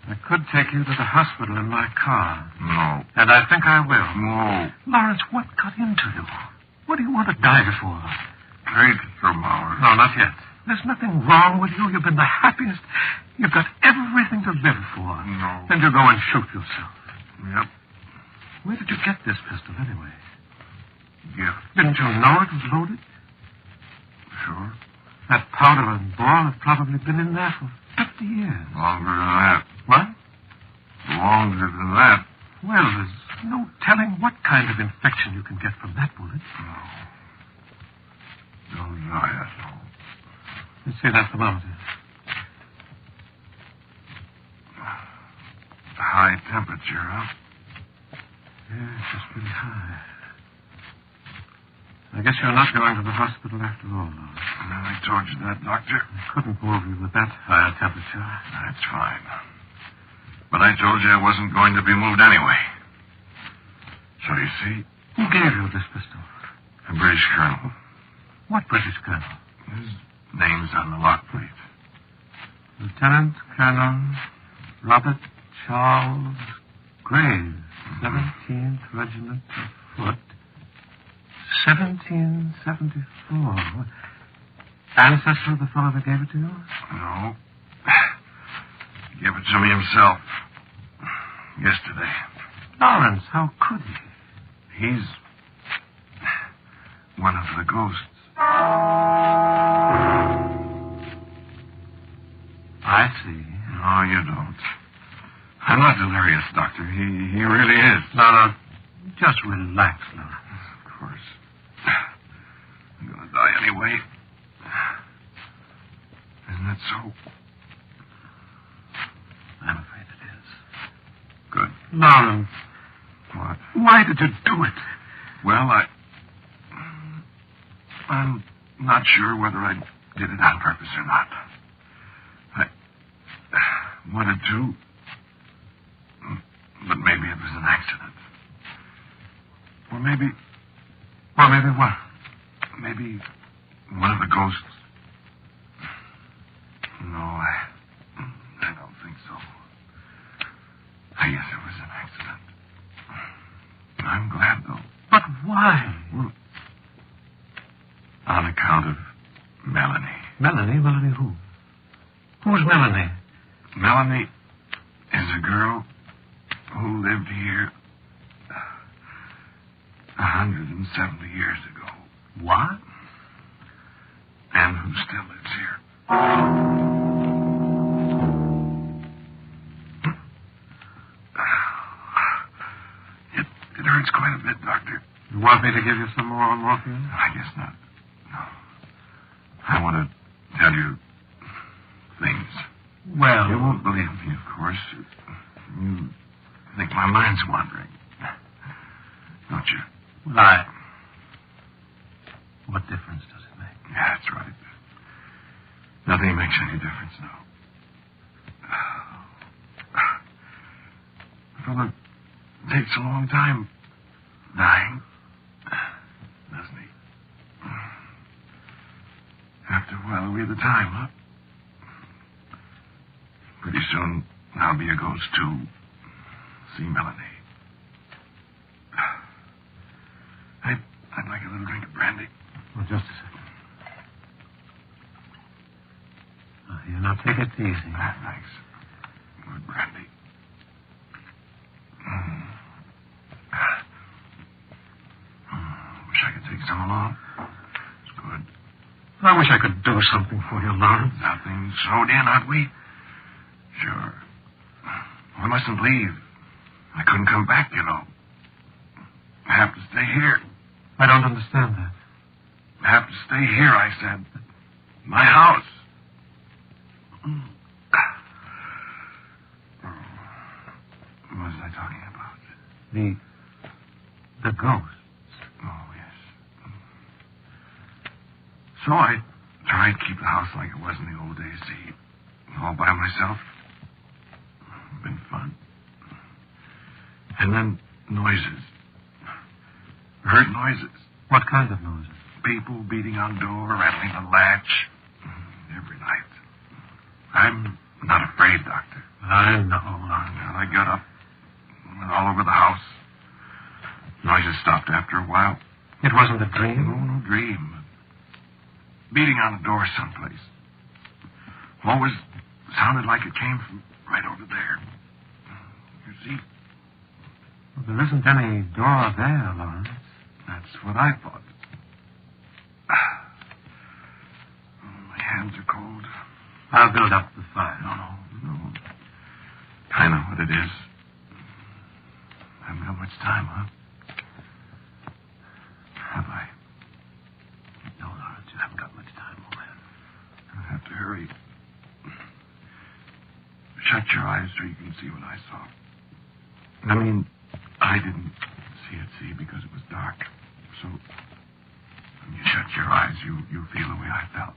I could take you to the hospital in my car. No. And I think I will. No. Lawrence, what got into you? What do you want to die for? Take it from Howard. No, not yet. There's nothing wrong with you. You've been the happiest. You've got everything to live for. No. Then you go and shoot yourself. Yep. Where did you get this pistol, anyway? Gift. Didn't you know it was loaded? Sure. That powder and ball have probably been in there for 50 years. Longer than that. What? Longer than that. Well, there's no telling what kind of infection you can get from that bullet. No. Don't die, that's all. Let's see that thermometer. High temperature, huh? Yes, it's pretty high. I guess you're not going to the hospital after all, though. I told you that, Doctor. I couldn't move you with that high temperature. That's fine. But I told you I wasn't going to be moved anyway. So you see... Who gave you this pistol? A British colonel. What British colonel? His name's on the lock plate. Lieutenant Colonel Robert Charles Graves, 17th Regiment of Foot, 1774. Ancestor of the fellow that gave it to you? No. He gave it to me himself. Yesterday. Lawrence, how could he? He's one of the ghosts. I see. No, you don't. I'm not delirious, Doctor. He really is. No, just relax, Lawrence. Of course. I'm going to die anyway. Isn't that so? I'm afraid it is. Good. Lawrence. What? Why did you do it? Well, I'm not sure whether I did it on purpose or not. I wanted to, but maybe it was an accident. Or maybe what? Maybe one of the ghosts. No, I don't think so. I guess it was an accident. I'm glad, though. But why? Well, on account of Melanie. Melanie? Melanie who? Who's Melanie? Melanie is a girl who lived here 170 years ago. What? And who still lives here. It hurts quite a bit, Doctor. You want me to give you some more morphine? I guess not. No. I want to tell you things. Well... You won't believe me, of course. You think my mind's wandering. Don't you? What difference does it make? Yeah, that's right. Nothing makes any difference now. Fellow takes a long time dying, doesn't he? After a while, we're the time, huh? Pretty soon, I'll be a ghost, too. See, Melanie. I'd like a little drink of brandy. Oh, just a second. Here, now take it easy. Thanks. Good brandy. Wish I could take some along. It's good. I wish I could do something for you, Lawrence. Nothing sewed in, aren't we? Sure. We mustn't leave. I couldn't come back, you know. I have to stay here. I don't understand that. I have to stay here, I said. My house. What was I talking about? The ghosts. Oh, yes. So I tried to keep the house like it was in the old days, see, all by myself. Been fun. And then noises. Heard noises. What kind of noises? People beating on door, rattling the latch. Every night. I'm not afraid, Doctor. I know. Well, I got up, went all over the house. Noises stopped after a while. It wasn't a dream? No dream. Beating on the door someplace. Always sounded like it came from right over there. You see? Well, there isn't any door there, Lawrence. That's what I thought. My hands are cold. I'll build up the fire. No. I know what it is. I haven't got much time, huh? Have I? No, Lawrence, you haven't got much time, old man. I'll have to hurry. Shut your eyes so you can see what I saw. I mean, I didn't see, because it was dark. So, when you shut your eyes, you feel the way I felt.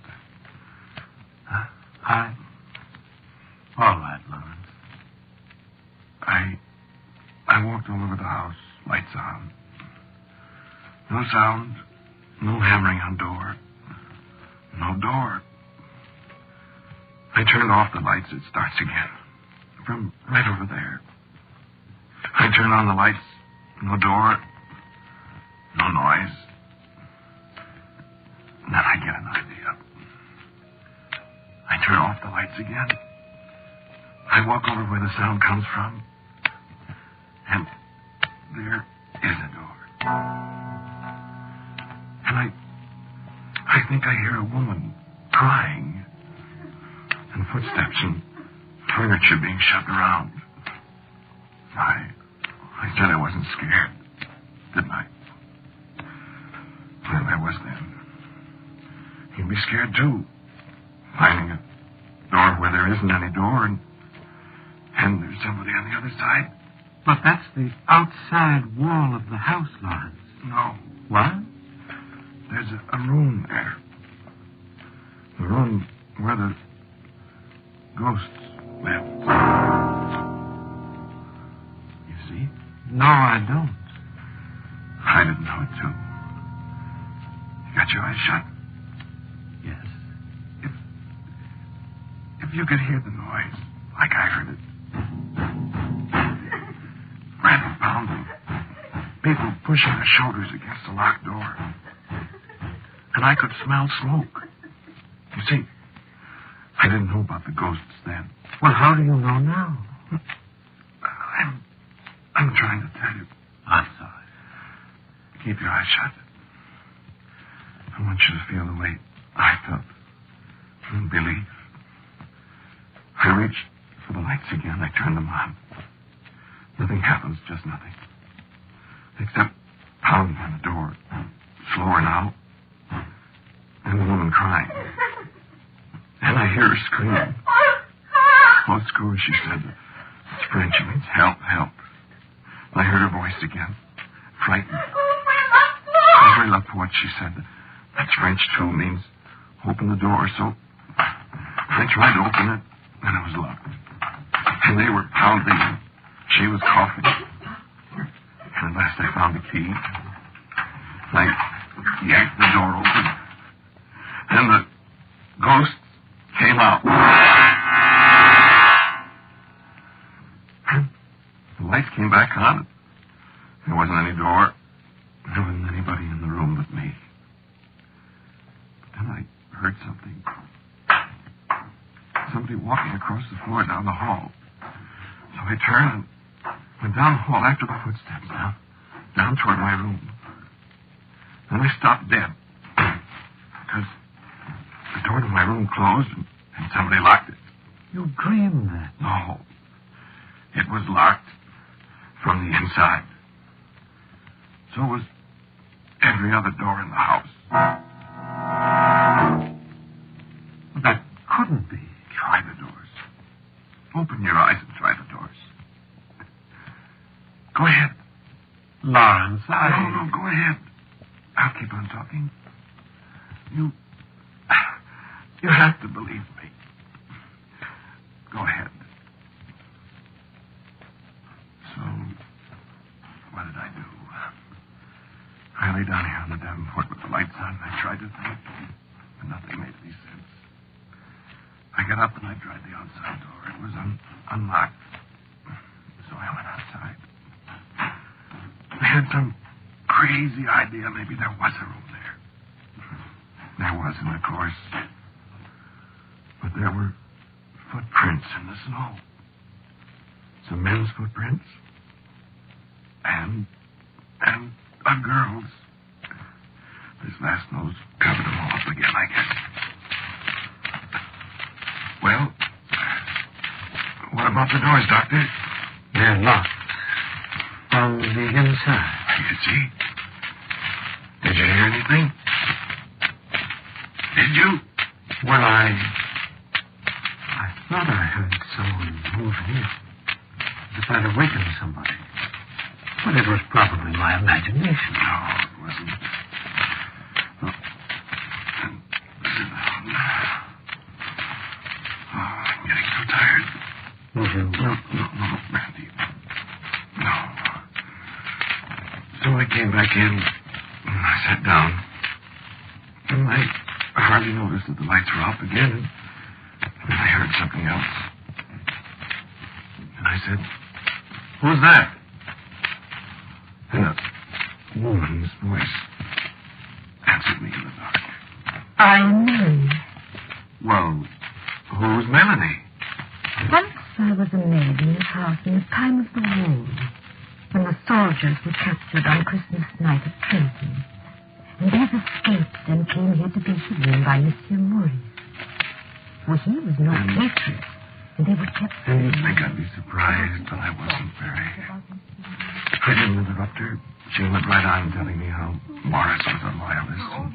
Huh? All right, Lawrence. I walked all over the house, lights on. No sound, no hammering on door. No door. I turned off the lights, it starts again. From right over there. I turn on the lights, no door, no noise. Then I get an idea. I turn off the lights again. I walk over where the sound comes from. And there is a door. And I think I hear a woman crying. And footsteps and furniture being shoved around. I said I wasn't scared, didn't I? Well, I was then. You'd be scared, too. Finding a door where there isn't any door, and there's somebody on the other side. But that's the outside wall of the house, Lawrence. No. What? There's a room there. The room where the ghosts live. You see? No, I don't. I didn't know it, too. You got your eyes shut? Yes. If you could hear the noise, like I heard it. Random pounding. People pushing their shoulders against the locked door. And I could smell smoke. You see, I didn't know about the ghosts then. Well, how do you know now? I'm trying to tell you. I'm sorry. Keep your eyes shut. I want you to feel the way I felt. And believe. I reached for the lights again. I turned them on. Nothing happens, just nothing. Except pounding on the door. Slower now. And the woman crying. And I hear her scream. Oh, screw, she said. It's French. It means help, help. I heard her voice again. Frightened. Ouvrez la porte, she said. That's French, too. Means open the door. So I tried to open it, and it was locked. And they were pounding, and she was coughing. And at last I found the key. I yanked the door open, and the ghost came out. And the lights came back on. There wasn't any door. There wasn't anybody in the room but me. But then I heard something. Somebody walking across the floor down the hall. So I turned and went down the hall after the footsteps, down toward my room. Then I stopped dead because the door to my room closed and somebody locked it. You dreamed that? No. It was locked from the inside. So was every other door in the house. Well, that couldn't be. Try the doors. Open your eyes and try the doors. Go ahead. Lawrence, No, go ahead. I'll keep on talking. You have to believe me. Go ahead. So, what did I do? I lay down here on the davenport with the lights on, and I tried to think, but nothing made any sense. I got up and I tried the outside door. It was unlocked. So I went outside. I had some crazy idea maybe there was a room there. There wasn't, of course. But there were footprints in the snow. Some men's footprints. And a girl's. This last nose covered them all up again, I guess. Well, what about the doors, Doctor? They're locked from the inside. You see? Did you hear anything? Did you? Well, I thought I heard someone moving. As if I'd awakened somebody. But it was probably my imagination. No, it wasn't. I'm getting so tired. No, Randy. No. So I came back in, and I sat down. And I hardly noticed that the lights were off again. And I heard something else. And I said, "Who's that?" And a woman's voice answered me in the dark. I'm Mary. Well, who's Melanie? Once I was a maid in this house in the time of the war, when the soldiers were captured on Christmas night at Trenton. And these escaped and came here to be hidden by Monsieur Maurice. For he was no patriot, and they were kept... And you'd think I'd be surprised, but I wasn't very. I didn't interrupt her. She went right on telling me how Morris was a loyalist, and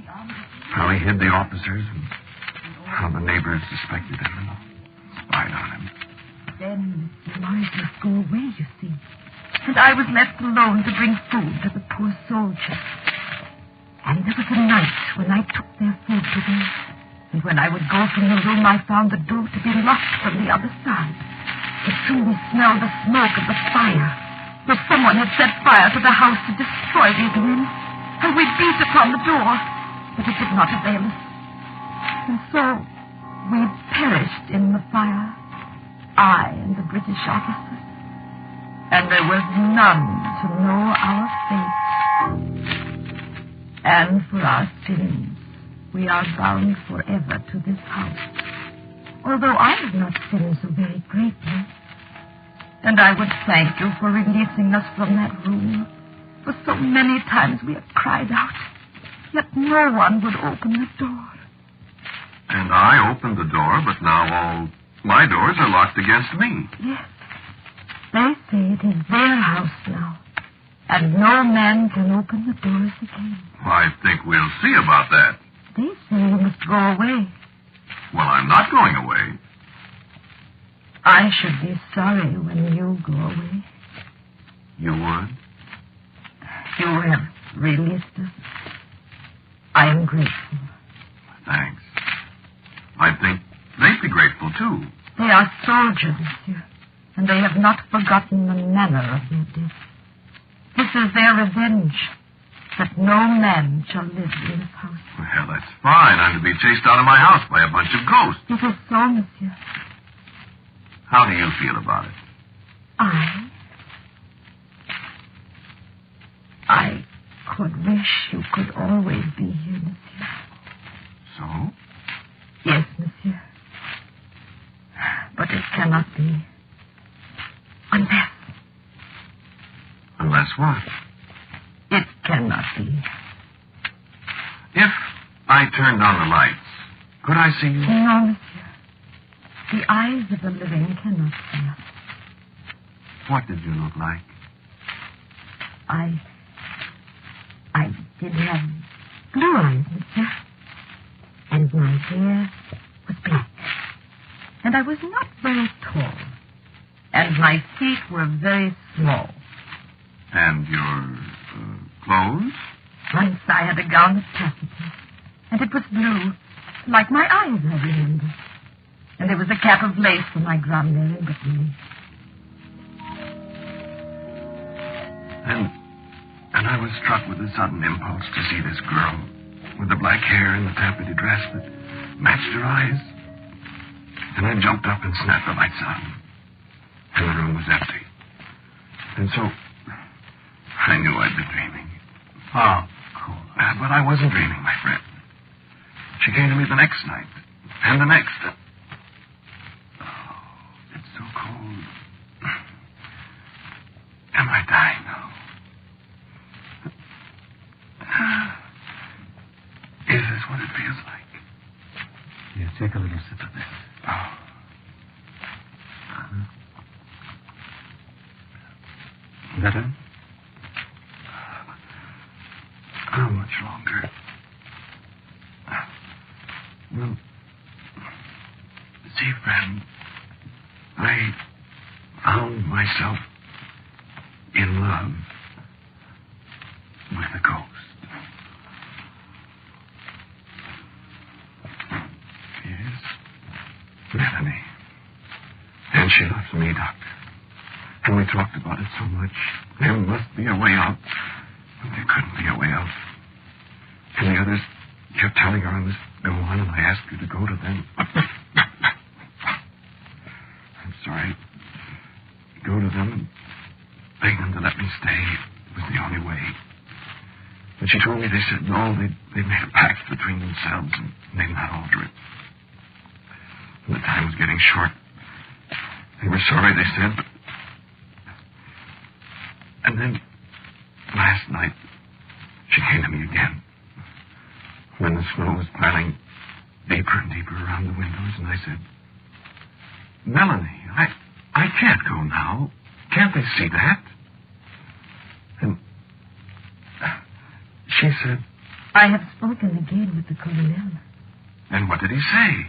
how he hid the officers, and how the neighbors suspected him and spied on him. Then Monsieur Maurice must go away, you see. And I was left alone to bring food to the poor soldiers. And there was a night when I took their food to them. And when I would go from the room, I found the door to be locked from the other side. But soon we smelled the smoke of the fire. But someone had set fire to the house to destroy these men. And we beat upon the door, but it did not avail us. And so we perished in the fire, I and the British officers. And there was none to know our fate. And for our sins, we are bound forever to this house. Although I have not sinned so very greatly. And I would thank you for releasing us from that room. For so many times we have cried out, yet no one would open the door. And I opened the door, but now all my doors are locked against me. Yes. They say it is their house now. And no man can open the doors again. Well, I think we'll see about that. They say you must go away. Well, I'm not going away. I should be sorry when you go away. You would? You have released us. I am grateful. Thanks. I think they'd be grateful. torture, monsieur, and they have not forgotten the manner of their death. This is their revenge, that no man shall live in this house. Well, that's fine. I'm to be chased out of my house by a bunch of ghosts. It is so, monsieur. How do you feel about it? I could wish you could always be here, monsieur. So? Yes, monsieur. But it cannot be. Unless. Unless what? It cannot be. If I turned on the lights, could I see you? No, monsieur. The eyes of the living cannot see us. What did you look like? I did have blue eyes, monsieur. And my hair was black. And I was not very tall. And my feet were very small. And your clothes? Once I had a gown of taffeta. And it was blue, like my eyes, I remember. And there was a cap of lace for my grande in Brittany. And I was struck with a sudden impulse to see this girl with the black hair and the taffeta dress that matched her eyes. And I jumped up and snapped the lights on. And the room was empty. And so I knew I'd been dreaming. Oh, cool. But I wasn't dreaming, my friend. She came to me the next night. And the next. Oh, it's so cold. Am I dying now? Is this what it feels like? Here, take a little sip of this. Oh. Better? How much longer? Well, see, friend, I found myself in love with a ghost. Yes, Melanie. And she loves me, Doctor. And we talked about it so much. There must be a way out. But there couldn't be a way out. And the others kept telling her I must go on, and I asked her to go to them. I'm sorry. Go to them and beg them to let me stay. It was the only way. But she told me they said no, they'd made a pact between themselves, and they'd not alter it. And the time was getting short. They were sorry, they said, but... And then, last night, she came to me again. When the snow was piling deeper and deeper around the windows, and I said, Melanie, I can't go now. Can't they see that? And she said... I have spoken again with the colonel. And what did he say?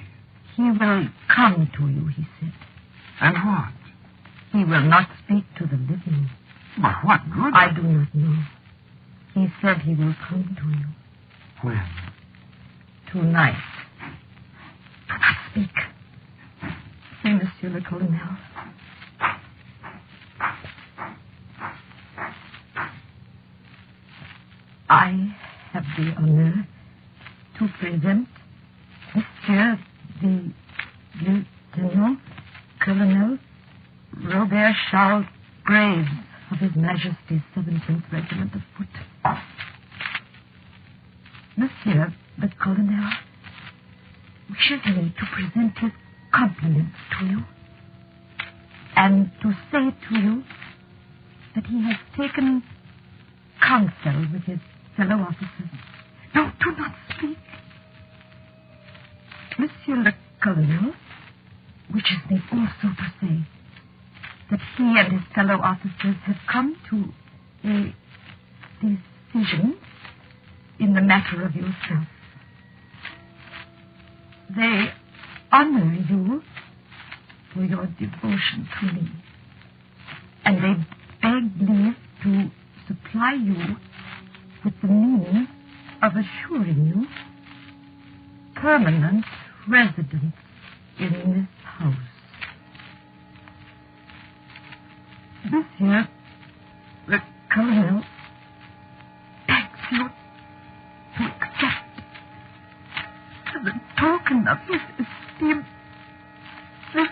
He will come to you, he said. And what? He will not speak to the living. But what good? I do not know. He said he will come to you. When? Tonight. Do not speak. Say, Monsieur le Colonel. I have the honor to present Monsieur the Lieutenant Colonel Robert Charles Graves of His Majesty's 17th Regiment of Foot. Monsieur the Colonel wishes me to present his compliments to you and to say to you that he has taken counsel with his fellow officers. No, do not speak. Monsieur le Colonel wishes me also to say that he and his fellow officers have come to a decision in the matter of yourself. They honor you for your devotion to me, and they beg leave to supply you with the means of assuring you permanent residence in this house. This here, the Colonel, begs you to accept as a token of his esteem this.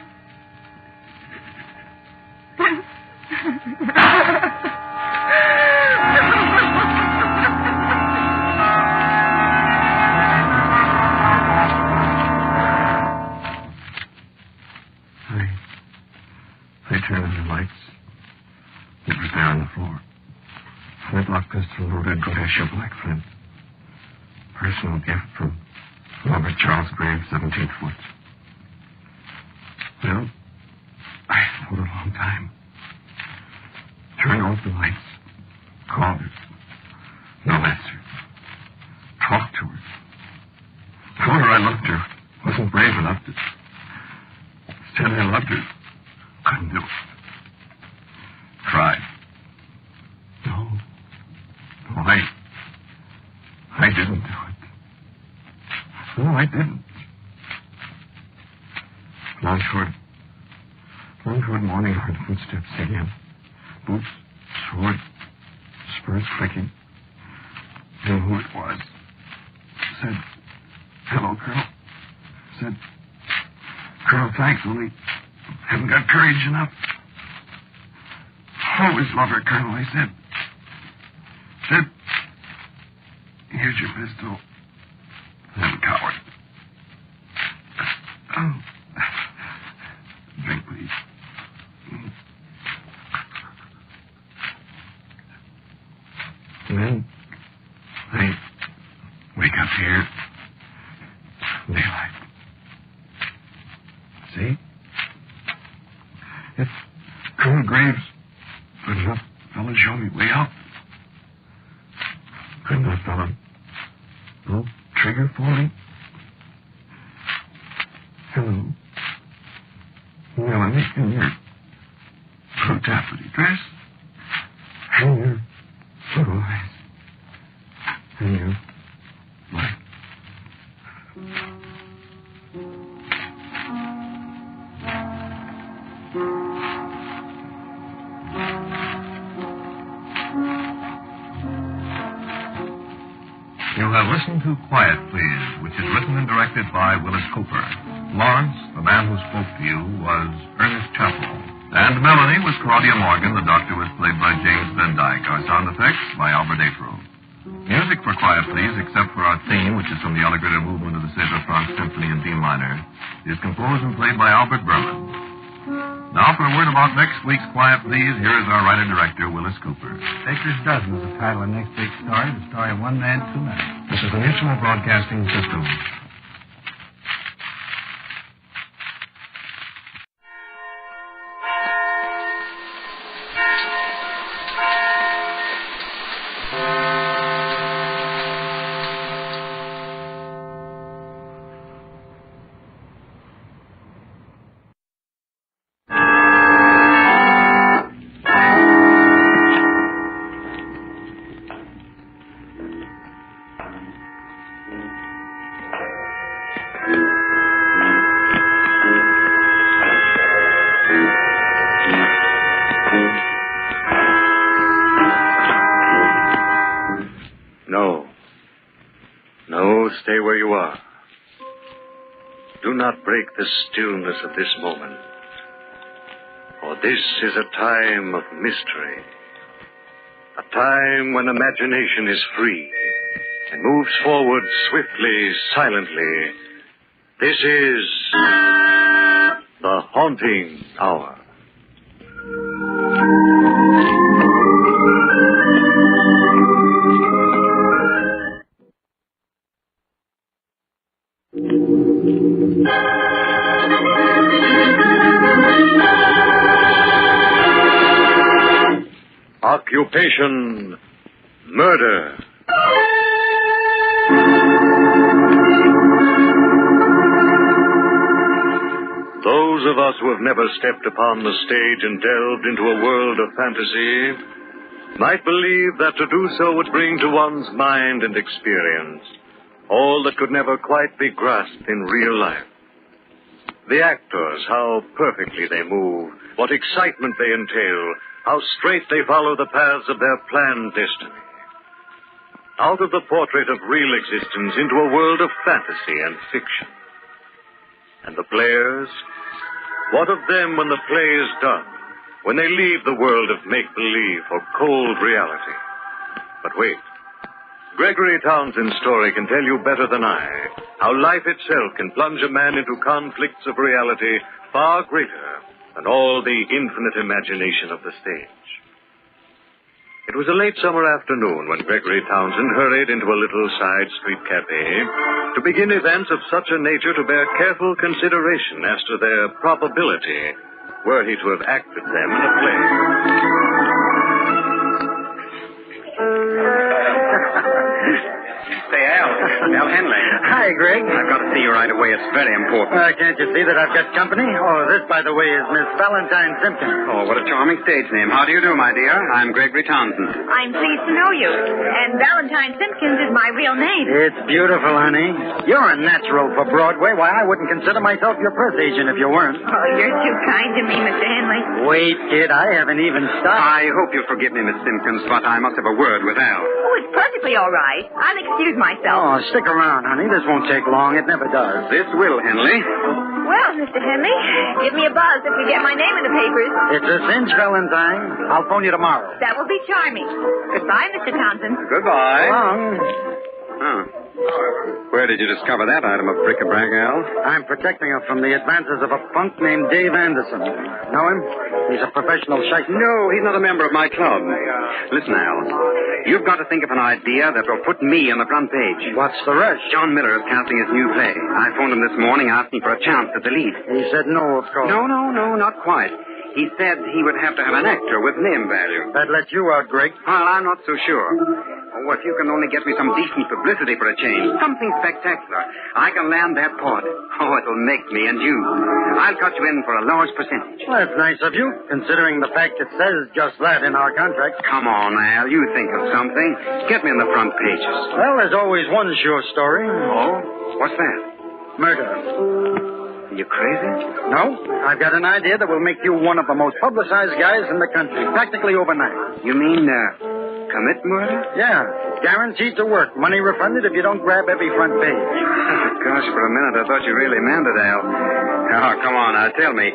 I turned on the lights. It was there on the floor. Flintlock pistol loaded Godetia black flint. Personal gift from Robert Charles Graves, 17th Foot. Well, I thought a long time. Turned off the lights. Called her. No answer. Talked to her. Told her I loved her. Wasn't brave enough to. Said I loved her. Couldn't do it. Tried. No, I didn't do it. No, I didn't. Long toward morning, I heard footsteps again. Boots, sword, spurs clicking. Knew who it was. Said, hello, Colonel. Said, Colonel, thanks, only haven't got courage enough. Always love her, Colonel, I said. Said, here's your pistol. I'm a coward. Oh. Drink, please. And then I wake up here. Daylight. See? It's Colonel Graves. Good enough fella show me way out. Good enough fella. No trigger for me. Hello. Melanie, in your blue taffety dress. And your blue eyes. And your light. You have listened to Quiet Please, which is written and directed by Willis Cooper. Lawrence, the man who spoke to you, was Ernest Chappell. And Melanie was Claudia Morgan. The doctor was played by James Van Dyke. Our sound effects by Albert April. Music for Quiet Please, except for our theme, which is from the Allegretto movement of the César Franck Symphony in D minor, is composed and played by Albert Berman. Now for a word about next week's Quiet Please, here is our writer-director, Willis Cooper. Baker's Dozen is the title of next week's story, the story of One Man, Two Men. This is the Mutual Broadcasting System. Stay where you are. Do not break the stillness of this moment, for this is a time of mystery, a time when imagination is free and moves forward swiftly, silently. This is the Haunting Hour. Occupation, murder. Those of us who have never stepped upon the stage and delved into a world of fantasy might believe that to do so would bring to one's mind and experience all that could never quite be grasped in real life. The actors, how perfectly they move, what excitement they entail, how straight they follow the paths of their planned destiny. Out of the portrait of real existence into a world of fantasy and fiction. And the players? What of them when the play is done? When they leave the world of make-believe for cold reality? But wait. Gregory Townsend's story can tell you better than I how life itself can plunge a man into conflicts of reality far greater than all the infinite imagination of the stage. It was a late summer afternoon when Gregory Townsend hurried into a little side street cafe to begin events of such a nature to bear careful consideration as to their probability were he to have acted them in a play. Say, Al Henley. Hi, Greg. I've got to see you right away. It's very important. Can't you see that I've got company? Oh, this, by the way, is Miss Valentine Simpkins. Oh, what a charming stage name. How do you do, my dear? I'm Gregory Townsend. I'm pleased to know you. And Valentine Simpkins is my real name. It's beautiful, honey. You're a natural for Broadway. Why, I wouldn't consider myself your press agent if you weren't. Oh, you're too kind to me, Mr. Henley. Wait, kid. I haven't even started. I hope you'll forgive me, Miss Simpkins, but I must have a word with Al. Oh, it's perfectly all right. I'll excuse myself. Oh, stick around, honey. This won't take long. It never does. This will, Henley. Well, Mr. Henley, give me a buzz if you get my name in the papers. It's a cinch, Valentine. I'll phone you tomorrow. That will be charming. Goodbye, Mr. Townsend. Goodbye. So long. Oh. Where did you discover that item of bric-a-brac, Al? I'm protecting her from the advances of a punk named Dave Anderson. Know him? He's a professional shite. No, he's not a member of my club. Listen, Al. You've got to think of an idea that will put me on the front page. What's the rush? John Miller is casting his new play. I phoned him this morning asking for a chance at the lead. He said no, of course. No, not quite. He said he would have to have an actor with name value. That let you out, Greg. Well, I'm not so sure. Oh, if you can only get me some decent publicity for a change, something spectacular, I can land that part. Oh, it'll make me and you. I'll cut you in for a large percentage. Well, that's nice of you, considering the fact it says just that in our contract. Come on, Al, you think of something. Get me in the front pages. Well, there's always one sure story. Oh? What's that? Murder. Are you crazy? No. I've got an idea that will make you one of the most publicized guys in the country, practically overnight. You mean, commit murder? Yeah. Guaranteed to work. Money refunded if you don't grab every front page. Gosh, for a minute I thought you really meant it, Al. Oh, come on now, tell me.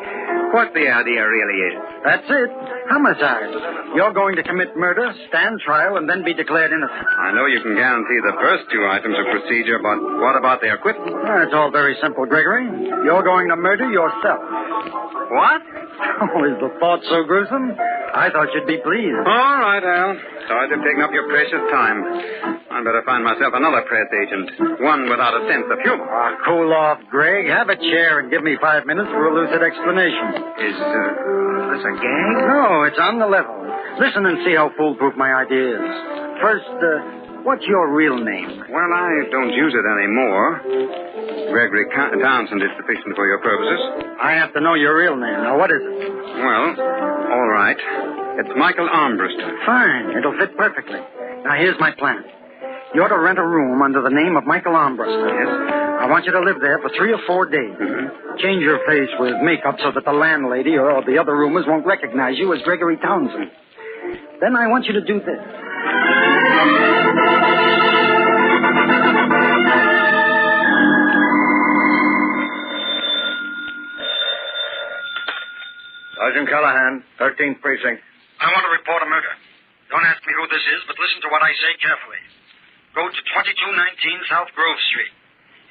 What the idea really is? That's it. Homicide. You're going to commit murder, stand trial, and then be declared innocent. I know you can guarantee the first two items of procedure, but what about the acquittal? It's all very simple, Gregory. You're going to murder yourself. What? Oh, is the thought so gruesome? I thought you'd be pleased. All right, Al. Sorry to have taken up your precious time. I'd better find myself another press agent. One without a sense of humor. Cool off, Greg. Have a chair and give me 5 minutes for a lucid explanation. Is this a gag? No, it's on the level. Listen and see how foolproof my idea is. First, what's your real name? Well, I don't use it anymore. Gregory Townsend is sufficient for your purposes. I have to know your real name. Now, what is it? Well, all right. It's Michael Armbruster. Fine. It'll fit perfectly. Now, here's my plan. You ought to rent a room under the name of Michael Armbruster. Yes? I want you to live there for 3 or 4 days. Mm-hmm. Change your face with makeup so that the landlady or the other roomers won't recognize you as Gregory Townsend. Then I want you to do this. Sergeant Callahan, 13th Precinct. I want to report a murder. Don't ask me who this is, but listen to what I say carefully. Go to 2219 South Grove Street.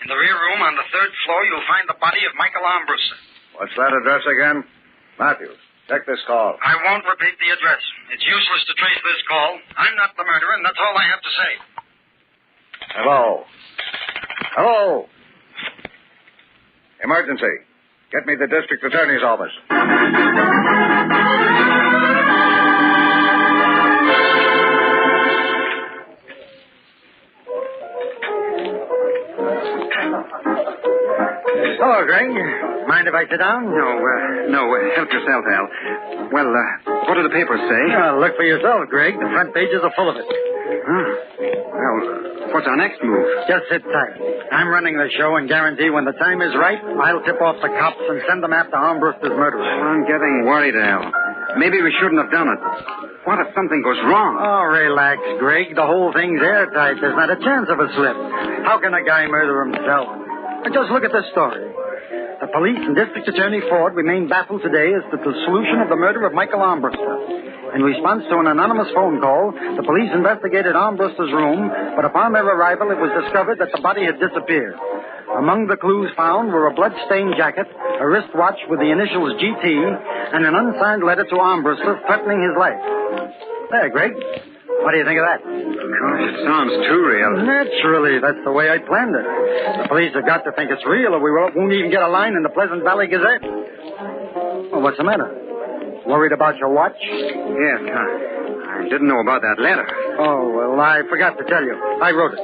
In the rear room on the 3rd floor, you'll find the body of Michael Armbruster. What's that address again? Matthews, check this call. I won't repeat the address. It's useless to trace this call. I'm not the murderer, and that's all I have to say. Hello. Hello. Emergency. Get me the district attorney's office. Hello, Greg. Mind if I sit down? No, help yourself, Al. Well, what do the papers say? Look for yourself, Greg. The front pages are full of it. Well, what's our next move? Just sit tight. I'm running the show and guarantee when the time is right, I'll tip off the cops and send them after Armbruster's murderer. I'm getting worried, Al. Maybe we shouldn't have done it. What if something goes wrong? Oh, relax, Greg. The whole thing's airtight. There's not a chance of a slip. How can a guy murder himself? Just look at this story. The police and District Attorney Ford remain baffled today as to the solution of the murder of Michael Armbruster. In response to an anonymous phone call, the police investigated Armbruster's room, but upon their arrival, it was discovered that the body had disappeared. Among the clues found were a blood-stained jacket, a wristwatch with the initials GT, and an unsigned letter to Armbruster threatening his life. There, Greg. What do you think of that? Gosh, it sounds too real. Naturally. That's the way I planned it. The police have got to think it's real, or we won't even get a line in the Pleasant Valley Gazette. Well, what's the matter? Worried about your watch? Yes, I didn't know about that letter. Oh, well, I forgot to tell you. I wrote it.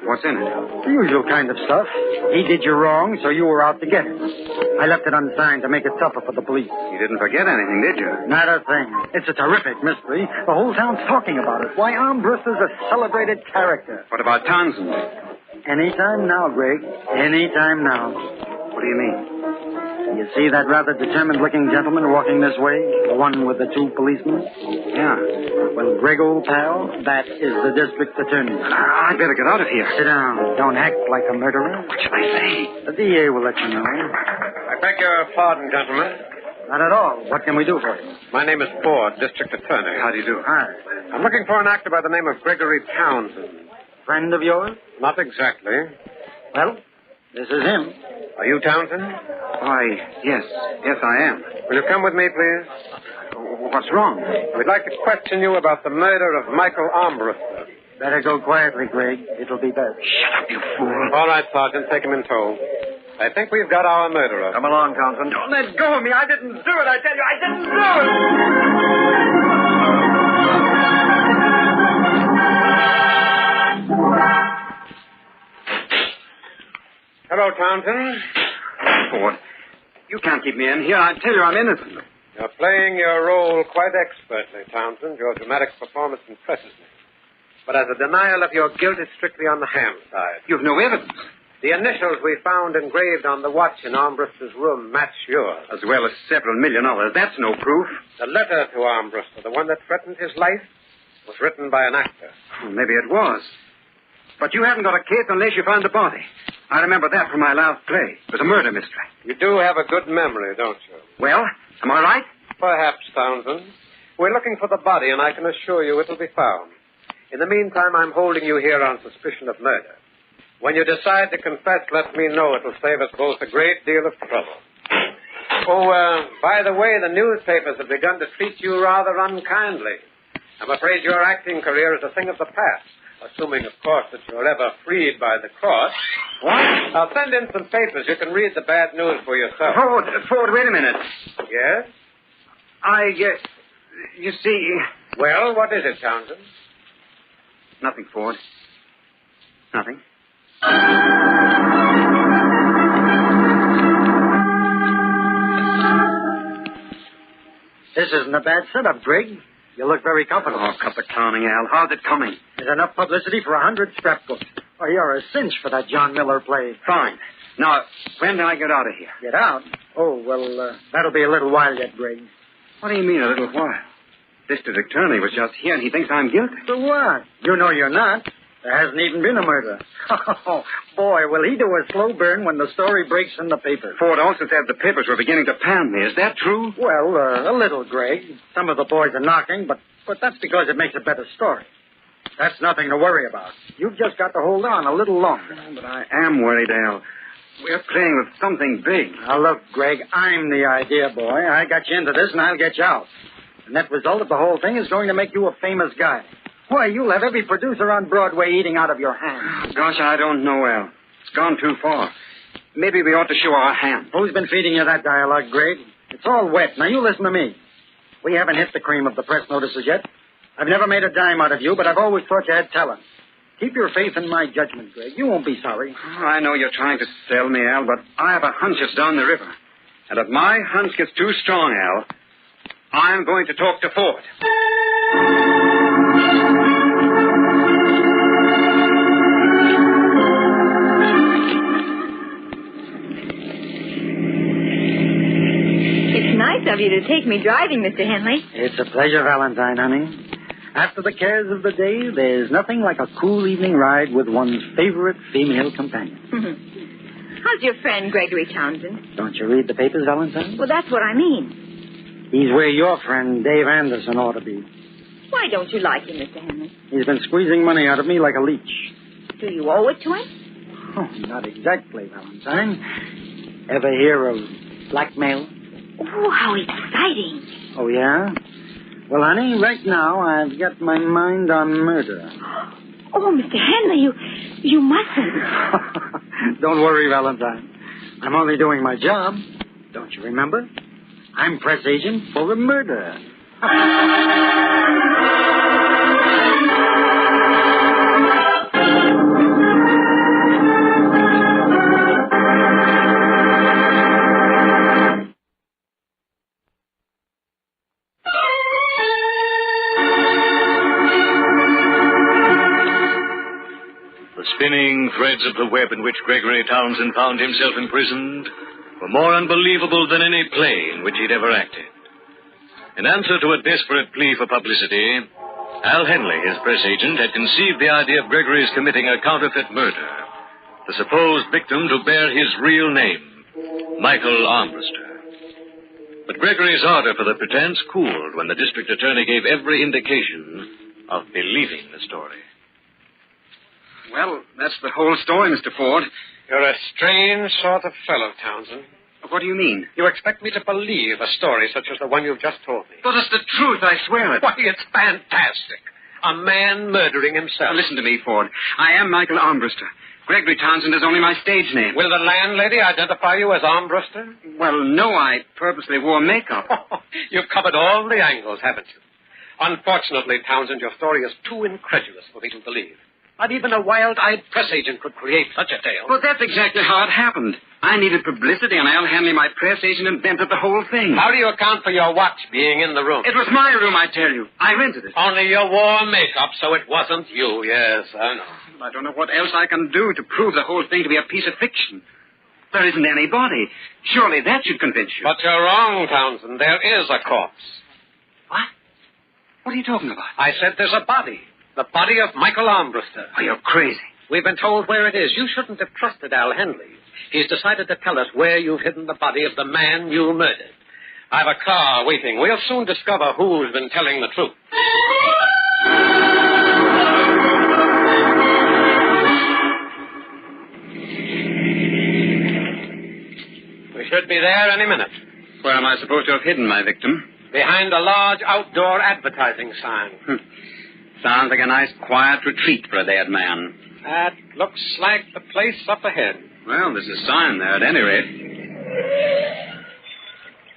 What's in it? The usual kind of stuff. He did you wrong, so you were out to get him. I left it unsigned to make it tougher for the police. You didn't forget anything, did you? Not a thing. It's a terrific mystery. The whole town's talking about it. Why, Armbruster's a celebrated character. What about Townsend? Anytime now, Greg. Anytime now. What do you mean? You see that rather determined-looking gentleman walking this way? The one with the two policemen? Yeah. Well, Greg, old pal, that is the district attorney. I'd better get out of here. Sit down. Don't act like a murderer. What should I say? The DA will let you know. I beg your pardon, gentlemen. Not at all. What can we do for you? My name is Ford, district attorney. How do you do? Hi. I'm looking for an actor by the name of Gregory Townsend. Friend of yours? Not exactly. Well, this is him. Are you Townsend? Why, yes. Yes, I am. Will you come with me, please? What's wrong? We'd like to question you about the murder of Michael Armbruster. Better go quietly, Greg. It'll be best. Shut up, you fool. All right, Sergeant. Take him in tow. I think we've got our murderer. Come along, Townsend. Don't let go of me. I didn't do it. I tell you, I didn't do it. Hello, Townsend. Ford, you can't keep me in here. I tell you, I'm innocent. You're playing your role quite expertly, Townsend. Your dramatic performance impresses me. But as a denial of your guilt, it's strictly on the ham side. You've no evidence. The initials we found engraved on the watch in Armbruster's room match yours. As well as several million others. That's no proof. The letter to Armbruster, the one that threatened his life, was written by an actor. Well, maybe it was. But you haven't got a case unless you found the body. I remember that from my last play. It was a murder mystery. You do have a good memory, don't you? Well, am I right? Perhaps, Townsend. We're looking for the body, and I can assure you it'll be found. In the meantime, I'm holding you here on suspicion of murder. When you decide to confess, let me know. It'll save us both a great deal of trouble. Oh, by the way, the newspapers have begun to treat you rather unkindly. I'm afraid your acting career is a thing of the past. Assuming, of course, that you're ever freed by the cross. What? I'll send in some papers. You can read the bad news for yourself. Ford, wait a minute. Yes? You see... Well, what is it, Townsend? Nothing, Ford. Nothing. This isn't a bad setup, Greg. You look very comfortable. Oh, cut the clowning, Al. How's it coming? There's enough publicity for 100 scrapbooks. Oh, you're a cinch for that John Miller play. Fine. Now, when do I get out of here? Get out? Oh, well, that'll be a little while yet, Greg. What do you mean, a little while? District attorney was just here, and he thinks I'm guilty. So what? You know you're not. There hasn't even been a murder. Oh, boy, will he do a slow burn when the story breaks in the paper. Ford also said the papers were beginning to pound me. Is that true? Well, a little, Greg. Some of the boys are knocking, but that's because it makes a better story. That's nothing to worry about. You've just got to hold on a little longer. But I am worried, Al. We're playing with something big. Now, look, Greg, I'm the idea boy. I got you into this, and I'll get you out. The net result of the whole thing is going to make you a famous guy. Why, you'll have every producer on Broadway eating out of your hand. Gosh, I don't know, Al. It's gone too far. Maybe we ought to show our hand. Who's been feeding you that dialogue, Greg? It's all wet. Now, you listen to me. We haven't hit the cream of the press notices yet. I've never made a dime out of you, but I've always thought you had talent. Keep your faith in my judgment, Greg. You won't be sorry. Oh, I know you're trying to sell me, Al, but I have a hunch it's down the river. And if my hunch gets too strong, Al, I'm going to talk to Ford. It's nice of you to take me driving, Mr. Henley. It's a pleasure, Valentine, honey. After the cares of the day, there's nothing like a cool evening ride with one's favorite female companion. How's your friend, Gregory Townsend? Don't you read the papers, Valentine? Well, that's what I mean. He's where your friend Dave Anderson ought to be. Why don't you like him, Mr. Henley? He's been squeezing money out of me like a leech. Do you owe it to him? Oh, not exactly, Valentine. Ever hear of blackmail? Oh, how exciting. Oh, yeah? Well, honey, right now I've got my mind on murder. Oh, Mr. Henley, you mustn't. Don't worry, Valentine. I'm only doing my job. Don't you remember? I'm press agent for a murder. Spinning threads of the web in which Gregory Townsend found himself imprisoned were more unbelievable than any play in which he'd ever acted. In answer to a desperate plea for publicity, Al Henley, his press agent, had conceived the idea of Gregory's committing a counterfeit murder, the supposed victim to bear his real name, Michael Armbruster. But Gregory's ardor for the pretense cooled when the district attorney gave every indication of believing the story. Well, that's the whole story, Mr. Ford. You're a strange sort of fellow, Townsend. What do you mean? You expect me to believe a story such as the one you've just told me. But it's the truth, I swear it. Why, it's fantastic. A man murdering himself. Now, listen to me, Ford. I am Michael Armbruster. Gregory Townsend is only my stage name. Will the landlady identify you as Armbruster? Well, no, I purposely wore makeup. You've covered all the angles, haven't you? Unfortunately, Townsend, your story is too incredulous for me to believe. Not even a wild-eyed press agent could create such a tale. Well, that's exactly how it happened. I needed publicity, and Al Henley, my press agent, invented the whole thing. How do you account for your watch being in the room? It was my room, I tell you. I rented it. Only you wore makeup, so it wasn't you. Yes, I know. I don't know what else I can do to prove the whole thing to be a piece of fiction. There isn't any body. Surely that should convince you. But you're wrong, Townsend. There is a corpse. What? What are you talking about? I said there's a body. The body of Michael Armbruster. Oh, you're crazy. We've been told where it is. You shouldn't have trusted Al Henley. He's decided to tell us where you've hidden the body of the man you murdered. I've a car waiting. We'll soon discover who's been telling the truth. We should be there any minute. Where am I supposed to have hidden my victim? Behind a large outdoor advertising sign. Sounds like a nice, quiet retreat for a dead man. That looks like the place up ahead. Well, there's a sign there at any rate.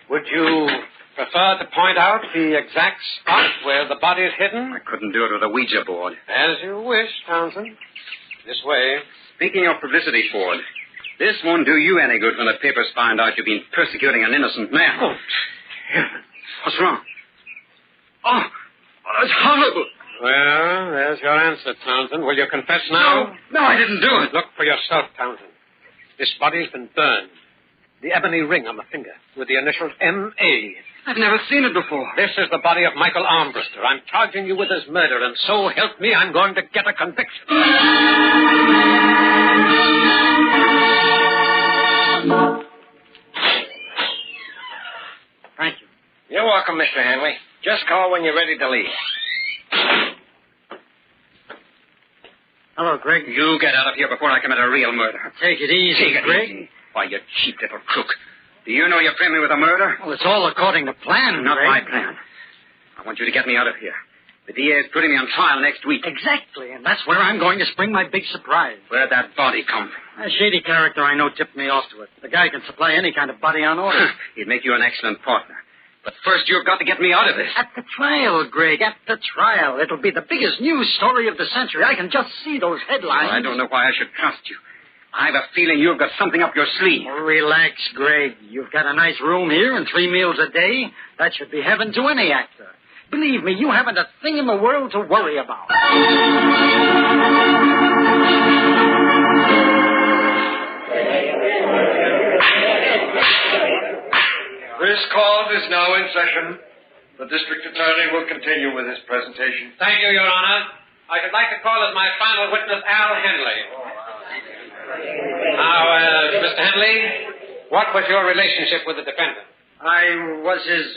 Would you prefer to point out the exact spot where the body is hidden? I couldn't do it with a Ouija board. As you wish, Townsend. This way. Speaking of publicity, Ford, this won't do you any good when the papers find out you've been persecuting an innocent man. Oh, heavens. What's wrong? Oh, that's horrible. Well, there's your answer, Townsend. Will you confess now? No, I didn't do it. Look for yourself, Townsend. This body's been burned. The ebony ring on the finger with the initials M.A. I've never seen it before. This is the body of Michael Armbruster. I'm charging you with his murder, and so help me, I'm going to get a conviction. Thank you. You're welcome, Mr. Henley. Just call when you're ready to leave. Hello, Greg. You get out of here before I commit a real murder. Take it easy, Take it Greg. easy. Why, you cheap little crook. Do you know you framed me with a murder? Well, it's all according to plan, Not Greg. my plan. I want you to get me out of here. The DA is putting me on trial next week. Exactly, and that's where I'm going to spring my big surprise. Where'd that body come from? A shady character I know tipped me off to it. The guy can supply any kind of body on order. He'd make you an excellent partner. But first, you've got to get me out of this. At the trial, Greg, at the trial. It'll be the biggest news story of the century. I can just see those headlines. Well, I don't know why I should trust you. I have a feeling you've got something up your sleeve. Oh, relax, Greg. You've got a nice room here and 3 meals a day. That should be heaven to any actor. Believe me, you haven't a thing in the world to worry about. This court is now in session. The district attorney will continue with his presentation. Thank you, Your Honor. I should like to call as my final witness Al Henley. Now, Mr. Henley, what was your relationship with the defendant? I was his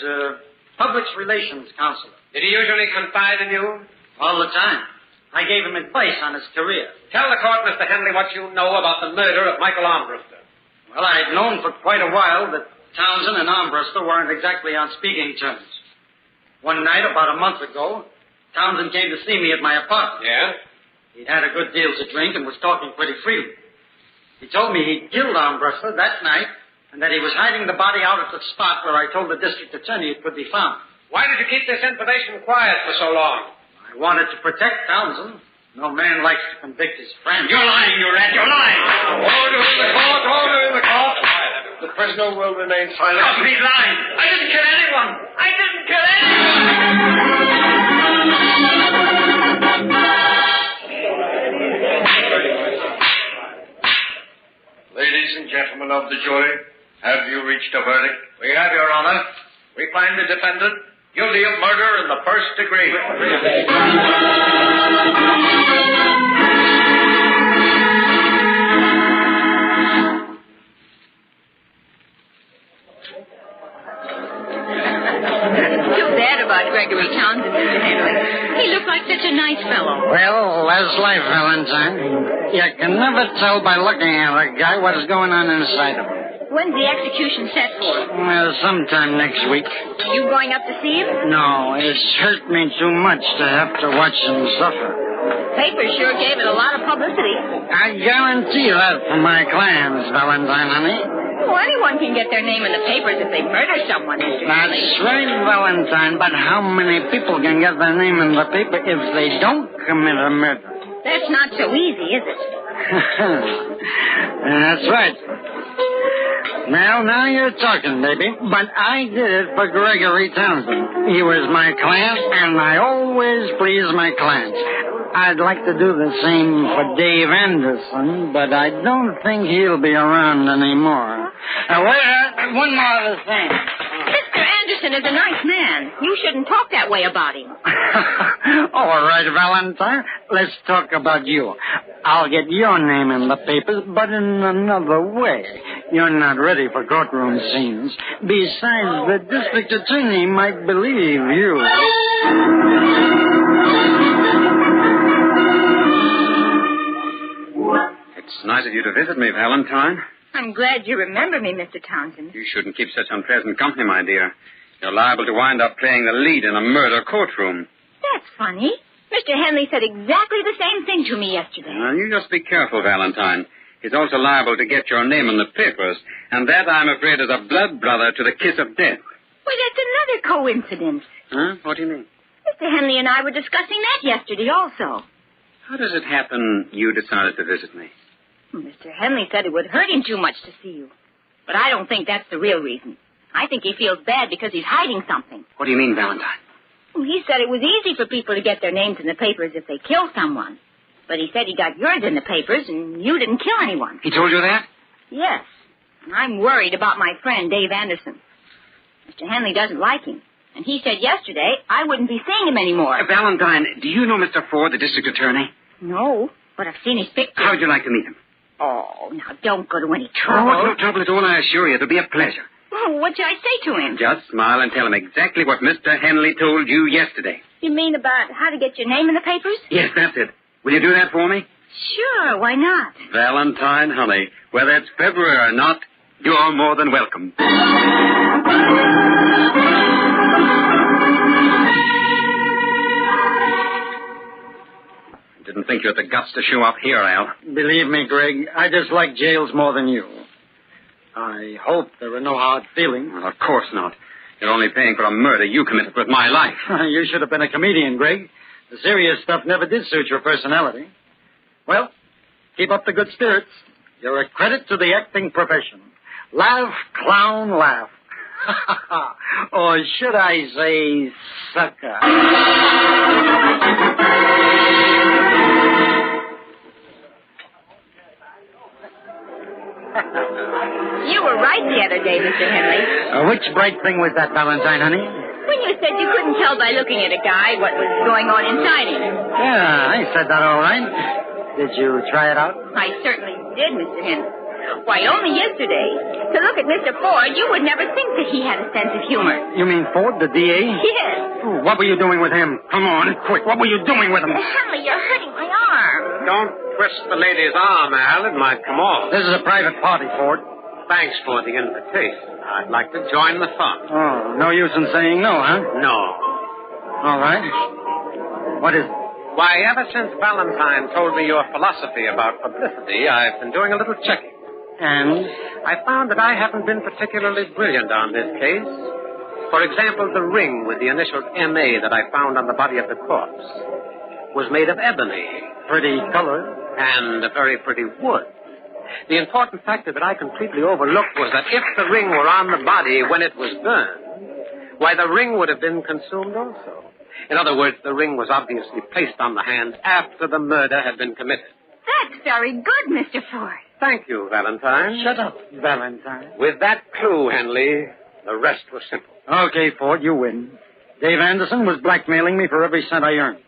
public relations counselor. Did he usually confide in you? All the time. I gave him advice on his career. Tell the court, Mr. Henley, what you know about the murder of Michael Armbruster. Well, I'd known for quite a while that Townsend and Armbruster weren't exactly on speaking terms. One night, about a month ago, Townsend came to see me at my apartment. Yeah? He'd had a good deal to drink and was talking pretty freely. He told me he'd killed Armbruster that night and that he was hiding the body out at the spot where I told the district attorney it could be found. Why did you keep this information quiet for so long? I wanted to protect Townsend. No man likes to convict his friend. You're lying, you rat. You're lying. Order in the court. Order in the court. The prisoner will remain silent. Oh, he's lying. I didn't kill anyone. I didn't kill anyone. Ladies and gentlemen of the jury, have you reached a verdict? We have, Your Honor. We find the defendant guilty of murder in the first degree. Too bad about Gregory Townsend, Mr. Henley. He looked like such a nice fellow. Well, that's life, Valentine. You can never tell by looking at a guy what's going on inside of him. When's the execution set for? Well, sometime next week. You going up to see him? No, it's hurt me too much to have to watch him suffer. Papers sure gave it a lot of publicity. I guarantee that for my clients, Valentine, honey. Well, anyone can get their name in the papers if they murder someone, Mr. Henley. That's right, Valentine, but how many people can get their name in the paper if they don't commit a murder? That's not so easy, is it? That's right. Now you're talking, baby. But I did it for Gregory Townsend. He was my client, and I always please my clients. I'd like to do the same for Dave Anderson, but I don't think he'll be around anymore. Wait, one more other thing. Mr. Anderson is a nice man. You shouldn't talk that way about him. All right, Valentine. Let's talk about you. I'll get your name in the papers, but in another way. You're not ready for courtroom scenes. Besides, the district attorney might believe you. It's nice of you to visit me, Valentine. I'm glad you remember me, Mr. Townsend. You shouldn't keep such unpleasant company, my dear. You're liable to wind up playing the lead in a murder courtroom. That's funny. Mr. Henley said exactly the same thing to me yesterday. Now, you just be careful, Valentine. He's also liable to get your name in the papers, and that, I'm afraid, is a blood brother to the kiss of death. Well, that's another coincidence. Huh? What do you mean? Mr. Henley and I were discussing that yesterday also. How does it happen you decided to visit me? Mr. Henley said it would hurt him too much to see you. But I don't think that's the real reason. I think he feels bad because he's hiding something. What do you mean, Valentine? Well, he said it was easy for people to get their names in the papers if they kill someone. But he said he got yours in the papers and you didn't kill anyone. He told you that? Yes. And I'm worried about my friend, Dave Anderson. Mr. Henley doesn't like him. And he said yesterday I wouldn't be seeing him anymore. Valentine, do you know Mr. Ford, the district attorney? No, but I've seen his picture. How would you like to meet him? Oh, now don't go to any trouble. Oh, no trouble at all, I assure you. It'll be a pleasure. Well, what should I say to him? Just smile and tell him exactly what Mr. Henley told you yesterday. You mean about how to get your name in the papers? Yes, that's it. Will you do that for me? Sure, why not? Valentine, honey, whether it's February or not, you're more than welcome. Didn't think you had the guts to show up here, Al. Believe me, Greg, I dislike jails more than you. I hope there are no hard feelings. Well, of course not. You're only paying for a murder you committed with my life. You should have been a comedian, Greg. The serious stuff never did suit your personality. Well, keep up the good spirits. You're a credit to the acting profession. Laugh, clown, laugh. Or should I say, sucker? You were right. bright the other day, Mr. Henley. Which bright thing was that, Valentine, honey? When you said you couldn't tell by looking at a guy what was going on inside him. Yeah, I said that all right. Did you try it out? I certainly did, Mr. Henley. Why, only yesterday. To look at Mr. Ford, you would never think that he had a sense of humor. You mean Ford, the DA? Yes. Oh, what were you doing with him? Come on, quick. What were you doing with him? Henley, you're hurting my arm. Don't twist the lady's arm, Al. It might come off. This is a private party, Ford. Thanks for the invitation. I'd like to join the fun. Oh, no use in saying no, huh? No. All right. What is it? Why, ever since Valentine told me your philosophy about publicity, I've been doing a little checking. And? I found that I haven't been particularly brilliant on this case. For example, the ring with the initials M.A. that I found on the body of the corpse was made of ebony. Pretty color. And a very pretty wood. The important factor that I completely overlooked was that if the ring were on the body when it was burned, why, the ring would have been consumed also. In other words, the ring was obviously placed on the hand after the murder had been committed. That's very good, Mr. Ford. Thank you, Valentine. Shut up, Valentine. With that clue, Henley, the rest was simple. Okay, Ford, you win. Dave Anderson was blackmailing me for every cent I earned.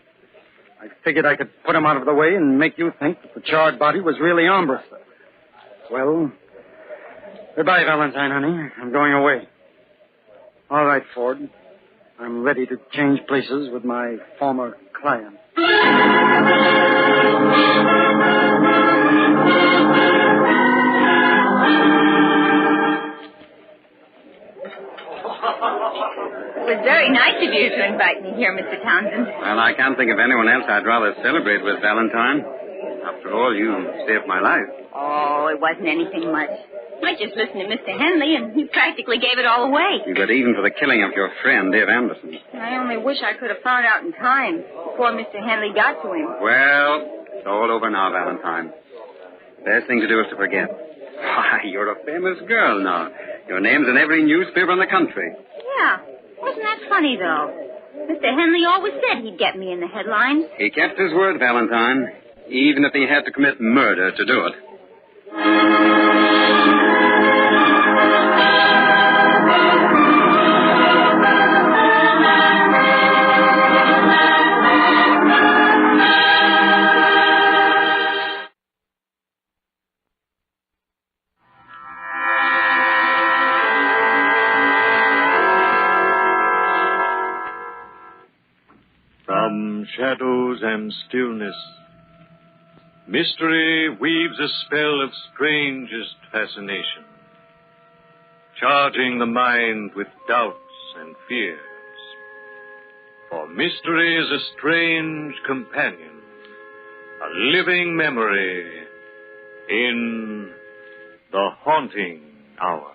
I figured I could put him out of the way and make you think that the charred body was really Ambra's. Well, goodbye, Valentine, honey. I'm going away. All right, Ford. I'm ready to change places with my former client. It was very nice of you to invite me here, Mr. Townsend. Well, I can't think of anyone else I'd rather celebrate with, Valentine. After all, you saved my life. Oh, it wasn't anything much. I just listened to Mr. Henley, and he practically gave it all away. But even for the killing of your friend, Dave Anderson. I only wish I could have found out in time before Mr. Henley got to him. Well, it's all over now, Valentine. Best thing to do is to forget. Why, you're a famous girl now. Your name's in every newspaper in the country. Yeah. Wasn't that funny, though? Mr. Henley always said he'd get me in the headlines. He kept his word, Valentine, even if he had to commit murder to do it. From shadows and stillness, mystery weaves a spell of strangest fascination, charging the mind with doubts and fears. For mystery is a strange companion, a living memory in the haunting hour.